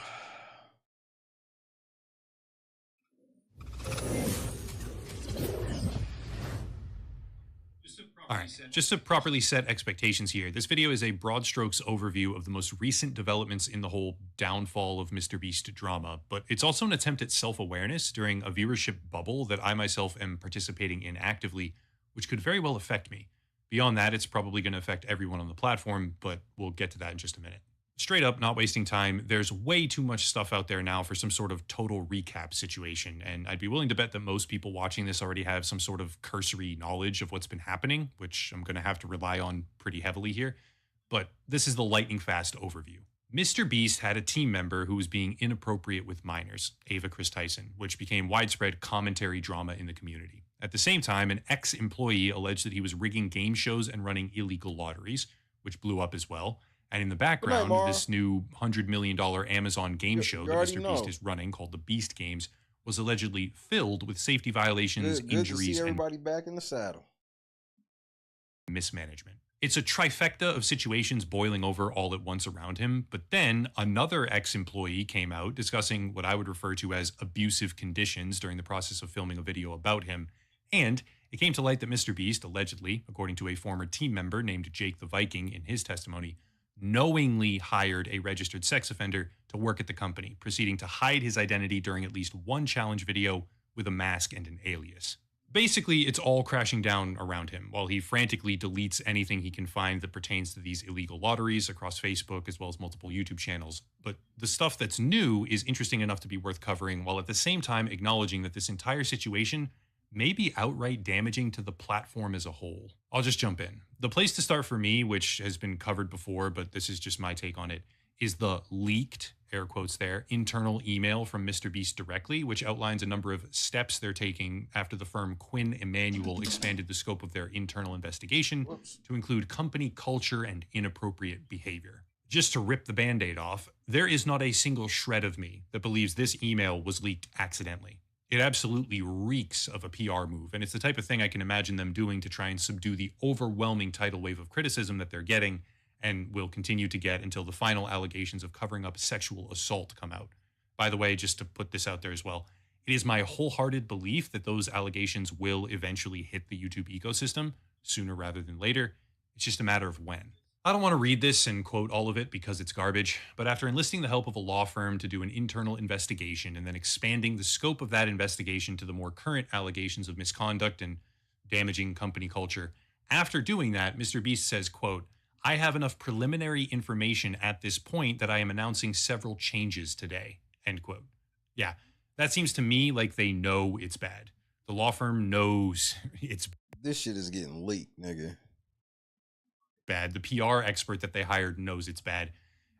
All right, just to properly set expectations here, this video is a broad strokes overview of the most recent developments in the whole downfall of Mr. Beast drama, but it's also an attempt at self-awareness during a viewership bubble that I myself am participating in actively, which could very well affect me. Beyond that, it's probably going to affect everyone on the platform, but we'll get to that in just a minute. Straight up, not wasting time, there's way too much stuff out there now for some sort of total recap situation, and I'd be willing to bet that most people watching this already have some sort of cursory knowledge of what's been happening, which I'm going to have to rely on pretty heavily here, but this is the lightning fast overview. Mr. Beast had a team member who was being inappropriate with minors, Ava Chris Tyson, which became widespread commentary drama in the community. At the same time, an ex-employee alleged that he was rigging game shows and running illegal lotteries, which blew up as well. And in the background, this new $100 million Amazon game show that Mr. Beast is running, called the Beast Games, was allegedly filled with safety violations, Good injuries, to see everybody back in the saddle. And mismanagement. It's a trifecta of situations boiling over all at once around him, but then another ex-employee came out discussing what I would refer to as abusive conditions during the process of filming a video about him, and it came to light that Mr. Beast, allegedly, according to a former team member named Jake the Viking in his testimony, knowingly hired a registered sex offender to work at the company, proceeding to hide his identity during at least one challenge video with a mask and an alias. Basically, it's all crashing down around him, while he frantically deletes anything he can find that pertains to these illegal lotteries across Facebook as well as multiple YouTube channels. But the stuff that's new is interesting enough to be worth covering, while at the same time acknowledging that this entire situation may be outright damaging to the platform as a whole. I'll just jump in. The place to start for me, which has been covered before, but this is just my take on it, is the leaked, air quotes there, internal email from Mr. Beast directly, which outlines a number of steps they're taking after the firm Quinn Emanuel expanded the scope of their internal investigation to include company culture and inappropriate behavior. Just to rip the Band-Aid off, there is not a single shred of me that believes this email was leaked accidentally. It absolutely reeks of a PR move, and it's the type of thing I can imagine them doing to try and subdue the overwhelming tidal wave of criticism that they're getting and will continue to get until the final allegations of covering up sexual assault come out. By the way, just to put this out there as well, it is my wholehearted belief that those allegations will eventually hit the YouTube ecosystem sooner rather than later. It's just a matter of when. I don't want to read this and quote all of it because it's garbage, but after enlisting the help of a law firm to do an internal investigation and then expanding the scope of that investigation to the more current allegations of misconduct and damaging company culture, after doing that, Mr. Beast says, quote, "I have enough preliminary information at this point that I am announcing several changes today," end quote. Yeah, that seems to me like they know it's bad. The law firm knows it's bad. This shit is getting leaked, nigga. bad. The PR expert that they hired knows it's bad.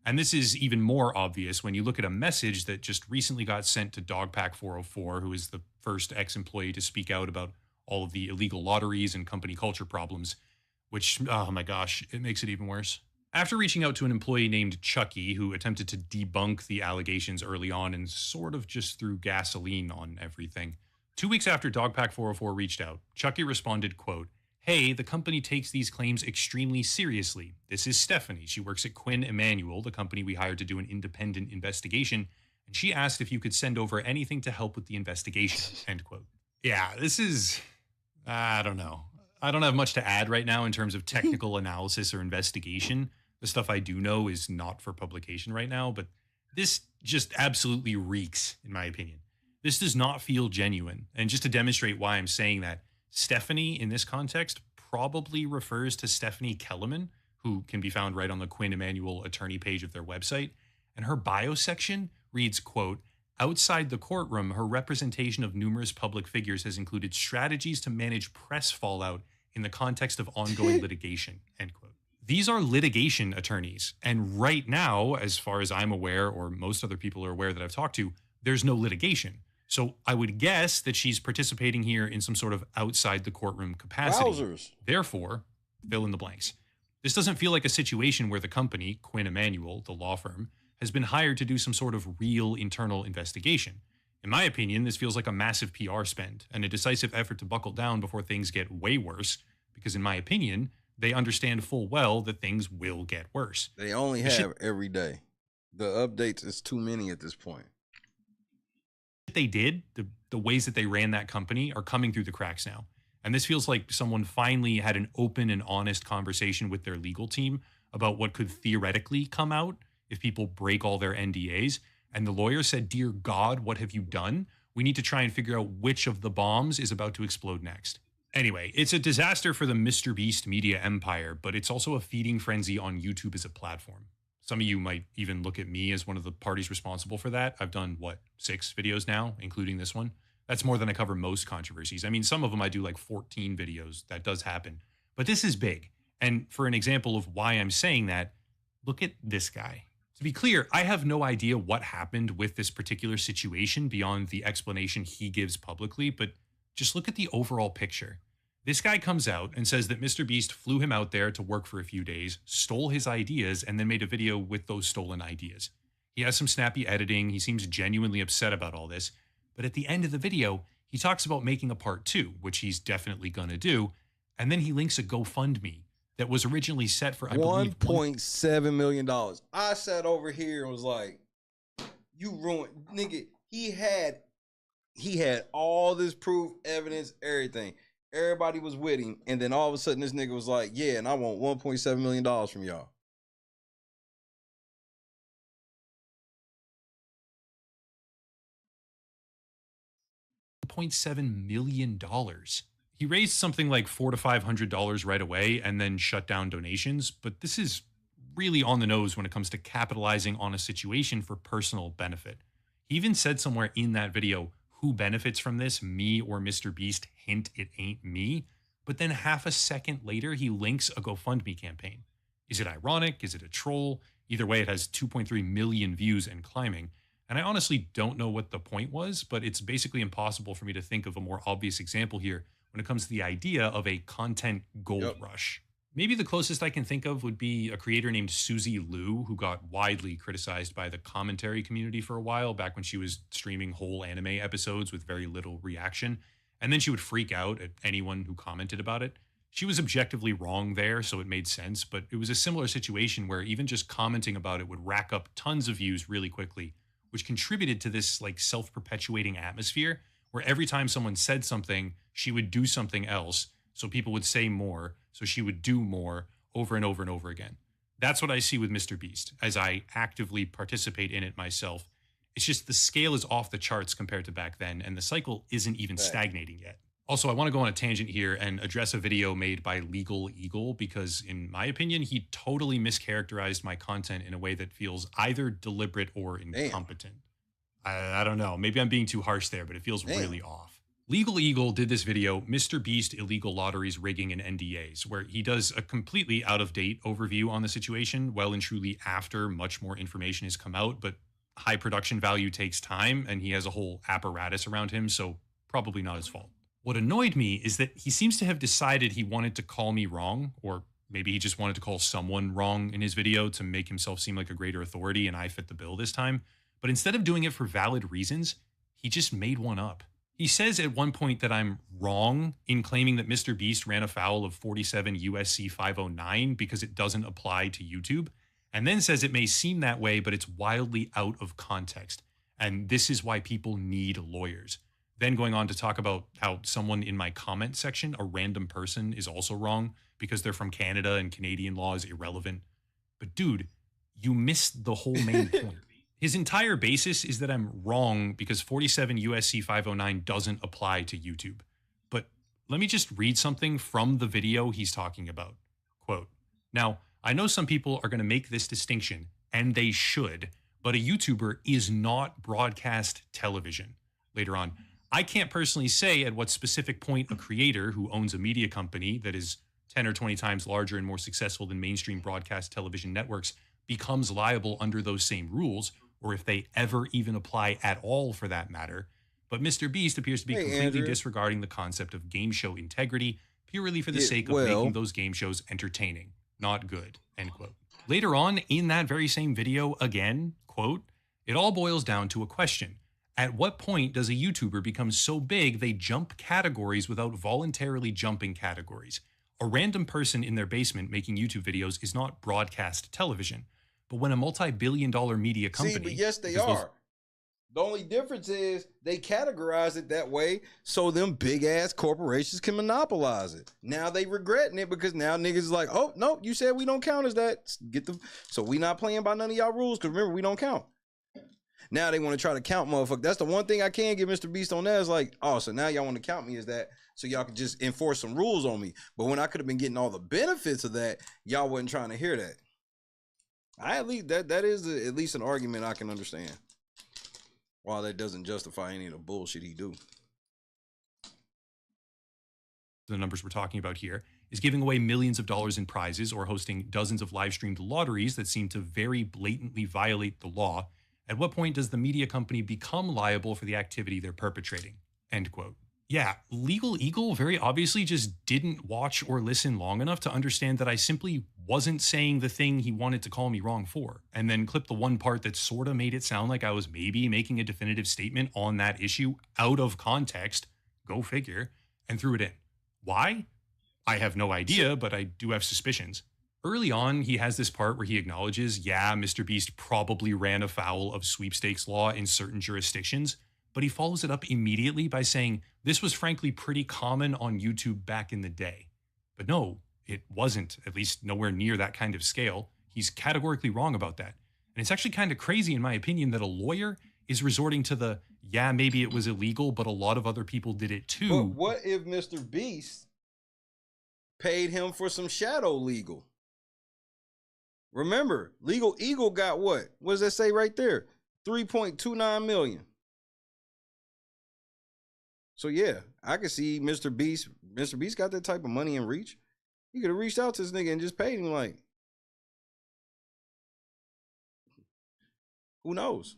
And this is even more obvious when you look at a message that just recently got sent to Dogpack 404, who is the first ex-employee to speak out about all of the illegal lotteries and company culture problems, which, oh my gosh, it makes it even worse. After reaching out to an employee named Chucky, who attempted to debunk the allegations early on and sort of just threw gasoline on everything, 2 weeks after Dogpack 404 reached out, Chucky responded, quote, "Hey, the company takes these claims extremely seriously. This is Stephanie. She works at Quinn Emanuel, the company we hired to do an independent investigation, and she asked if you could send over anything to help with the investigation," end quote. Yeah, this is, I don't know. I don't have much to add right now in terms of technical analysis or investigation. The stuff I do know is not for publication right now, but this just absolutely reeks, in my opinion. This does not feel genuine. And just to demonstrate why I'm saying that, Stephanie in this context probably refers to Stephanie Kellerman, who can be found right on the Quinn Emanuel attorney page of their website. And her bio section reads, quote, "Outside the courtroom, her representation of numerous public figures has included strategies to manage press fallout in the context of ongoing litigation," end quote. These are litigation attorneys. And right now, as far as I'm aware, or most other people are aware that I've talked to, there's no litigation. So I would guess that she's participating here in some sort of outside the courtroom capacity. Wowzers. Therefore, fill in the blanks. This doesn't feel like a situation where the company, Quinn Emanuel, the law firm, has been hired to do some sort of real internal investigation. In my opinion, this feels like a massive PR spend and a decisive effort to buckle down before things get way worse, because in my opinion, they understand full well that things will get worse. They only have every day. The updates is too many at this point. They did, the ways that they ran that company are coming through the cracks now. And this feels like someone finally had an open and honest conversation with their legal team about what could theoretically come out if people break all their NDAs. And the lawyer said, "Dear God, what have you done? We need to try and figure out which of the bombs is about to explode next." Anyway, it's a disaster for the Mr. Beast media empire, but it's also a feeding frenzy on YouTube as a platform. Some of you might even look at me as one of the parties responsible for that. I've done, 6 videos now, including this one. That's more than I cover most controversies. I mean, some of them I do like 14 videos. That does happen. But this is big. And for an example of why I'm saying that, look at this guy. To be clear, I have no idea what happened with this particular situation beyond the explanation he gives publicly, but just look at the overall picture. This guy comes out and says that Mr. Beast flew him out there to work for a few days, stole his ideas, and then made a video with those stolen ideas. He has some snappy editing. He seems genuinely upset about all this. But at the end of the video, he talks about making a part 2, which he's definitely going to do. And then he links a GoFundMe that was originally set for, I believe, $1.7 million. I sat over here and was like, you ruined, nigga. He had all this proof, evidence, everything. Everybody was with him. And then all of a sudden this nigga was like, yeah, and I want $1.7 million from y'all. $1.7 million. He raised something like $400 to $500 right away and then shut down donations. But this is really on the nose when it comes to capitalizing on a situation for personal benefit. He even said somewhere in that video, who benefits from this, me or Mr. Beast? Hint, it ain't me. But then half a second later, he links a GoFundMe campaign. Is it ironic? Is it a troll? Either way, it has 2.3 million views and climbing. And I honestly don't know what the point was, but it's basically impossible for me to think of a more obvious example here when it comes to the idea of a content gold rush. Maybe the closest I can think of would be a creator named Susie Liu, who got widely criticized by the commentary community for a while, back when she was streaming whole anime episodes with very little reaction. And then she would freak out at anyone who commented about it. She was objectively wrong there, so it made sense, but it was a similar situation where even just commenting about it would rack up tons of views really quickly, which contributed to this self-perpetuating atmosphere where every time someone said something, she would do something else. So people would say more, so she would do more over and over and over again. That's what I see with Mr. Beast, as I actively participate in it myself. It's just the scale is off the charts compared to back then, and the cycle isn't even stagnating yet. Also, I want to go on a tangent here and address a video made by Legal Eagle, because in my opinion, he totally mischaracterized my content in a way that feels either deliberate or incompetent. I don't know. Maybe I'm being too harsh there, but it feels really off. Legal Eagle did this video, Mr. Beast Illegal Lotteries, Rigging, and NDAs, where he does a completely out-of-date overview on the situation, well and truly after much more information has come out, but high production value takes time, and he has a whole apparatus around him, so probably not his fault. What annoyed me is that he seems to have decided he wanted to call me wrong, or maybe he just wanted to call someone wrong in his video to make himself seem like a greater authority and I fit the bill this time. But instead of doing it for valid reasons, he just made one up. He says at one point that I'm wrong in claiming that Mr. Beast ran afoul of 47 USC 509 because it doesn't apply to YouTube, and then says it may seem that way, but it's wildly out of context. And this is why people need lawyers. Then going on to talk about how someone in my comment section, a random person, is also wrong because they're from Canada and Canadian law is irrelevant. But dude, you missed the whole main point. His entire basis is that I'm wrong because 47 USC 509 doesn't apply to YouTube. But let me just read something from the video he's talking about. Quote, "Now, I know some people are going to make this distinction, and they should, but a YouTuber is not broadcast television." Later on, "I can't personally say at what specific point a creator who owns a media company that is 10 or 20 times larger and more successful than mainstream broadcast television networks becomes liable under those same rules, or if they ever even apply at all for that matter. But Mr. Beast appears to be completely disregarding the concept of game show integrity purely for the sake of making those game shows entertaining. Not good." End quote. Later on in that very same video again, quote, "It all boils down to a question. At what point does a YouTuber become so big they jump categories without voluntarily jumping categories? A random person in their basement making YouTube videos is not broadcast television. But when a multi-billion-dollar media company..." See, but yes, they are. The only difference is they categorize it that way so them big-ass corporations can monopolize it. Now they regretting it because now niggas is like, "Oh, no, you said we don't count as that. So we not playing by none of y'all rules because remember, we don't count." Now they want to try to count motherfucker. That's the one thing I can give Mr. Beast on that is like, oh, so now y'all want to count me as that so y'all can just enforce some rules on me. But when I could have been getting all the benefits of that, y'all wasn't trying to hear that. At least that is at least an argument I can understand. While that doesn't justify any of the bullshit he do. The numbers we're talking about here is giving away millions of dollars in prizes or hosting dozens of live-streamed lotteries that seem to very blatantly violate the law. At what point does the media company become liable for the activity they're perpetrating? End quote. Yeah, Legal Eagle very obviously just didn't watch or listen long enough to understand that I simply wasn't saying the thing he wanted to call me wrong for, and then clipped the one part that sort of made it sound like I was maybe making a definitive statement on that issue out of context, go figure, and threw it in. Why? I have no idea, but I do have suspicions. Early on, he has this part where he acknowledges, yeah, Mr. Beast probably ran afoul of sweepstakes law in certain jurisdictions, but he follows it up immediately by saying this was frankly pretty common on YouTube back in the day. But no, it wasn't, at least nowhere near that kind of scale. He's categorically wrong about that. And it's actually kind of crazy, in my opinion, that a lawyer is resorting to the, yeah, maybe it was illegal, but a lot of other people did it too. But what if Mr. Beast paid him for some shadow legal? Remember, Legal Eagle got what? What does that say right there? 3.29 million. So yeah, I could see Mr. Beast. Mr. Beast got that type of money and reach. He could have reached out to this nigga and just paid him like, who knows?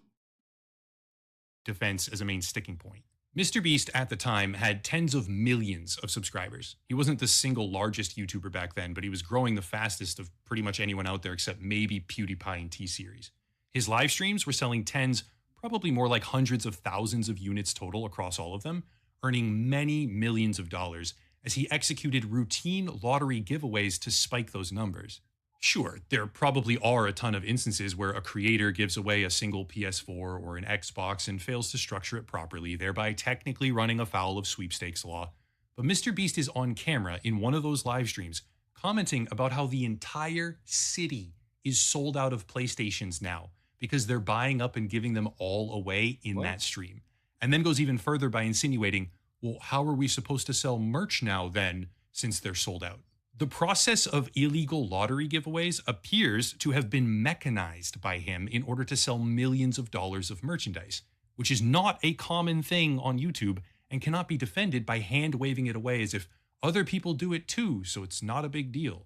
Defense as a main sticking point. Mr. Beast at the time had tens of millions of subscribers. He wasn't the single largest YouTuber back then, but he was growing the fastest of pretty much anyone out there except maybe PewDiePie and T-Series. His live streams were selling tens, probably more like hundreds of thousands of units total across all of them, earning many millions of dollars as he executed routine lottery giveaways to spike those numbers. Sure, there probably are a ton of instances where a creator gives away a single PS4 or an Xbox and fails to structure it properly, thereby technically running afoul of sweepstakes law. But Mr. Beast is on camera in one of those live streams commenting about how the entire city is sold out of PlayStations now because they're buying up and giving them all away in that stream. And then goes even further by insinuating, well, how are we supposed to sell merch now then, since they're sold out? The process of illegal lottery giveaways appears to have been mechanized by him in order to sell millions of dollars of merchandise, which is not a common thing on YouTube and cannot be defended by hand-waving it away as if other people do it too, so it's not a big deal.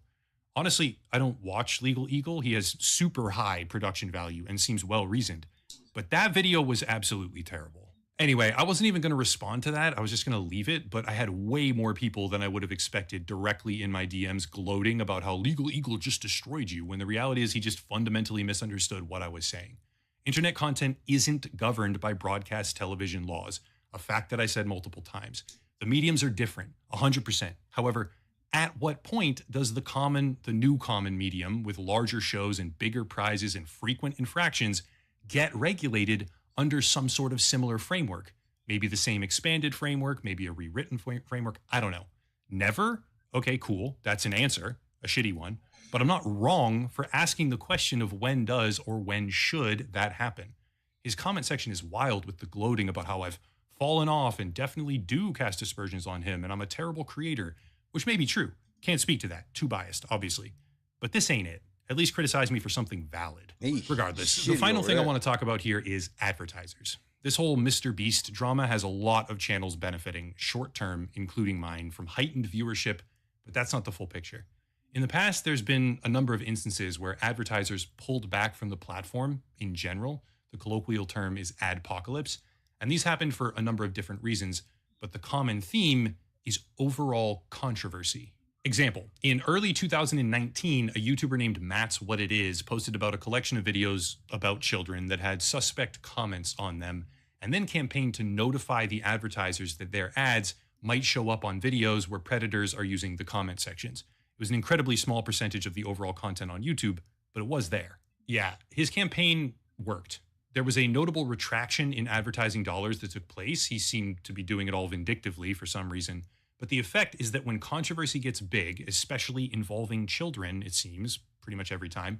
Honestly, I don't watch Legal Eagle. He has super high production value and seems well-reasoned. But that video was absolutely terrible. Anyway, I wasn't even going to respond to that. I was just going to leave it, but I had way more people than I would have expected directly in my DMs gloating about how Legal Eagle just destroyed you, when the reality is he just fundamentally misunderstood what I was saying. Internet content isn't governed by broadcast television laws, a fact that I said multiple times. The mediums are different, 100%. However, at what point does the new common medium with larger shows and bigger prizes and frequent infractions get regulated under some sort of similar framework? Maybe the same expanded framework, maybe a rewritten framework, I don't know. Never? Okay, cool, that's an answer, a shitty one. But I'm not wrong for asking the question of when does or when should that happen. His comment section is wild with the gloating about how I've fallen off and definitely do cast aspersions on him and I'm a terrible creator, which may be true. Can't speak to that. Too biased, obviously. But this ain't it. At least criticize me for something valid. Regardless, the final thing I want to talk about here is advertisers. This whole Mr. Beast drama has a lot of channels benefiting short-term, including mine, from heightened viewership, but that's not the full picture. In the past, there's been a number of instances where advertisers pulled back from the platform in general. The colloquial term is adpocalypse, and these happened for a number of different reasons, but the common theme is overall controversy. Example, in early 2019, a YouTuber named Matt's What It Is posted about a collection of videos about children that had suspect comments on them, and then campaigned to notify the advertisers that their ads might show up on videos where predators are using the comment sections. It was an incredibly small percentage of the overall content on YouTube, but it was there. Yeah, his campaign worked. There was a notable retraction in advertising dollars that took place. He seemed to be doing it all vindictively for some reason. But the effect is that when controversy gets big, especially involving children, it seems, pretty much every time,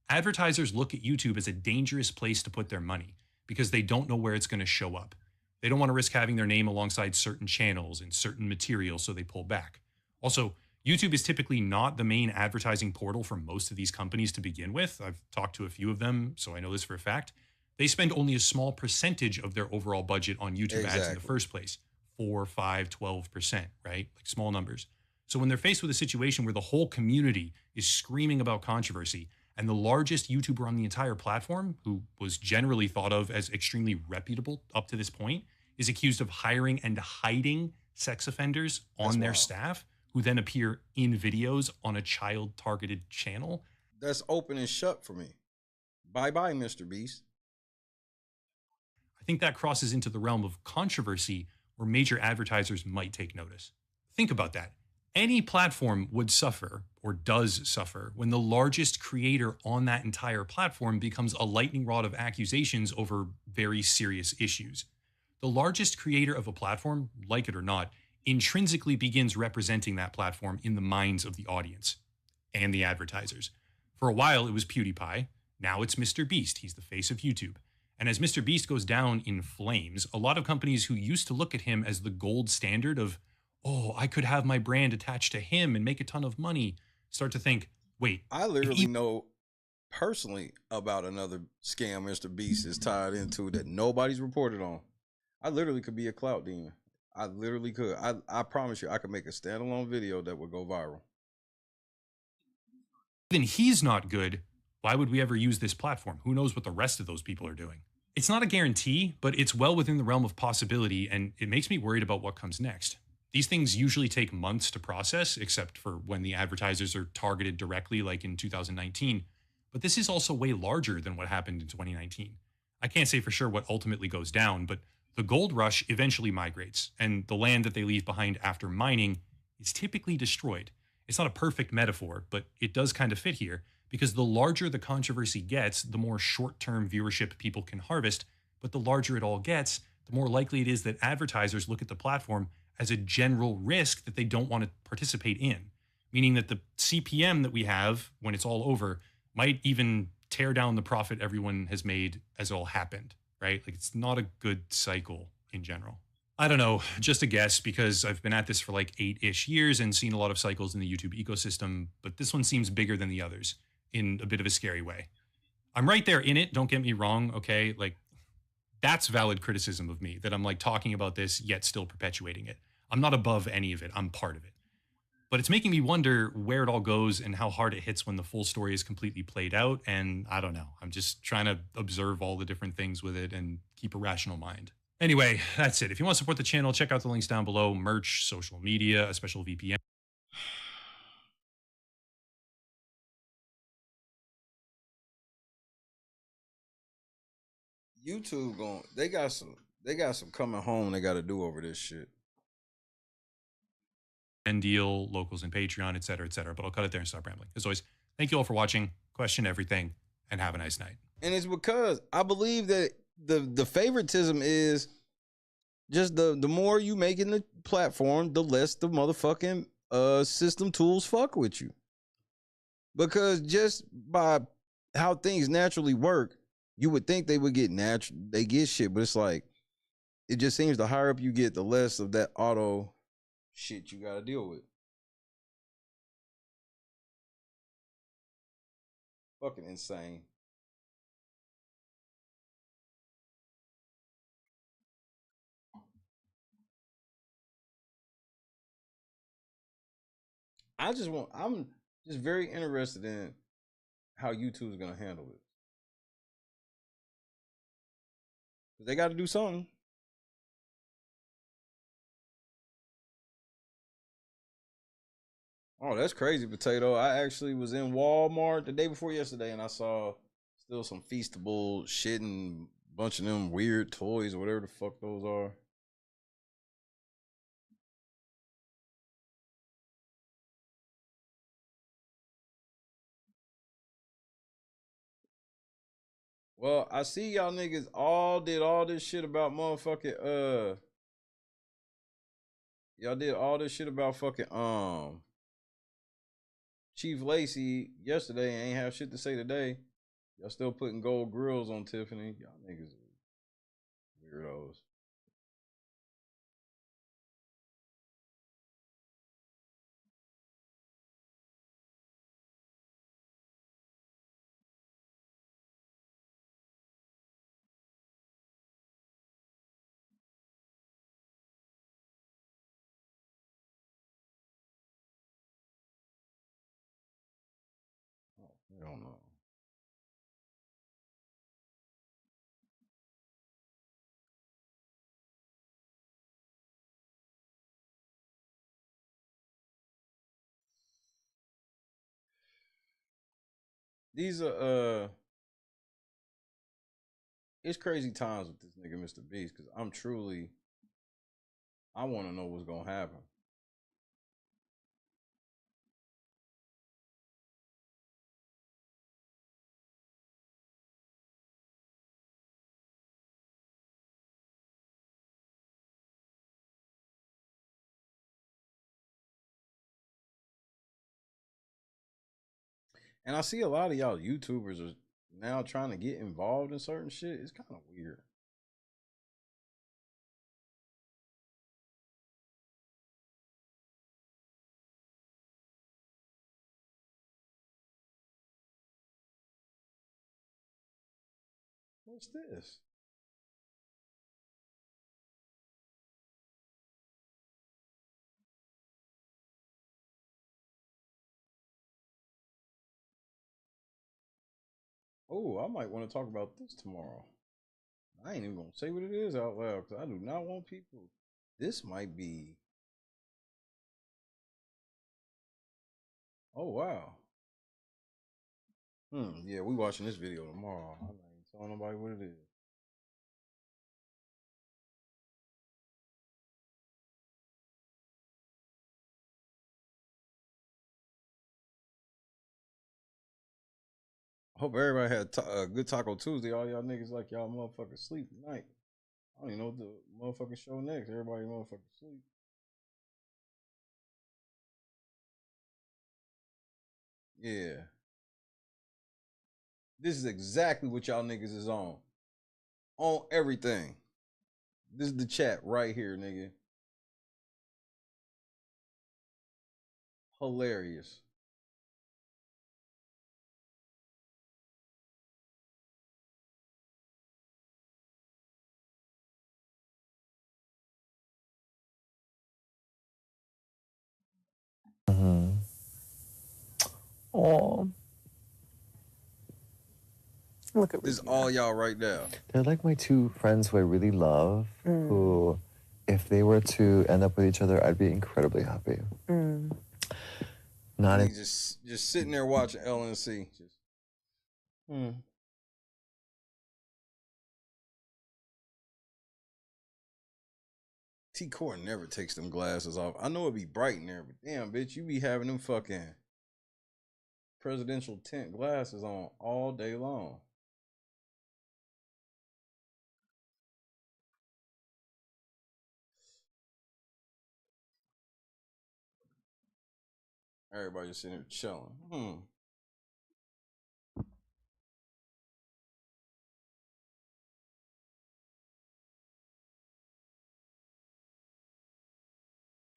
advertisers look at YouTube as a dangerous place to put their money because they don't know where it's going to show up. They don't want to risk having their name alongside certain channels and certain material, so they pull back. Also, YouTube is typically not the main advertising portal for most of these companies to begin with. I've talked to a few of them, so I know this for a fact. They spend only a small percentage of their overall budget on YouTube ads in the first place. 4, 5, 12%, right? Like small numbers. So when they're faced with a situation where the whole community is screaming about controversy and the largest YouTuber on the entire platform, who was generally thought of as extremely reputable up to this point, is accused of hiring and hiding sex offenders on their staff who then appear in videos on a child-targeted channel. That's open and shut for me. Bye-bye, Mr. Beast. I think that crosses into the realm of controversy where major advertisers might take notice. Think about that. Any platform would suffer, or does suffer, when the largest creator on that entire platform becomes a lightning rod of accusations over very serious issues. The largest creator of a platform, like it or not, intrinsically begins representing that platform in the minds of the audience and the advertisers. For a while, it was PewDiePie. Now it's Mr. Beast. He's the face of YouTube. And as Mr. Beast goes down in flames, a lot of companies who used to look at him as the gold standard of, oh, I could have my brand attached to him and make a ton of money, start to think, wait. I literally know personally about another scam Mr. Beast is tied into that nobody's reported on. I literally could be a clout demon. I literally could. I promise you, I could make a standalone video that would go viral. Then he's not good. Why would we ever use this platform? Who knows what the rest of those people are doing? It's not a guarantee, but it's well within the realm of possibility, and it makes me worried about what comes next. These things usually take months to process, except for when the advertisers are targeted directly, like in 2019. But this is also way larger than what happened in 2019. I can't say for sure what ultimately goes down, but the gold rush eventually migrates, and the land that they leave behind after mining is typically destroyed. It's not a perfect metaphor, but it does kind of fit here, because the larger the controversy gets, the more short-term viewership people can harvest, but the larger it all gets, the more likely it is that advertisers look at the platform as a general risk that they don't want to participate in, meaning that the CPM that we have when it's all over might even tear down the profit everyone has made as it all happened, right? Like, it's not a good cycle in general. I don't know, just a guess, because I've been at this for like 8-ish years and seen a lot of cycles in the YouTube ecosystem, but this one seems bigger than the others in a bit of a scary way. I'm right there in it, don't get me wrong, okay? Like, That's valid criticism of me, that I'm like talking about this yet still perpetuating it. I'm not above any of it. I'm part of it. But it's making me wonder where it all goes and how hard it hits when the full story is completely played out. And I don't know. I'm just trying to observe all the different things with it and keep a rational mind. Anyway, that's it. If you want to support the channel, check out the links down below: merch, social media, a special VPN. YouTube going, they got some coming home they got to do over this shit. And deal, locals and Patreon, et cetera, et cetera. But I'll cut it there and stop rambling. As always, thank you all for watching. Question everything, and have a nice night. And it's because I believe that the favoritism is just the more you make in the platform, the less the motherfucking system tools fuck with you. Because just by how things naturally work, you would think they would get they get shit, but it's like, it just seems the higher up you get, the less of that auto shit you gotta deal with. Fucking insane. I'm just very interested in how YouTube's gonna handle it. They got to do something. Oh, that's crazy, Potato. I actually was in Walmart the day before yesterday, and I saw still some Feastable shit and a bunch of them weird toys or whatever the fuck those are. Well, I see y'all niggas all did all this shit about motherfucking y'all did all this shit about fucking Chief Lacey yesterday and ain't have shit to say today. Y'all still putting gold grills on Tiffany. Y'all niggas are weirdos. I don't know. These are it's crazy times with this nigga Mr. Beast, because I want to know what's gonna happen. And I see a lot of y'all YouTubers are now trying to get involved in certain shit. It's kind of weird. What's this? Oh, I might want to talk about this tomorrow. I ain't even gonna say what it is out loud because I do not want people. This might be. Oh wow. Yeah, we watching this video tomorrow. I'm not even telling nobody what it is. I hope everybody had a good Taco Tuesday. All y'all niggas like y'all motherfuckers sleep tonight. I don't even know what the motherfucking show next. Everybody motherfucking sleep. Yeah. This is exactly what y'all niggas is on. On everything. This is the chat right here, nigga. Hilarious. Oh. Look at this. Is all y'all right now. They're like my two friends who I really love, who, if they were to end up with each other, I'd be incredibly happy. Not in- just sitting there watching LNC. Just, T Core never takes them glasses off. I know it'd be bright in there, but damn, bitch, you be having them fucking presidential tint glasses on all day long. Everybody just sitting here chilling.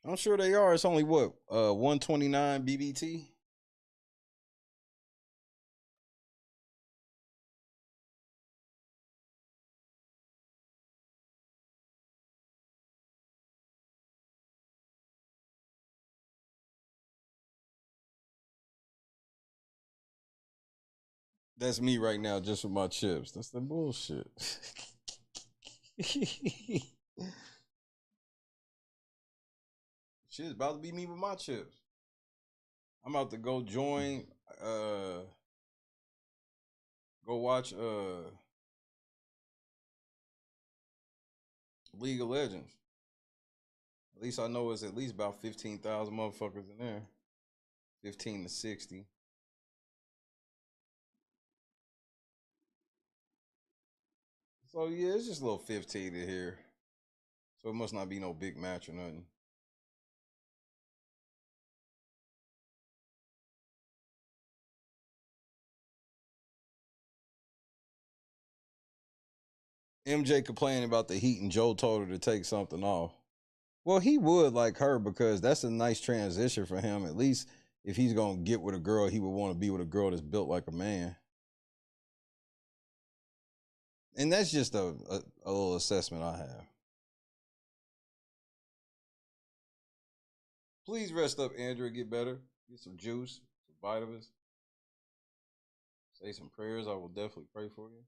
I'm sure they are. It's only what, 129 BBT? That's me right now, just with my chips. That's the bullshit. Shit's about to be me with my chips. I'm about to go join, go watch League of Legends. At least I know it's at least about 15,000 motherfuckers in there. 15 to 60. So yeah, it's just a little 15 in here. So it must not be no big match or nothing. MJ complaining about the heat and Joe told her to take something off. Well, he would like her because that's a nice transition for him. At least if he's going to get with a girl, he would want to be with a girl that's built like a man. And that's just a little assessment I have. Please rest up, Andrew, get better. Get some juice, some vitamins. Say some prayers. I will definitely pray for you.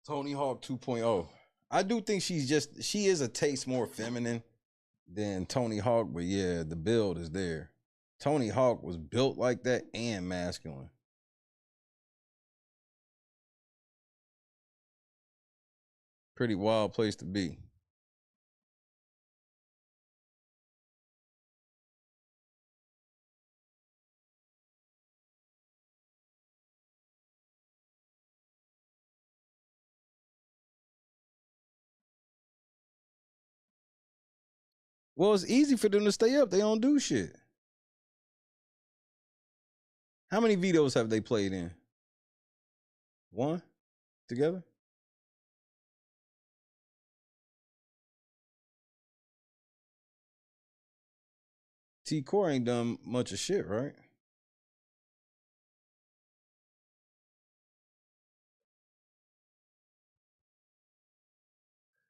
Tony Hawk 2.0. I do think she is a taste more feminine than Tony Hawk, but yeah, the build is there. Tony Hawk was built like that and masculine. Pretty wild place to be. Well, it's easy for them to stay up. They don't do shit. How many Vetos have they played in? One? Together? T Core ain't done much of shit, right?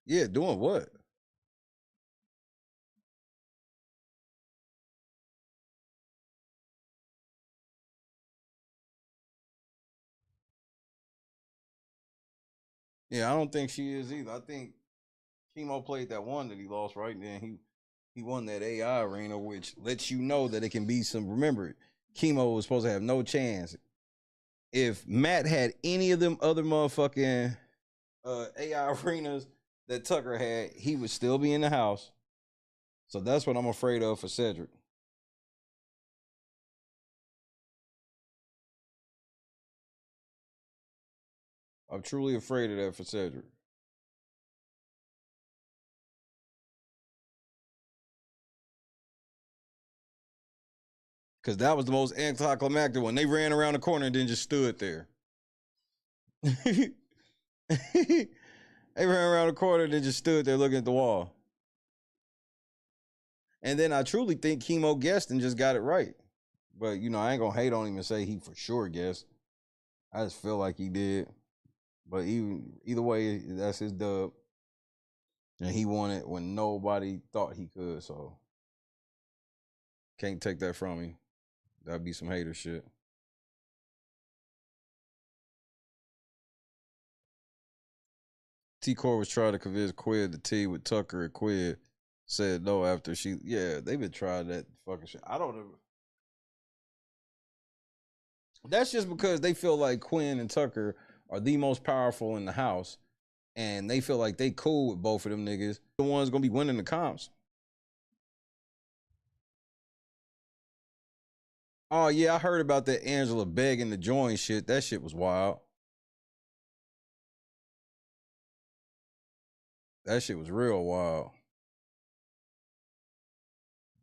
Yeah, doing what? Yeah, I don't think she is either. I think Chemo played that one that he lost, right? And then he won that AI arena, which lets you know that it can be some. Remember, Chemo was supposed to have no chance. If Matt had any of them other motherfucking AI arenas that Tucker had, he would still be in the house. So that's what I'm afraid of for Cedric. I'm truly afraid of that for Cedric. Because that was the most anticlimactic one. They ran around the corner and then just stood there. They ran around the corner and then just stood there looking at the wall. And then I truly think Chemo guessed and just got it right. But, you know, I ain't going to hate on him and say he for sure guessed. I just feel like he did. But either way, that's his dub. And he won it when nobody thought he could, so can't take that from me. That'd be some hater shit. T-Core was trying to convince Quid to team with Tucker, and Quid said no after they've been trying that fucking shit. I don't know. That's just because they feel like Quinn and Tucker are the most powerful in the house, and they feel like they cool with both of them niggas. The one's gonna be winning the comps. Oh yeah, I heard about that Angela begging to join shit. That shit was wild. That shit was real wild.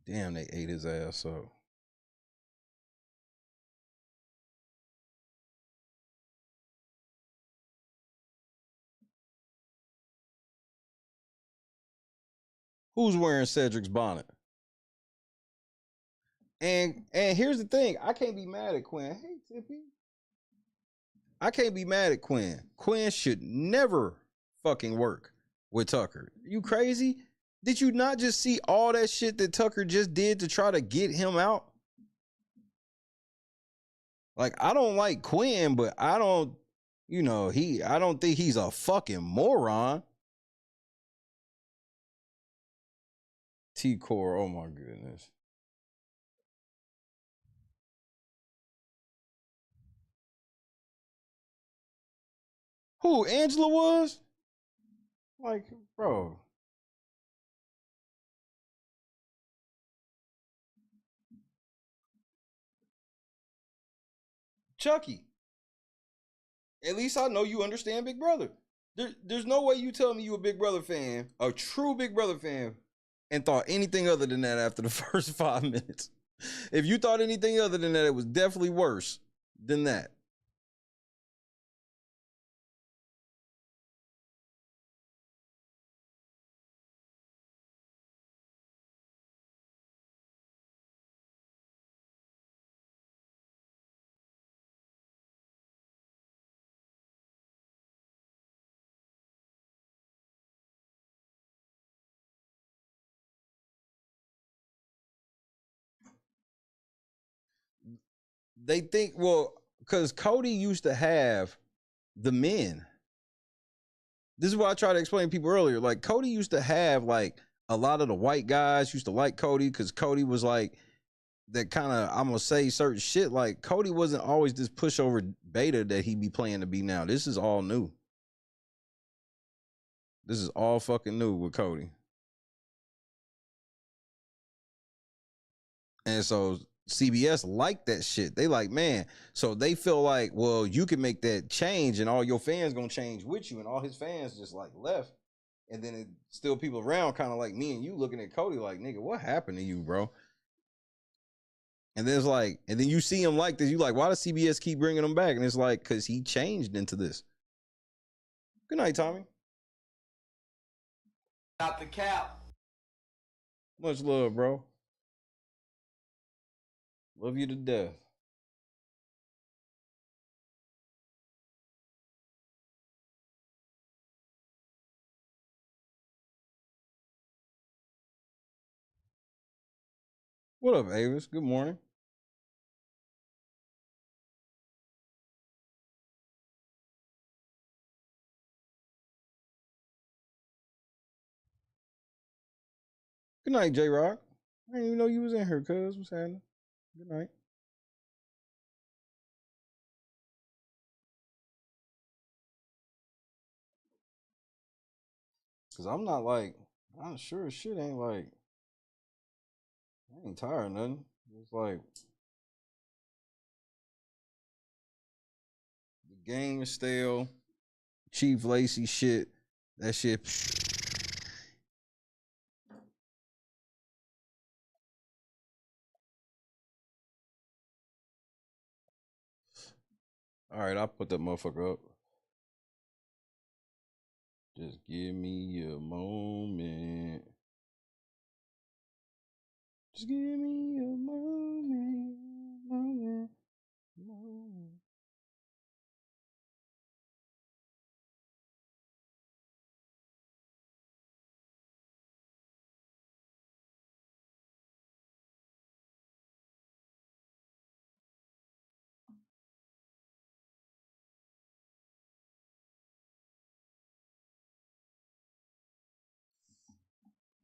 Damn, they ate his ass up. Who's wearing Cedric's bonnet? And here's the thing, I can't be mad at Quinn. Hey, Tippy. I can't be mad at Quinn. Quinn should never fucking work with Tucker. You crazy? Did you not just see all that shit that Tucker just did to try to get him out? Like, I don't like Quinn, but I don't think he's a fucking moron. T-Core, oh my goodness. Who Angela was? Like, bro. Chucky. At least I know you understand Big Brother. There's no way you tell me you a Big Brother fan, a true Big Brother fan, and thought anything other than that after the first 5 minutes. If you thought anything other than that, it was definitely worse than that. They think, well, because Cody used to have the men. This is what I tried to explain to people earlier. Like, Cody used to have, like, a lot of the white guys used to like Cody because Cody was, like, that kind of, I'm going to say certain shit. Like, Cody wasn't always this pushover beta that he be playing to be now. This is all new. This is all fucking new with Cody. And so CBS like that shit. They like, man, so they feel like, well, you can make that change and all your fans gonna change with you, and all his fans just like left. And then it still people around kind of like me and you looking at Cody like, nigga, what happened to you, bro? And then it's like, and then you see him like this, you like, why does CBS keep bringing him back? And it's like, because he changed into this. Good night, Tommy. Out the cap. Much love, bro. Love you to death. What up, Avis? Good morning. Good night, J-Rock. I didn't even know you was in here, cuz. What's happening? Good night. Cause I'm not like, I'm sure as shit ain't like, I ain't tired of nothing. It's like, the game is stale. Chief Lacey shit. That shit. All right, I'll put that motherfucker up. Just give me a moment. Just give me a moment.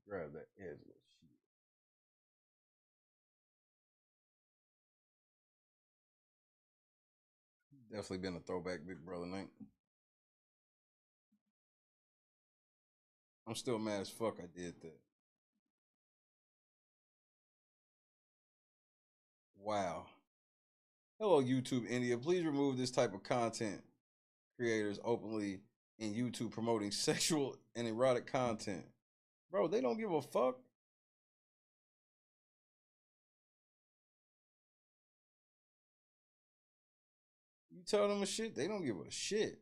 Grab that edgeless shit. Definitely been a throwback Big Brother night. I'm still mad as fuck I did that. Wow. Hello, YouTube India. Please remove this type of content creators openly in YouTube promoting sexual and erotic content. Bro, they don't give a fuck. You tell them a shit, they don't give a shit.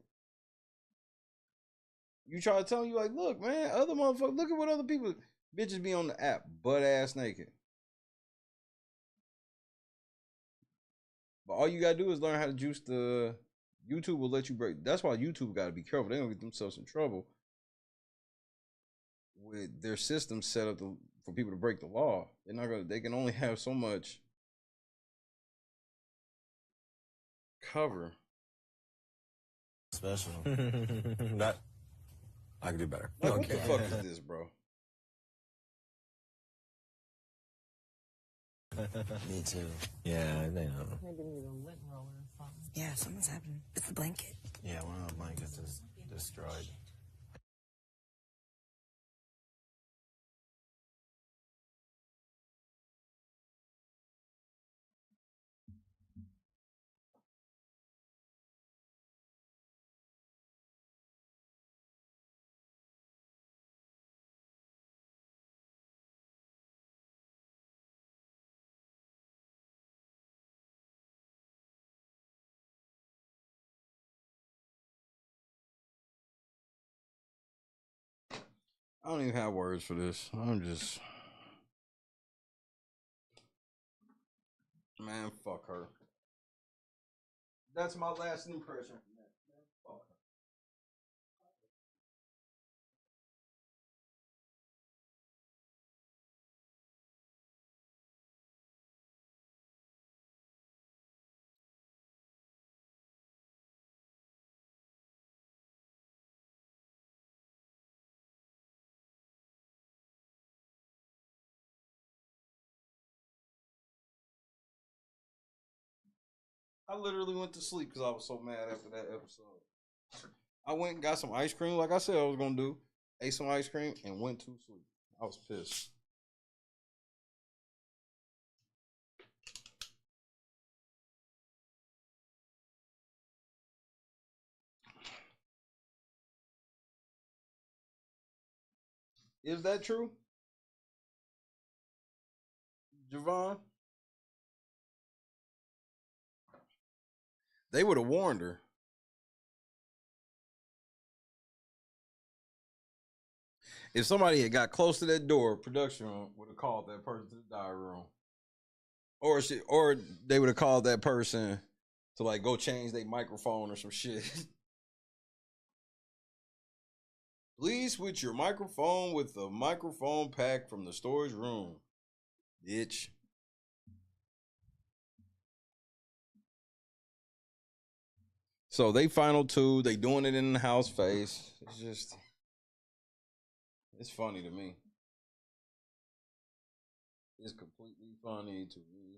You try to tell them, you like, look, man, other motherfuckers, look at what other people, bitches be on the app, butt ass naked. But all you gotta do is learn how to juice the, YouTube will let you break. That's why YouTube gotta be careful. They don't get themselves in trouble with their system set up for people to break the law. They're not gonna, they can only have so much cover. Special. That I can do better. Like, okay. What the fuck is this, bro? Me too. Yeah, they know. Maybe need a lint roller or something. Yeah, something's happening. It's the blanket. Yeah, one of the blankets is destroyed. I don't even have words for this. I'm just, man, fuck her. That's my last impression. Man, fuck her. I literally went to sleep because I was so mad after that episode. I went and got some ice cream, like I said I was gonna do. Ate some ice cream and went to sleep. I was pissed. Is that true, Javon? They would have warned her. If somebody had got close to that door, production room would have called that person to the diary room, or they would have called that person to like go change their microphone or some shit. Please switch your microphone with the microphone pack from the storage room, bitch. So they final two. They doing it in the house face. It's just, it's funny to me. It's completely funny to me.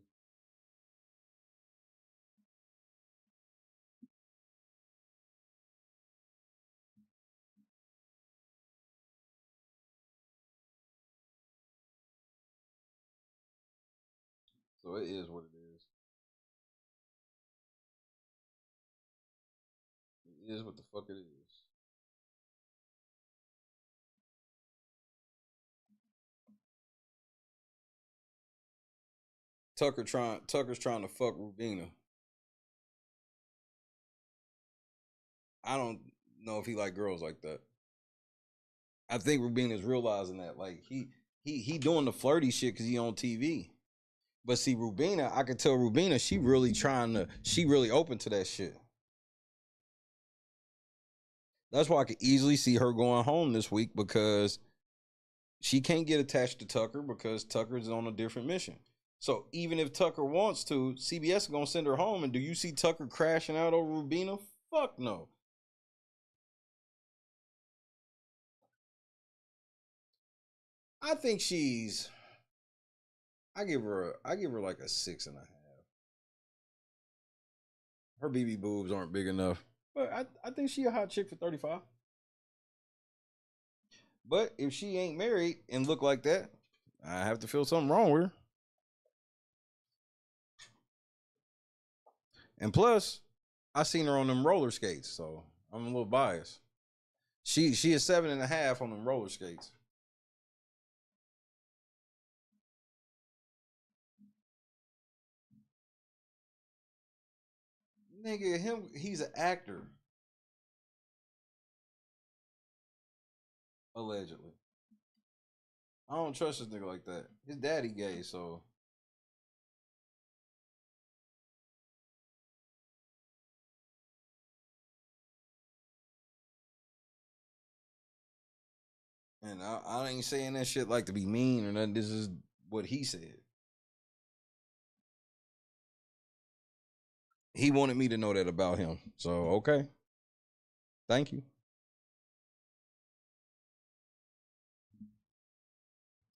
So it is what it is. It is what the fuck it is. Tucker's trying to fuck Rubina. I don't know if he like girls like that. I think Rubina's realizing that, like, he doing the flirty shit because he on TV. But see, Rubina, I could tell Rubina, she really open to that shit. That's why I could easily see her going home this week, because she can't get attached to Tucker because Tucker's on a different mission. So even if Tucker wants to, CBS is going to send her home. And do you see Tucker crashing out over Rubina? Fuck no. I think she's. I give her like a 6.5. Her BB boobs aren't big enough, but I think she a hot chick for 35. But if she ain't married and look like that, I have to feel something wrong with her. And plus, I seen her on them roller skates, so I'm a little biased. She is 7.5 on them roller skates. Nigga, he's an actor. Allegedly. I don't trust this nigga like that. His daddy gay, so. And I ain't saying that shit like to be mean or nothing. This is what he said. He wanted me to know that about him. So, okay. Thank you.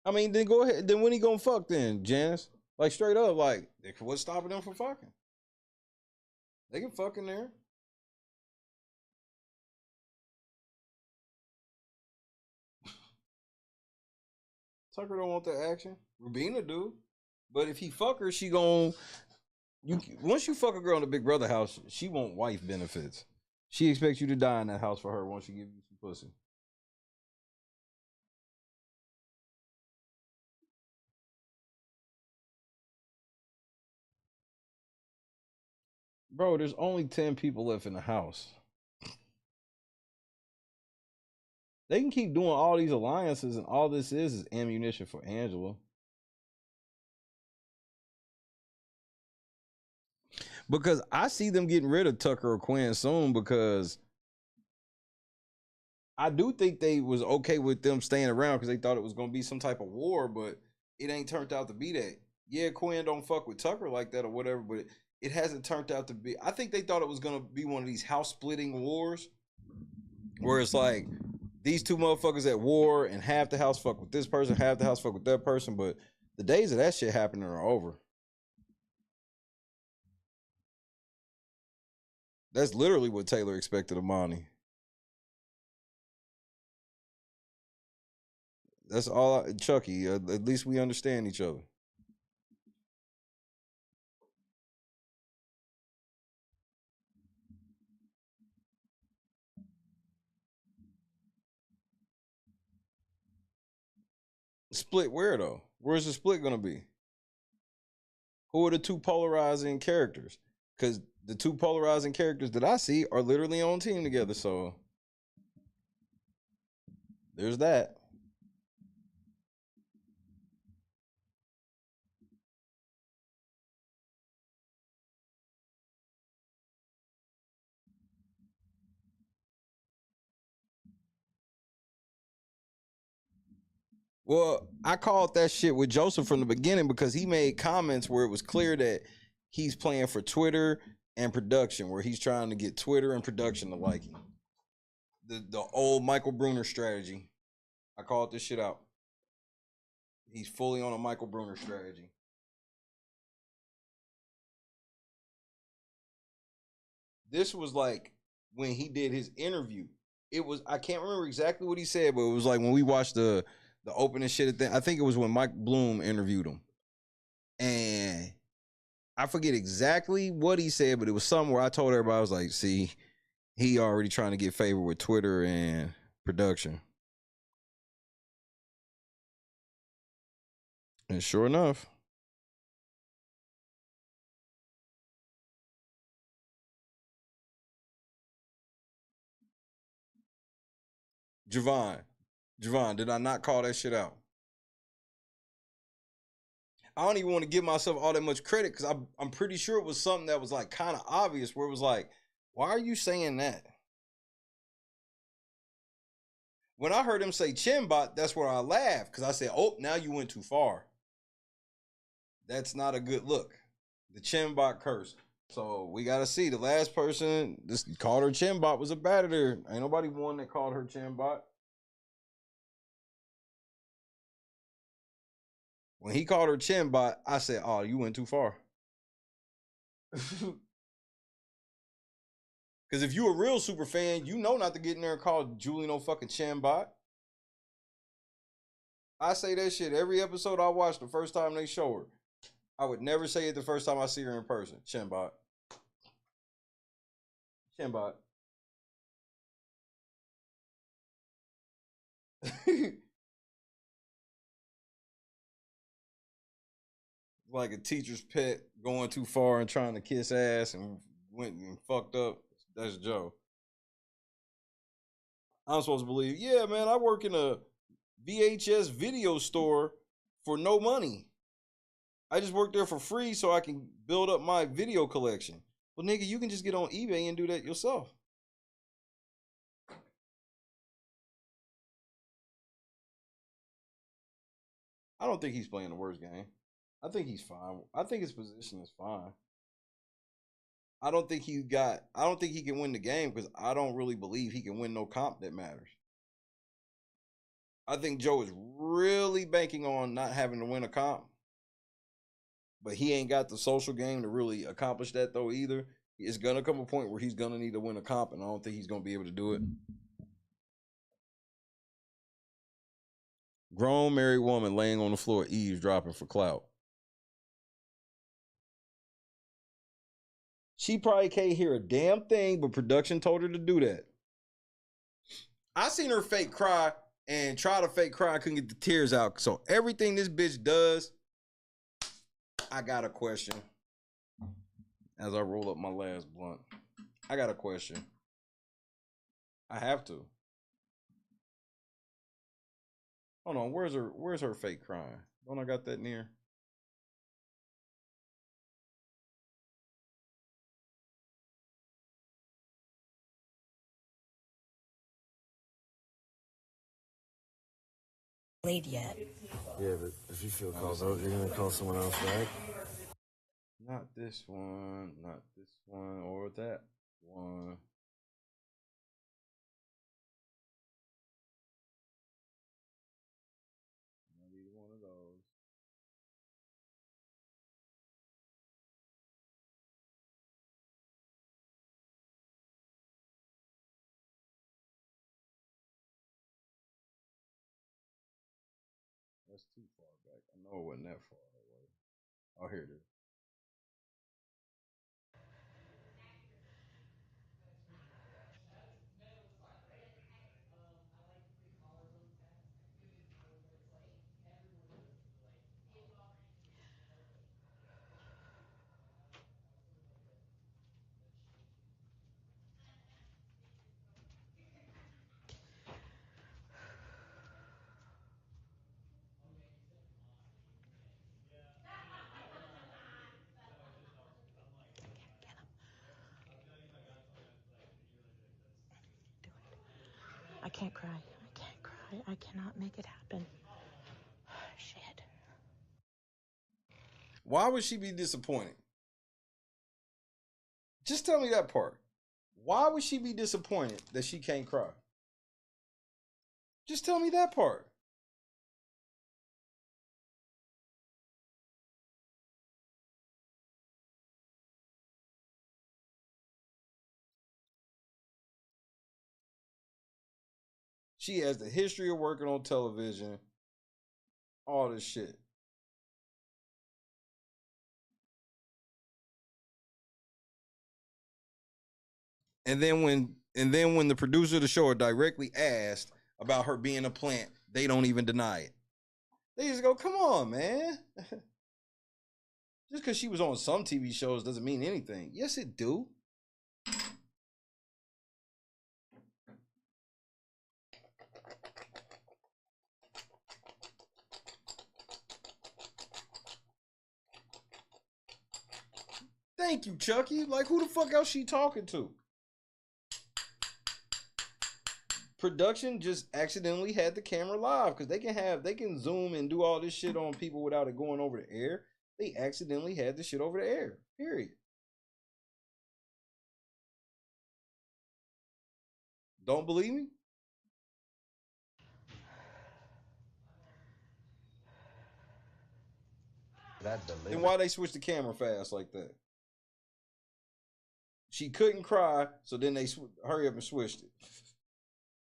I mean, then go ahead. Then when he gonna fuck then, Janice? Like straight up, like, what's stopping them from fucking? They can fuck in there. Tucker don't want that action. Rubina do. But if he fuck her, she gon' once you fuck a girl in the Big Brother house, she want wife benefits. She expects you to die in that house for her once she give you some pussy. Bro, there's only 10 people left in the house. They can keep doing all these alliances, and all this is ammunition for Angela. Because I see them getting rid of Tucker or Quinn soon, because I do think they was okay with them staying around because they thought it was going to be some type of war, but it ain't turned out to be that. Yeah, Quinn don't fuck with Tucker like that or whatever, but it hasn't turned out to be. I think they thought it was going to be one of these house splitting wars where it's like these two motherfuckers at war and half the house fuck with this person, half the house fuck with that person, but the days of that shit happening are over. That's literally what Taylor expected of Monty. That's all, Chucky. At least we understand each other. Split where though? Where's the split gonna be? Who are the two polarizing characters? Because the two polarizing characters that I see are literally on team together. So there's that. Well, I called that shit with Joseph from the beginning because he made comments where it was clear that he's playing for Twitter and production, where he's trying to get Twitter and production to like him. The old Michael Bruner strategy. I called this shit out. He's fully on a Michael Bruner strategy. This was like when he did his interview. It was, I can't remember exactly what he said, but it was like when we watched the opening shit. I think it was when Mike Bloom interviewed him. And I forget exactly what he said, but it was something where I told everybody, I was like, see, he already trying to get favor with Twitter and production. And sure enough. Javon, did I not call that shit out? I don't even want to give myself all that much credit because I'm pretty sure it was something that was like kind of obvious where it was like, why are you saying that? When I heard him say Chimbot, that's where I laughed because I said, oh, now you went too far. That's not a good look. The Chimbot curse. So we got to see. The last person this called her Chimbot was a batterer. Ain't nobody one that called her Chimbot. When he called her chin bot, I said, "Oh, you went too far." Because if you a real super fan, you know not to get in there and call Julie no fucking chin bot. I say that shit every episode I watch the first time they show her. I would never say it the first time I see her in person. Chin bot. Chin bot. Like a teacher's pet going too far and trying to kiss ass and went and fucked up. That's Joe. I'm supposed to believe, yeah, man, I work in a VHS video store for no money. I just work there for free so I can build up my video collection. Well, nigga, you can just get on eBay and do that yourself. I don't think he's playing the worst game. I think he's fine. I think his position is fine. I don't think he can win the game because I don't really believe he can win no comp that matters. I think Joe is really banking on not having to win a comp. But he ain't got the social game to really accomplish that though either. It's gonna come a point where he's gonna need to win a comp, and I don't think he's gonna be able to do it. Grown married woman laying on the floor eavesdropping for clout. She probably can't hear a damn thing, but production told her to do that. I seen her fake cry and try to fake cry, couldn't get the tears out. So everything this bitch does, I got a question. As I roll up my last blunt, I got a question. I have to. Hold on, where's her fake crying? Don't I got that near? Played yet. Yeah, but if you feel called out, you're gonna call someone else back? Not this one, or that one. Not either one of those. That's too far back. I know it wasn't that far away. Oh, here it is. I can't cry. I can't cry. I cannot make it happen. Shit. Why would she be disappointed? Just tell me that part. Why would she be disappointed that she can't cry? Just tell me that part. She has the history of working on television. All this shit. And then when the producer of the show are directly asked about her being a plant, they don't even deny it. They just go, "Come on, man." Just because she was on some TV shows doesn't mean anything. Yes, it do. Thank you, Chucky. Like, who the fuck else she talking to? Production just accidentally had the camera live because they can zoom and do all this shit on people without it going over the air. They accidentally had the shit over the air. Period. Don't believe me? Then why they switch the camera fast like that? She couldn't cry, so then they hurry up and switched it.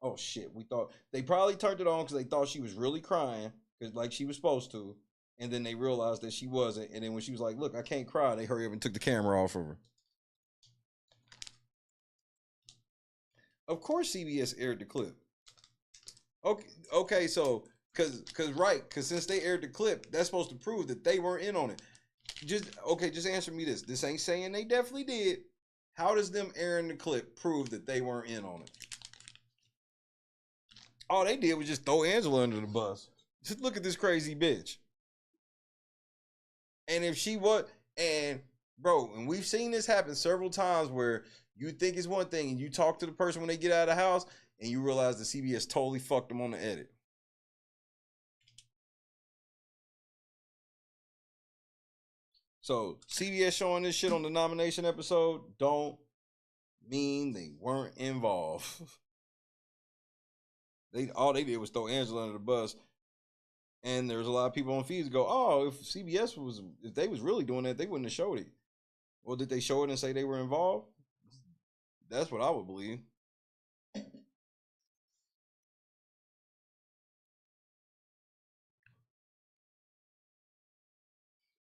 Oh shit, we thought they probably turned it on because they thought she was really crying, because like she was supposed to, and then they realized that she wasn't, and then when she was like, "Look, I can't cry," they hurry up and took the camera off of her. Of course, CBS aired the clip. Okay, so because since they aired the clip, that's supposed to prove that they weren't in on it. Just answer me this. This ain't saying they definitely did. How does them airing the clip prove that they weren't in on it? All they did was just throw Angela under the bus. Just look at this crazy bitch. And if she was, and bro, and we've seen this happen several times where you think it's one thing and you talk to the person when they get out of the house and you realize the CBS totally fucked them on the edit. So CBS showing this shit on the nomination episode don't mean they weren't involved. All they did was throw Angela under the bus. And there's a lot of people on feeds go, oh, if they was really doing that, they wouldn't have showed it. Well, did they show it and say they were involved? That's what I would believe.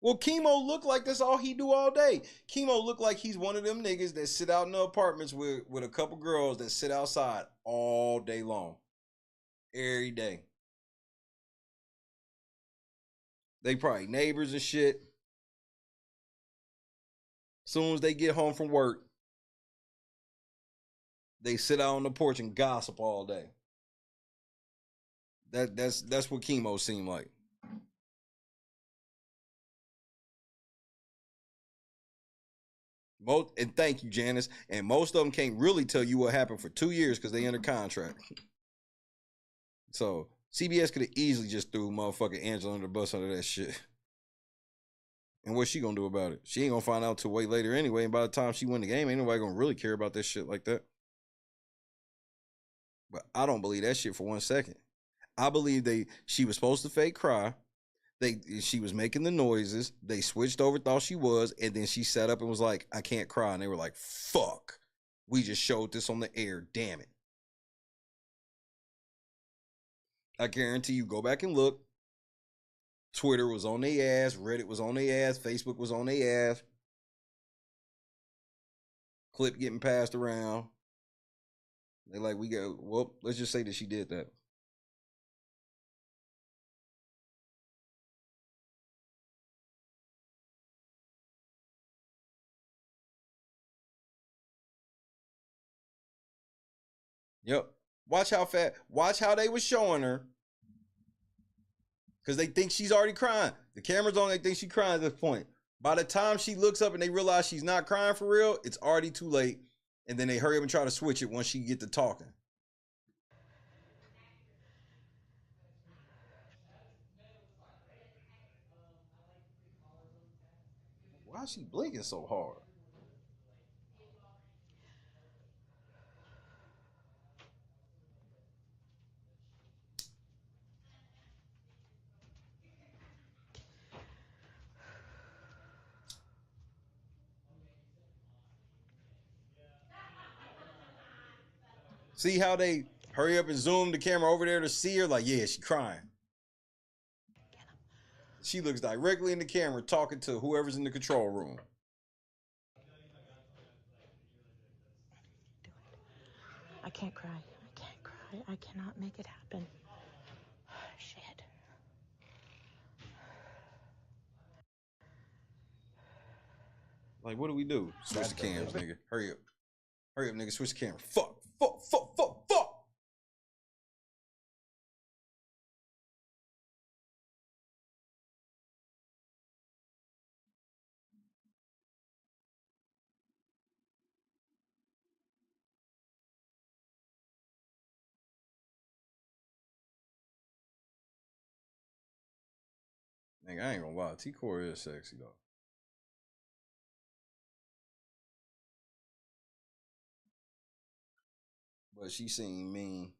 Well, Chemo looked like that's all he do all day. Chemo looked like he's one of them niggas that sit out in the apartments with a couple girls that sit outside all day long. Every day. They probably neighbors and shit. Soon as they get home from work, they sit out on the porch and gossip all day. That's what Chemo seemed like. And thank you, Janice. And most of them can't really tell you what happened for 2 years because they under contract. So CBS could have easily just threw motherfucking Angela under the bus under that shit. And what's she gonna do about it? She ain't gonna find out till way later anyway. And by the time she win the game, ain't nobody gonna really care about this shit like that. But I don't believe that shit for 1 second. I believe she was supposed to fake cry. She was making the noises. They switched over, thought she was, and then she sat up and was like, I can't cry. And they were like, fuck. We just showed this on the air. Damn it. I guarantee you, go back and look. Twitter was on their ass. Reddit was on their ass. Facebook was on their ass. Clip getting passed around. They like, let's just say that she did that. Yep. Watch how they was showing her. Because they think she's already crying. The camera's on, they think she's crying at this point. By the time she looks up and they realize she's not crying for real, it's already too late. And then they hurry up and try to switch it once she get to talking. Why is she blinking so hard? See how they hurry up and zoom the camera over there to see her? Like, yeah, she crying. She looks directly in the camera talking to whoever's in the control room. I can't cry. I can't cry. I cannot make it happen. Shit. Like, what do we do? Switch the cams, nigga. Hurry up. Hurry up, nigga. Switch the camera. Fuck. Nigga, I ain't gonna lie. T-Core is sexy, though. But she seemed mean.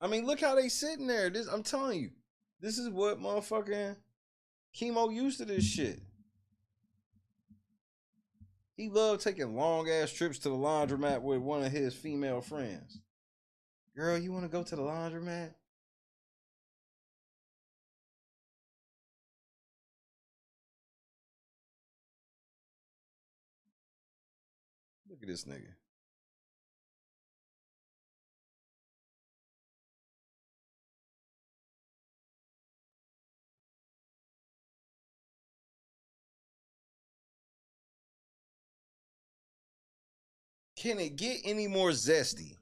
I mean, look how they sitting there. I'm telling you. This is what motherfucking... Chemo used to this shit. He loved taking long ass trips to the laundromat with one of his female friends. Girl, you want to go to the laundromat? Look at this nigga. Can it get any more zesty?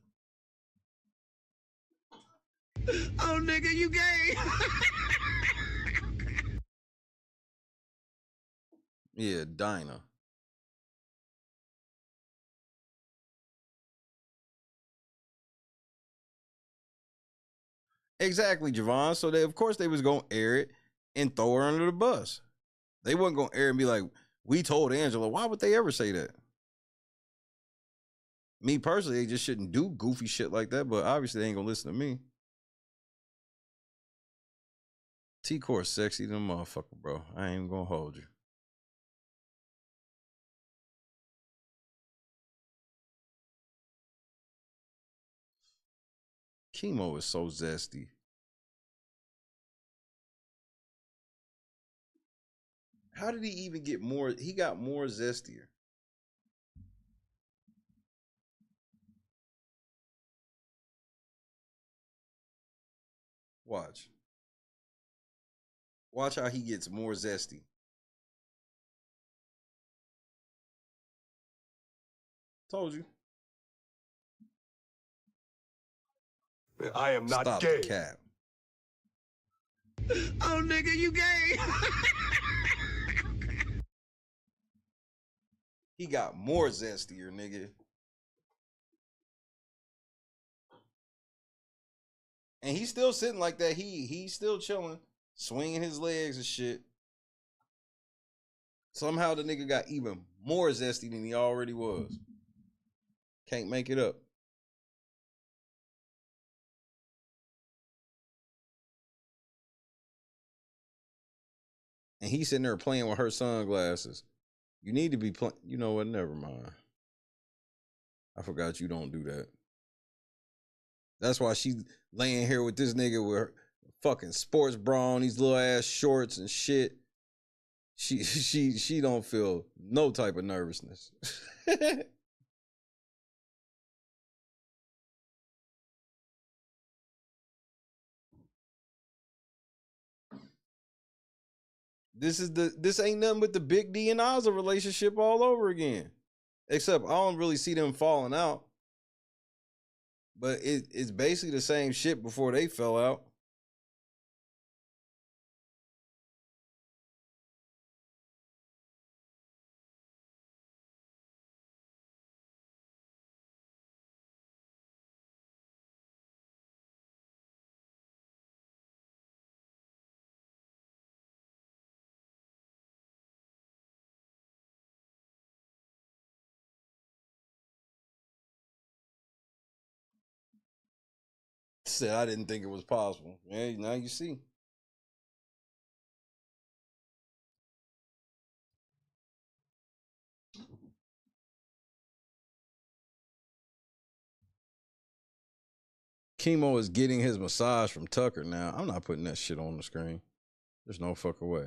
Oh, nigga, you gay. Yeah, Dinah. Exactly, Javon. So they, of course, they was gonna air it and throw her under the bus. They wasn't gonna air and be like, "We told Angela." Why would they ever say that? Me personally, they just shouldn't do goofy shit like that. But obviously, they ain't gonna listen to me. T-Core sexy than a motherfucker, bro. I ain't even gonna hold you. Chemo is so zesty. How did he even get more? He got more zestier. Watch. Watch how he gets more zesty. Told you. I am not Stop gay. the cap. Oh, nigga, you gay. He got more zestier, nigga. And he's still sitting like that. He's still chilling, swinging his legs and shit. Somehow the nigga got even more zesty than he already was. Can't make it up. And he's sitting there playing with her sunglasses. You need to be playing. You know what? Never mind. I forgot you don't do that. That's why she's laying here with this nigga with her fucking sports bra on, these little ass shorts and shit. She don't feel no type of nervousness. This ain't nothing but the Big D and Ozza relationship all over again. Except I don't really see them falling out. But it's basically the same shit before they fell out. Said I didn't think it was possible. Yeah, now you see. Chemo is getting his massage from Tucker now. I'm not putting that shit on the screen. There's no fucking way.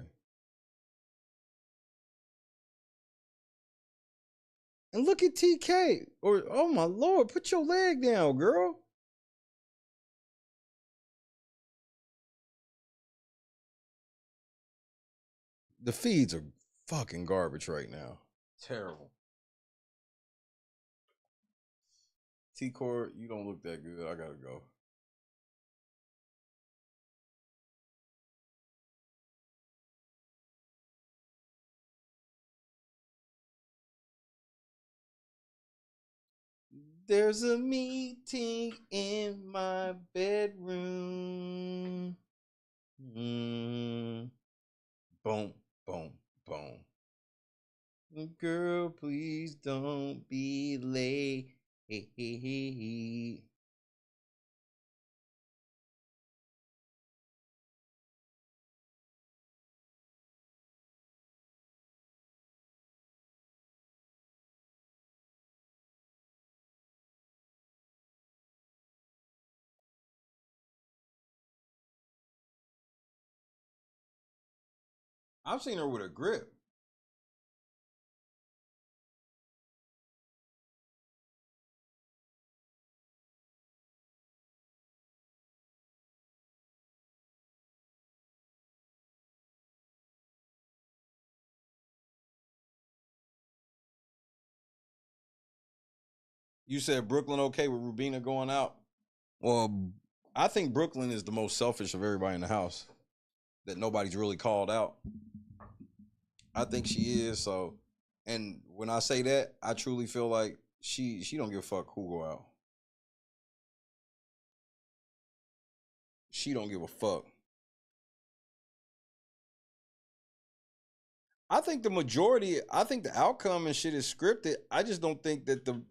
And look at TK. Or, oh my Lord, put your leg down, girl. The feeds are fucking garbage right now. Terrible. T-Core, you don't look that good. I gotta go. There's a meeting in my bedroom. Boom, boom, boom. Girl, please don't be late. I've seen her with a grip. You said Brooklyn okay with Rubina going out? Well, I think Brooklyn is the most selfish of everybody in the house that nobody's really called out. I think she is. So, and when I say that, I truly feel like she don't give a fuck who go out. She don't give a fuck. I think the majority, I think the outcome and shit is scripted. I just don't think that the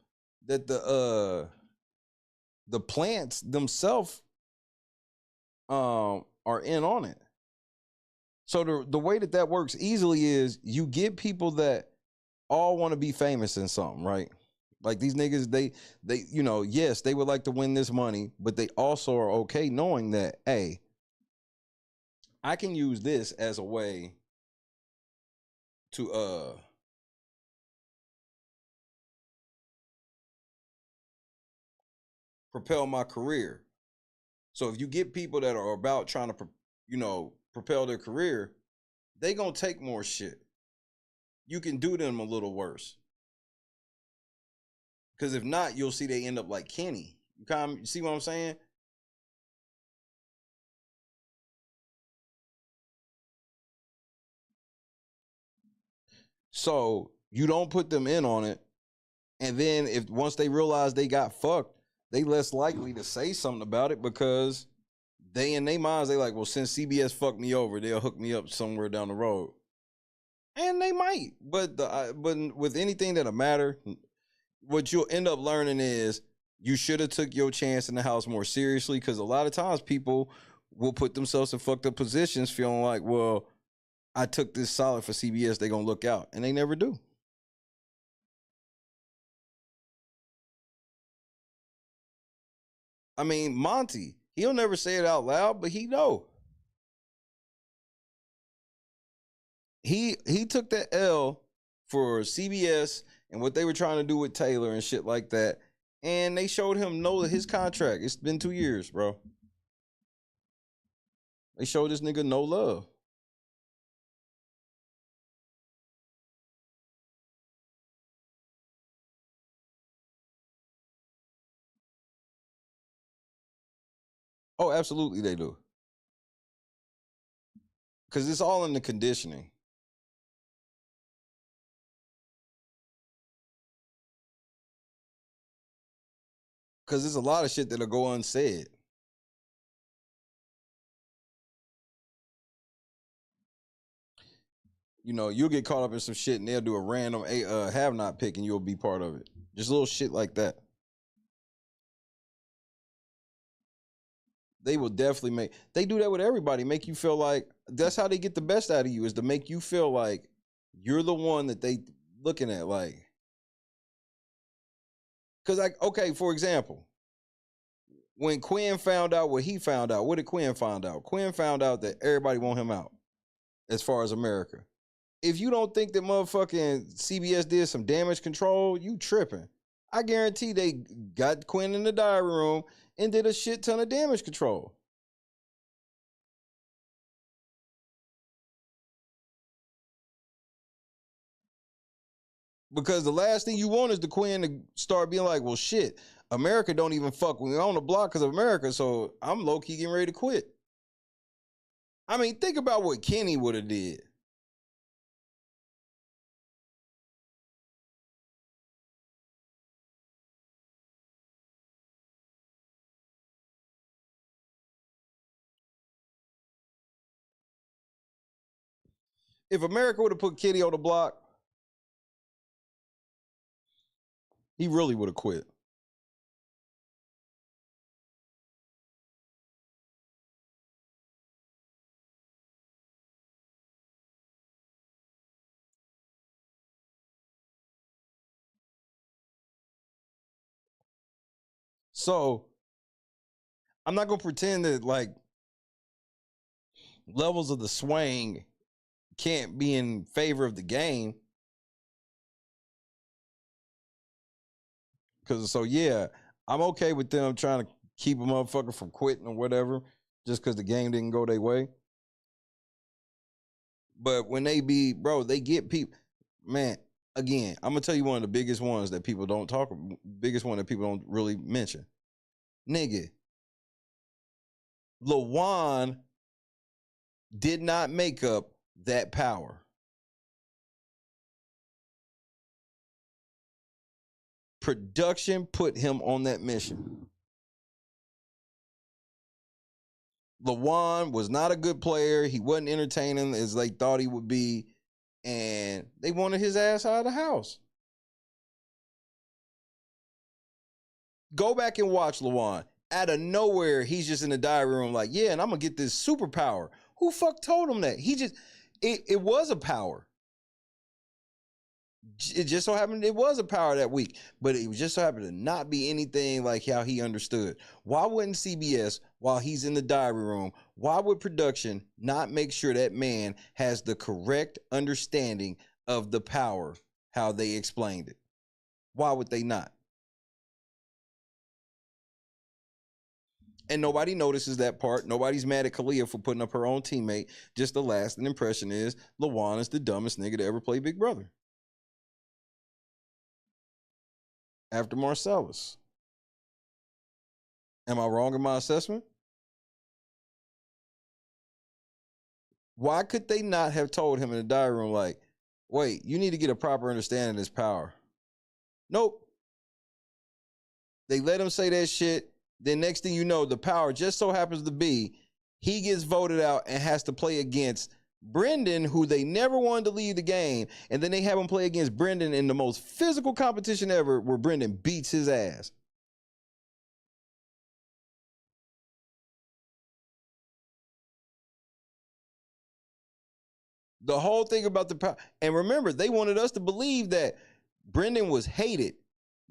plants themselves are in on it. So the way that works easily is you get people that all want to be famous in something, right? Like these niggas, they you know, yes, they would like to win this money, but they also are okay knowing that, hey, I can use this as a way to propel my career. So if you get people that are about trying to, you know, propel their career, they gonna take more shit. You can do them a little worse. Because if not, you'll see they end up like Kenny. You see what I'm saying? So you don't put them in on it. And then if once they realize they got fucked, they less likely to say something about it because they in their minds, they like, well, since CBS fucked me over, they'll hook me up somewhere down the road. And they might. But with anything that'll matter, what you'll end up learning is you should have took your chance in the house more seriously, because a lot of times people will put themselves in fucked up positions feeling like, well, I took this solid for CBS, they gonna look out. And they never do. I mean, Monty, he'll never say it out loud, but he know. He took that L for CBS and what they were trying to do with Taylor and shit like that. And they showed him his contract. It's been 2 years, bro. They showed this nigga no love. Oh, absolutely they do. Because it's all in the conditioning. Because there's a lot of shit that'll go unsaid. You know, you'll get caught up in some shit and they'll do a random have not pick and you'll be part of it. Just little shit like that. They will definitely they do that with everybody. Make you feel like, that's how they get the best out of you, is to make you feel like you're the one that they looking at. Like, because like, okay, for example, when Quinn found out what he found out, what did Quinn find out? Quinn found out that everybody want him out as far as America. If you don't think that motherfucking CBS did some damage control, you tripping. I guarantee they got Quinn in the diary room and did a shit ton of damage control. Because the last thing you want is the Quinn to start being like, well, shit, America don't even fuck with me on the block because of America, so I'm low-key getting ready to quit. I mean, think about what Kenny would have did. If America would have put Kenny on the block, he really would have quit. So, I'm not going to pretend that, like, levels of the swing can't be in favor of the game. So yeah, I'm okay with them trying to keep a motherfucker from quitting or whatever, just because the game didn't go their way. But when they get people, man, again, I'm gonna tell you one of the biggest ones that people don't talk, biggest one that people don't really mention. Nigga, LaJuan did not make up that power. Production put him on that mission. LaJuan was not a good player. He wasn't entertaining as they thought he would be. And they wanted his ass out of the house. Go back and watch LaJuan. Out of nowhere, he's just in the diary room like, yeah, and I'm going to get this superpower. Who fuck told him that? It was a power. It just so happened it was a power that week, but it just so happened to not be anything like how he understood. Why wouldn't CBS, while he's in the diary room, why would production not make sure that man has the correct understanding of the power, how they explained it? Why would they not? And nobody notices that part. Nobody's mad at Kalia for putting up her own teammate. Just the lasting impression is LaJuan is the dumbest nigga to ever play Big Brother. After Marcellus. Am I wrong in my assessment? Why could they not have told him in the diary room, like, wait, you need to get a proper understanding of this power? Nope. They let him say that shit. Then next thing you know, the power just so happens to be he gets voted out and has to play against Brendan, who they never wanted to leave the game, and then they have him play against Brendan in the most physical competition ever, where Brendan beats his ass. The whole thing about the power, and remember, they wanted us to believe that Brendan was hated,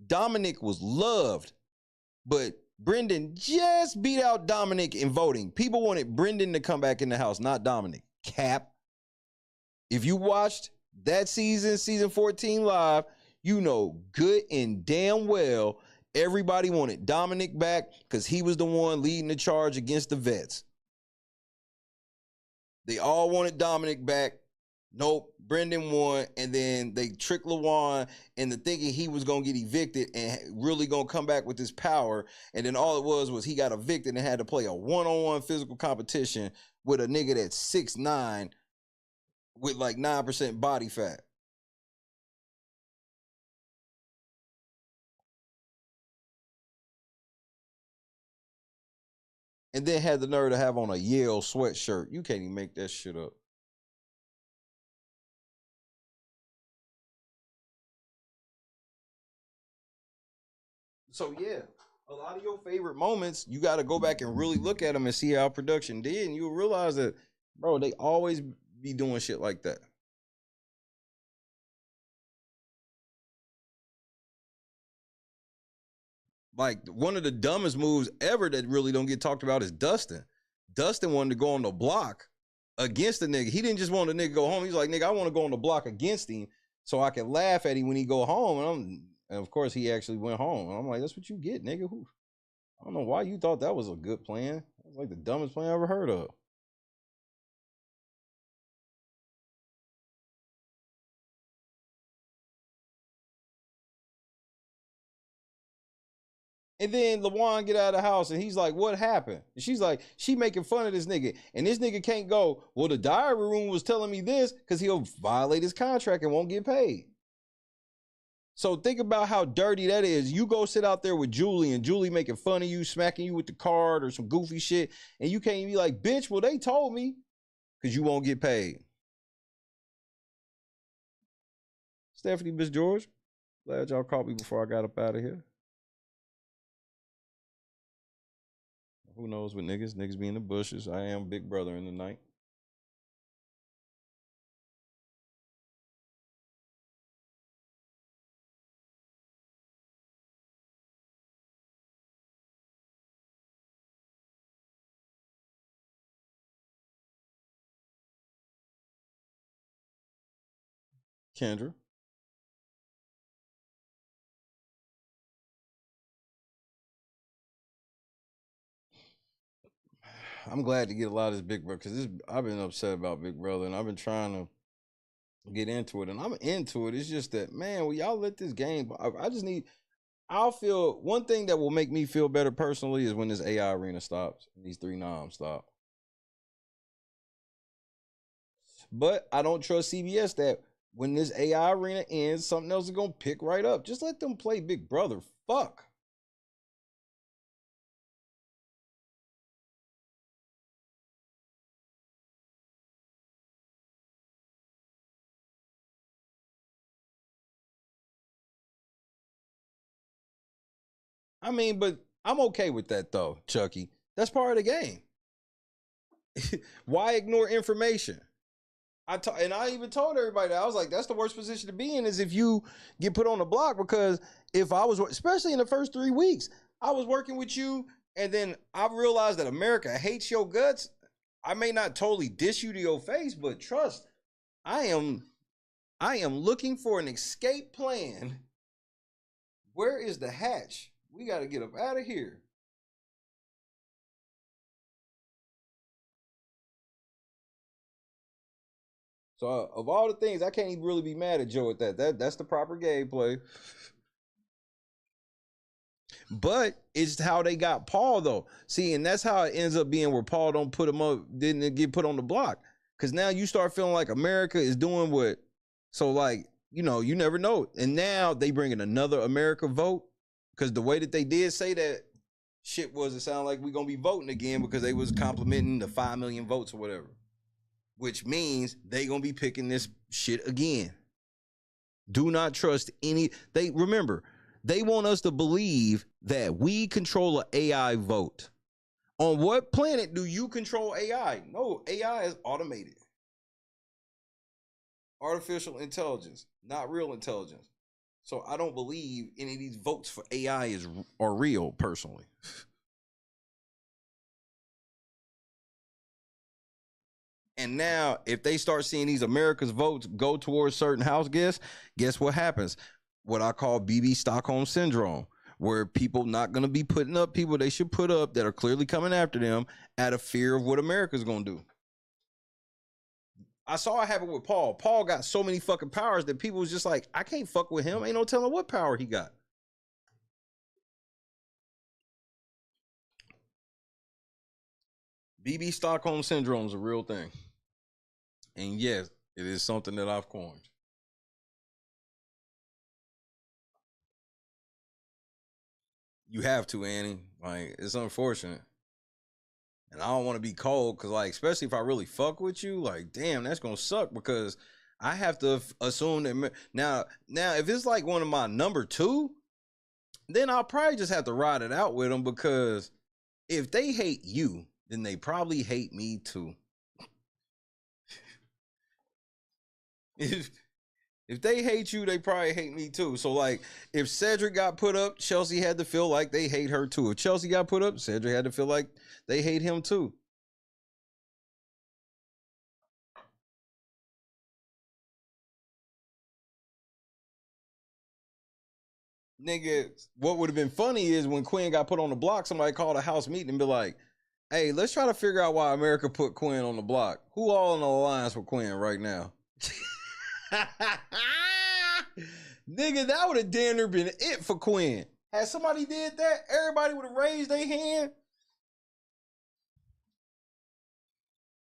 Dominic was loved, but Brendan just beat out Dominic in voting. People wanted Brendan to come back in the house, not Dominic. Cap. If you watched that season 14 live, you know good and damn well everybody wanted Dominic back because he was the one leading the charge against the vets. They all wanted Dominic back. Nope, Brendan won, and then they tricked LaJuan into thinking he was going to get evicted and really going to come back with his power, and then all it was he got evicted and had to play a one-on-one physical competition with a nigga that's 6'9", with like 9% body fat. And then had the nerve to have on a Yale sweatshirt. You can't even make that shit up. So yeah, a lot of your favorite moments, you got to go back and really look at them and see how production did, and you'll realize that, bro, they always be doing shit like that. Like, one of the dumbest moves ever that really don't get talked about is Dustin. Dustin wanted to go on the block against the nigga. He didn't just want the nigga to go home. He's like, nigga, I want to go on the block against him so I can laugh at him when he go home. And of course, he actually went home. And I'm like, that's what you get, nigga. I don't know why you thought that was a good plan. It was like the dumbest plan I ever heard of. And then LaJuan get out of the house and he's like, what happened? And she's like, she making fun of this nigga. And this nigga can't go, well, the diary room was telling me this because he'll violate his contract and won't get paid. So think about how dirty that is. You go sit out there with Julie and Julie making fun of you, smacking you with the card or some goofy shit. And you can't even be like, bitch, well, they told me, because you won't get paid. Stephanie, Miss George, glad y'all caught me before I got up out of here. Who knows with niggas? Niggas be in the bushes. I am Big Brother in the night. Kendra. I'm glad to get a lot of this Big Brother because I've been upset about Big Brother and I've been trying to get into it and I'm into it. It's just that, man, when y'all let this game, I'll feel one thing that will make me feel better personally is when this AI arena stops, these 3 noms stop. But I don't trust CBS that when this AI arena ends, something else is gonna pick right up. Just let them play Big Brother. Fuck. I mean, but I'm okay with that though, Chucky. That's part of the game. Why ignore information? I even told everybody that I was like, that's the worst position to be in is if you get put on the block because if I was, especially in the first 3 weeks, I was working with you and then I realized that America hates your guts. I may not totally dish you to your face, but trust, I am looking for an escape plan. Where is the hatch? We got to get up out of here. So of all the things, I can't even really be mad at Joe at that. That's the proper gameplay. But it's how they got Paul though. See, and that's how it ends up being where Paul don't put him up, didn't get put on the block. Because now you start feeling like America is doing what. So like, you know, you never know. And now they bring in another America vote. Because the way that they did say that shit was, it sounded like we're going to be voting again because they was complimenting the 5 million votes or whatever. Which means they gonna be picking this shit again. Do not trust remember, they want us to believe that we control an AI vote. On what planet do you control AI? No, AI is automated. Artificial intelligence, not real intelligence. So I don't believe any of these votes for AI are real, personally. And now, if they start seeing these America's votes go towards certain house guests, guess what happens? What I call BB Stockholm syndrome, where people not going to be putting up people they should put up that are clearly coming after them out of fear of what America's going to do. I saw it happen with Paul. Paul got so many fucking powers that people was just like, I can't fuck with him. Ain't no telling what power he got. BB Stockholm syndrome is a real thing. And yes, it is something that I've coined. You have to, Annie. Like, it's unfortunate. And I don't want to be cold because, like, especially if I really fuck with you, like, damn, that's going to suck because I have to assume that now, if it's like one of my number 2, then I'll probably just have to ride it out with them because if they hate you, then they probably hate me too. If they hate you, they probably hate me too. So like if Cedric got put up, Chelsea had to feel like they hate her too. If Chelsea got put up, Cedric had to feel like they hate him too. Nigga, what would have been funny is when Quinn got put on the block, somebody called a house meeting and be like, hey, let's try to figure out why America put Quinn on the block. Who all in the alliance with Quinn right now? Nigga, that would have damn near been it for Quinn. Had somebody did that, everybody would have raised their hand.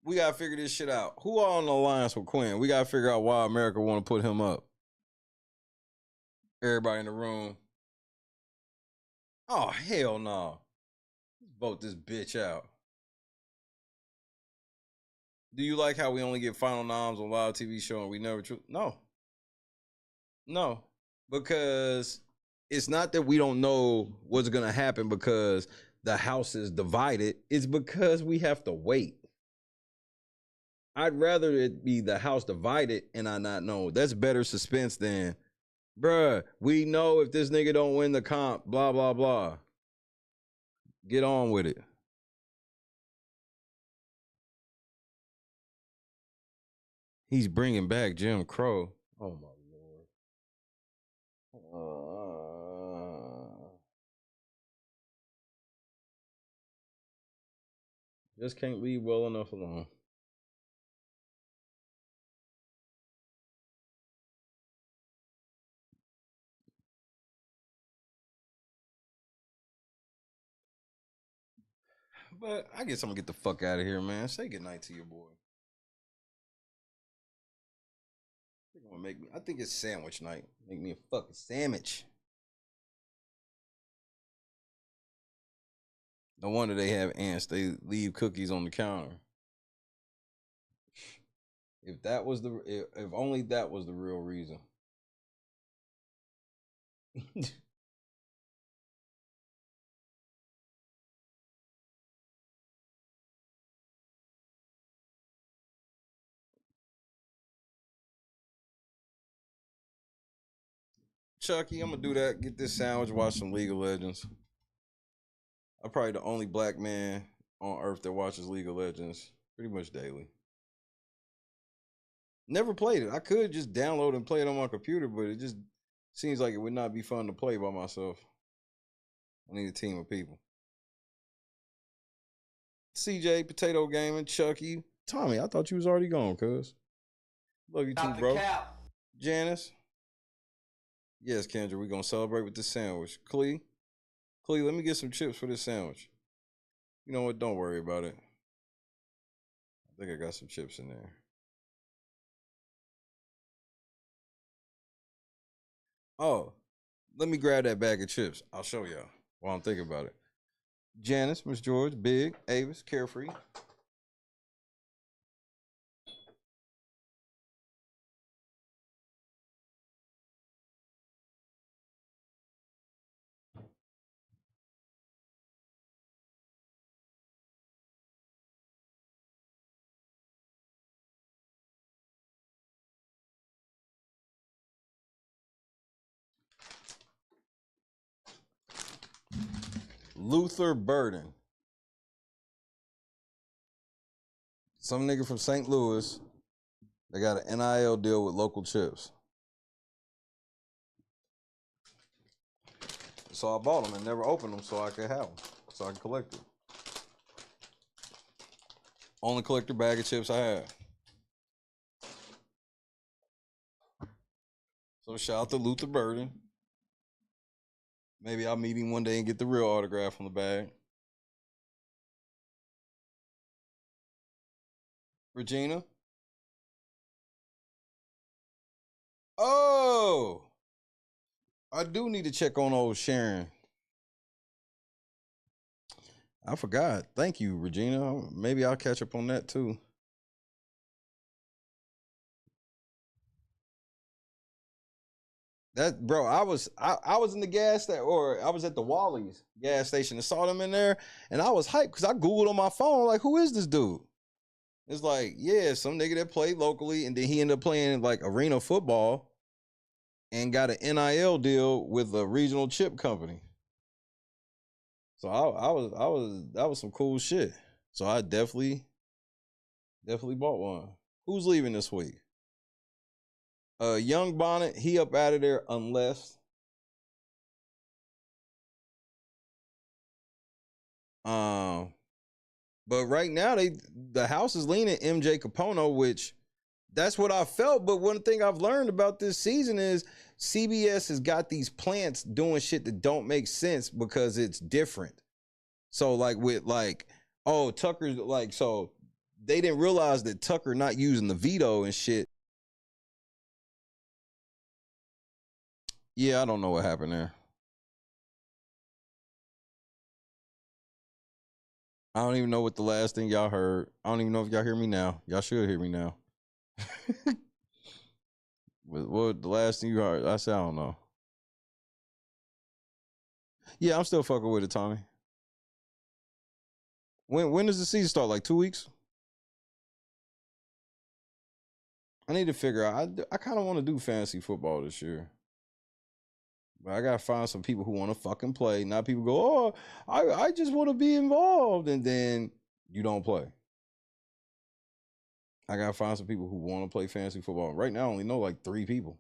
We gotta figure this shit out. Who all in the alliance with Quinn? We gotta figure out why America want to put him up. Everybody in the room. Oh, hell no. Let's vote this bitch out. Do you like how we only get final noms on live TV show and we never No. No. Because it's not that we don't know what's going to happen because the house is divided. It's because we have to wait. I'd rather it be the house divided and I not know. That's better suspense than, bruh, we know if this nigga don't win the comp, blah, blah, blah. Get on with it. He's bringing back Jim Crow. Oh my lord. Just can't leave well enough alone. But I guess I'm gonna get the fuck out of here, man. Say goodnight to your boy. I think it's sandwich night. Make me a fucking sandwich. No wonder they have ants. They leave cookies on the counter. If that was if only that was the real reason. Chucky, I'm gonna do that. Get this sandwich, watch some League of Legends. I'm probably the only black man on earth that watches League of Legends pretty much daily. Never played it. I could just download and play it on my computer, but it just seems like it would not be fun to play by myself. I need a team of people. CJ, Potato Gaming, Chucky, Tommy, I thought you was already gone, cuz. Love you too, bro. Janice. Yes, Kendra, we're gonna celebrate with this sandwich. Clee, let me get some chips for this sandwich. You know what? Don't worry about it. I think I got some chips in there. Oh, let me grab that bag of chips. I'll show y'all while I'm thinking about it. Janice, Miss George, Big, Avis, Carefree. Luther Burden. Some nigga from St. Louis. They got an NIL deal with local chips. So I bought them and never opened them so I could have them. So I can collect them. Only collector bag of chips I have. So shout out to Luther Burden. Maybe I'll meet him one day and get the real autograph on the bag. Regina. Oh, I do need to check on old Sharon. I forgot. Thank you, Regina. Maybe I'll catch up on that too. That bro, I was in the gas station, or I was at the Wally's gas station and saw them in there, and I was hyped because I Googled on my phone, like, who is this dude? It's like, yeah, some nigga that played locally, and then he ended up playing like arena football and got an NIL deal with a regional chip company. So that was some cool shit. So I definitely bought one. Who's leaving this week? Young Bonnet, he up out of there unless but right now the house is leaning MJ Capono, which that's what I felt. But one thing I've learned about this season is CBS has got these plants doing shit that don't make sense because it's different. So like with like, oh, Tucker's like, so they didn't realize that Tucker not using the veto and shit. Yeah, I don't know what happened there. I don't even know what the last thing y'all heard. I don't even know if y'all hear me now. Y'all should hear me now. What the last thing you heard? I said I don't know. Yeah, I'm still fucking with it, Tommy. When does the season start? Like 2 weeks? I need to figure out. I kind of want to do fantasy football this year. But I gotta find some people who want to fucking play. Not people go, oh, I just want to be involved, and then you don't play. I gotta find some people who want to play fantasy football. Right now, I only know like 3 people.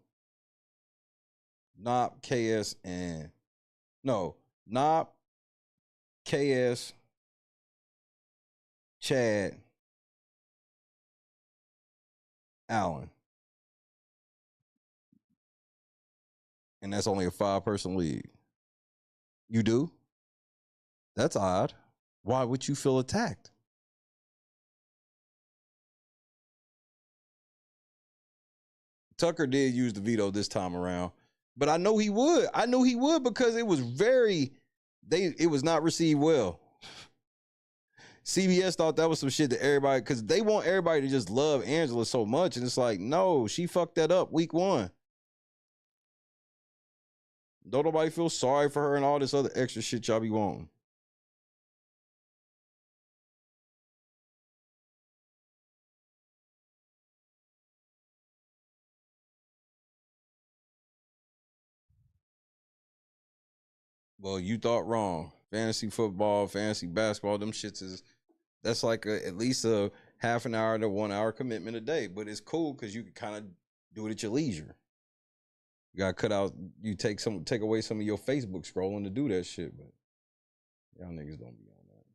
Knob, KS, Chad, Allen. And that's only a 5-person league. You do? That's odd. Why would you feel attacked? Tucker did use the veto this time around, but I know he would. I knew he would because it was it was not received well. CBS thought that was some shit that everybody, because they want everybody to just love Angela so much, and it's like, no, she fucked that up week 1. Don't nobody feel sorry for her and all this other extra shit y'all be wanting. Well, you thought wrong. Fantasy football, fantasy basketball, them shits that's like at least a half an hour to 1 hour commitment a day. But it's cool because you can kind of do it at your leisure. You gotta cut out, you take away some of your Facebook scrolling to do that shit, but y'all niggas don't be on that.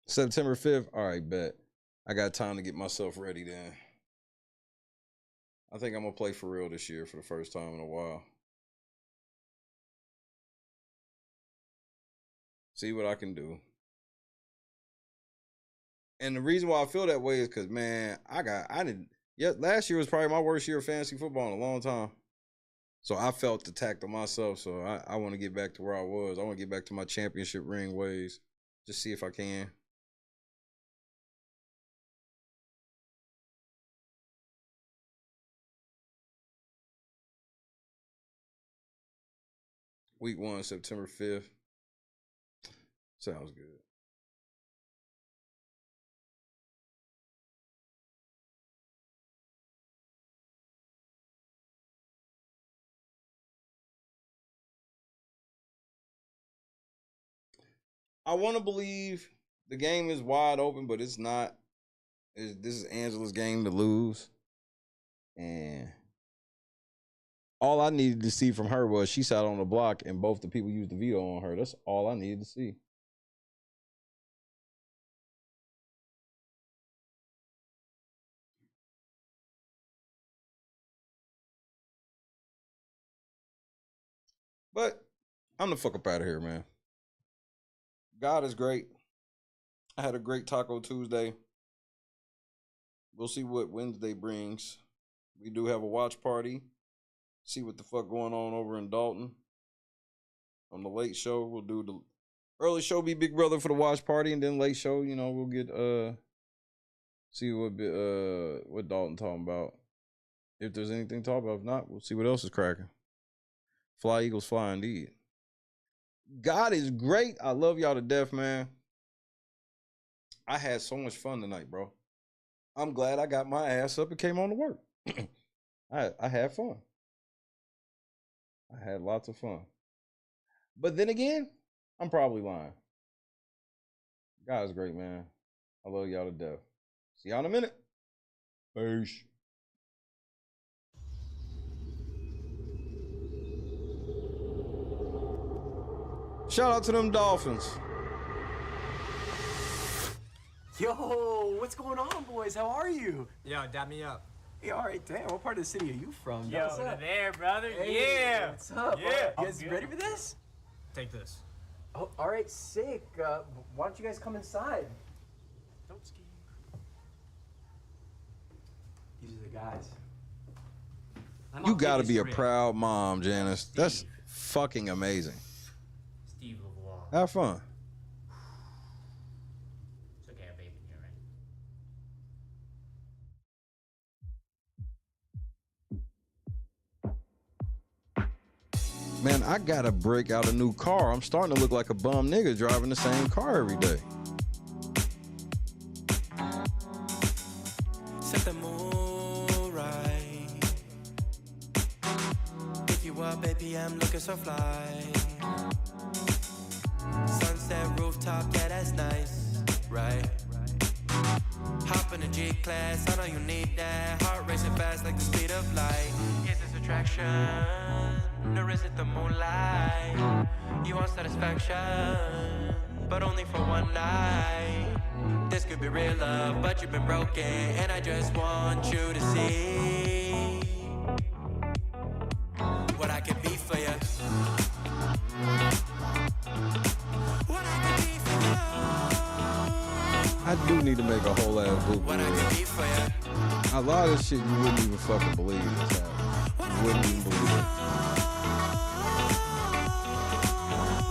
September 5th, all right, bet. I got time to get myself ready then. I think I'm gonna play for real this year for the first time in a while. See what I can do. And the reason why I feel that way is because, man, last year was probably my worst year of fantasy football in a long time. So I felt attacked on myself. So I want to get back to where I was. I want to get back to my championship ring ways. Just see if I can. Week 1, September 5th. Sounds good. I want to believe the game is wide open, but it's not. This is Angela's game to lose. And all I needed to see from her was she sat on the block and both the people used the veto on her. That's all I needed to see. But I'm the fuck up out of here, man. God is great. I had a great Taco Tuesday. We'll see what Wednesday brings. We do have a watch party. See what the fuck going on over in Dolton. On the late show, we'll do the early show, be Big Brother for the watch party, and then late show, we'll get see what Dalton talking about. If there's anything to talk about, if not, we'll see what else is cracking. Fly Eagles fly indeed. God is great. I love y'all to death, man. I had so much fun tonight, bro. I'm glad I got my ass up and came on to work. I had fun. I had lots of fun. But then again, I'm probably lying. God is great, man. I love y'all to death. See y'all in a minute. Peace. Shout out to them Dolphins. Yo, what's going on, boys? How are you? Yo, dab me up. Hey, all right, damn. What part of the city are you from? Yo, what's up? there, brother. Hey, yeah. What's up? Yeah. You guys ready for this? Take this. Oh, all right, sick. Why don't you guys come inside? Don't ski. These are the guys. You gotta be a proud mom, Janice. Steve. That's fucking amazing. Steve LeVar. Have fun. It's okay, I have baby in here, right? Man, I gotta break out a new car. I'm starting to look like a bum nigga driving the same car every day. Set the mood right. up, 8 p.m. looking so fly. Sunset rooftop, yeah, that's nice, right? Hop in the G-Class, I know you need that. Heart racing fast like the speed of light. Is this attraction, or is it the moonlight? You want satisfaction, but only for one night. This could be real love, but you've been broken, and I just want you to see what I can be for you. What I can be for you. I do need to make a whole ass book. What I can be for you. A lot of shit you wouldn't even fucking believe is happening. You wouldn't even believe it.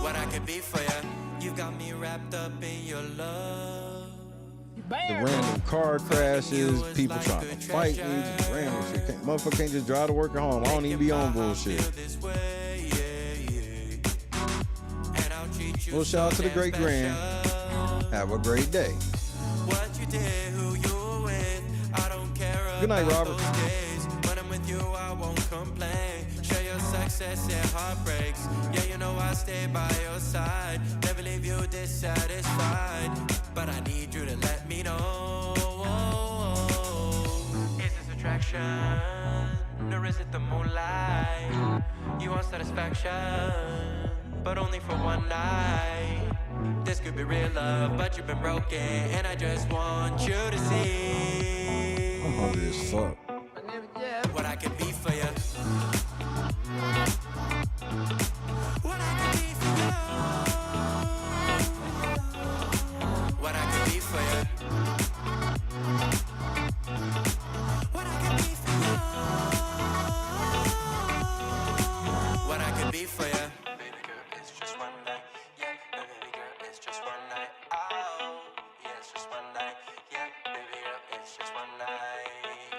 What I can be for you. You got me wrapped up in your love. The random car crashes, people trying to fight me, just random shit. Motherfucker can't just drive to work at home. I don't even be on bullshit. Well, shout out to the great grand. Have a great day. What you did, who you were with, I don't care. Good night, Robert. When I'm with you, I won't complain. Share your success and heartbreaks. Yeah, you know I stay by your side. Never leave you dissatisfied. But I need you to let me know. Is this attraction, or is it the moonlight? You want satisfaction, but only for one night. This could be real love, but you've been broken, and I just want you to see. I'm hungry as fuck. What I can be for you. What I can be for you. What I can be for you. What I can be for you. What I can be for you. Baby girl, it's just one night. Yeah, baby girl, it's just one night. Oh, yeah, it's just one night. Yeah, baby girl, it's just one night.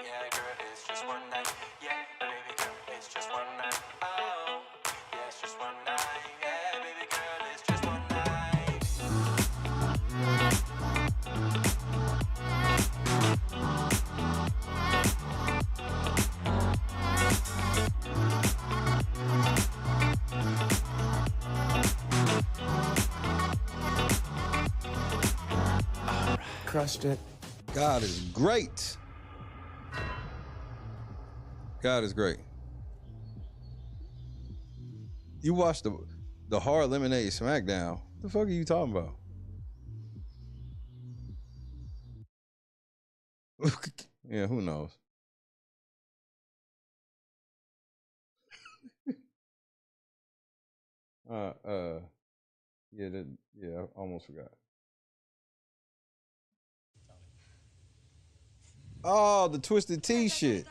Yeah, girl, it's just one night. Yeah, baby girl, it's just one night. Oh, yeah, it's just one night. Yeah, baby girl, it's just one night. Crushed it. God is great. God is great. You watched the Hard Lemonade Smackdown. The fuck are you talking about? Yeah, who knows? Yeah, I almost forgot. Oh, the Twisted Tea shit.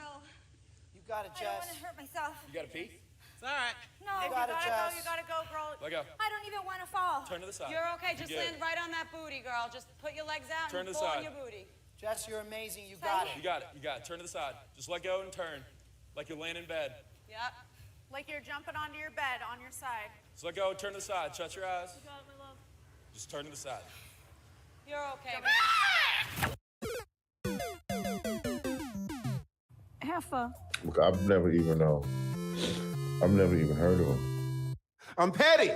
You got it, Jess. I don't want to hurt myself. You got to pee? It's all right. No, You you got gotta it, go. Jess. You gotta go, girl. Let go. I don't even want to fall. Turn to the side. You're okay. Just You're good. land right on that booty, girl. Just put your legs out Turn and to the pull side. on your booty. Jess, you're amazing. You got it. You got it. You got it. Turn to the side. Just let go and turn. Like you're laying in bed. Yep. Like you're jumping onto your bed on your side. Just let go and turn to the side. Shut your eyes. You got it, my love. Just turn to the side. You're okay. Heifer. Look, I've never even heard of him. I'm petty.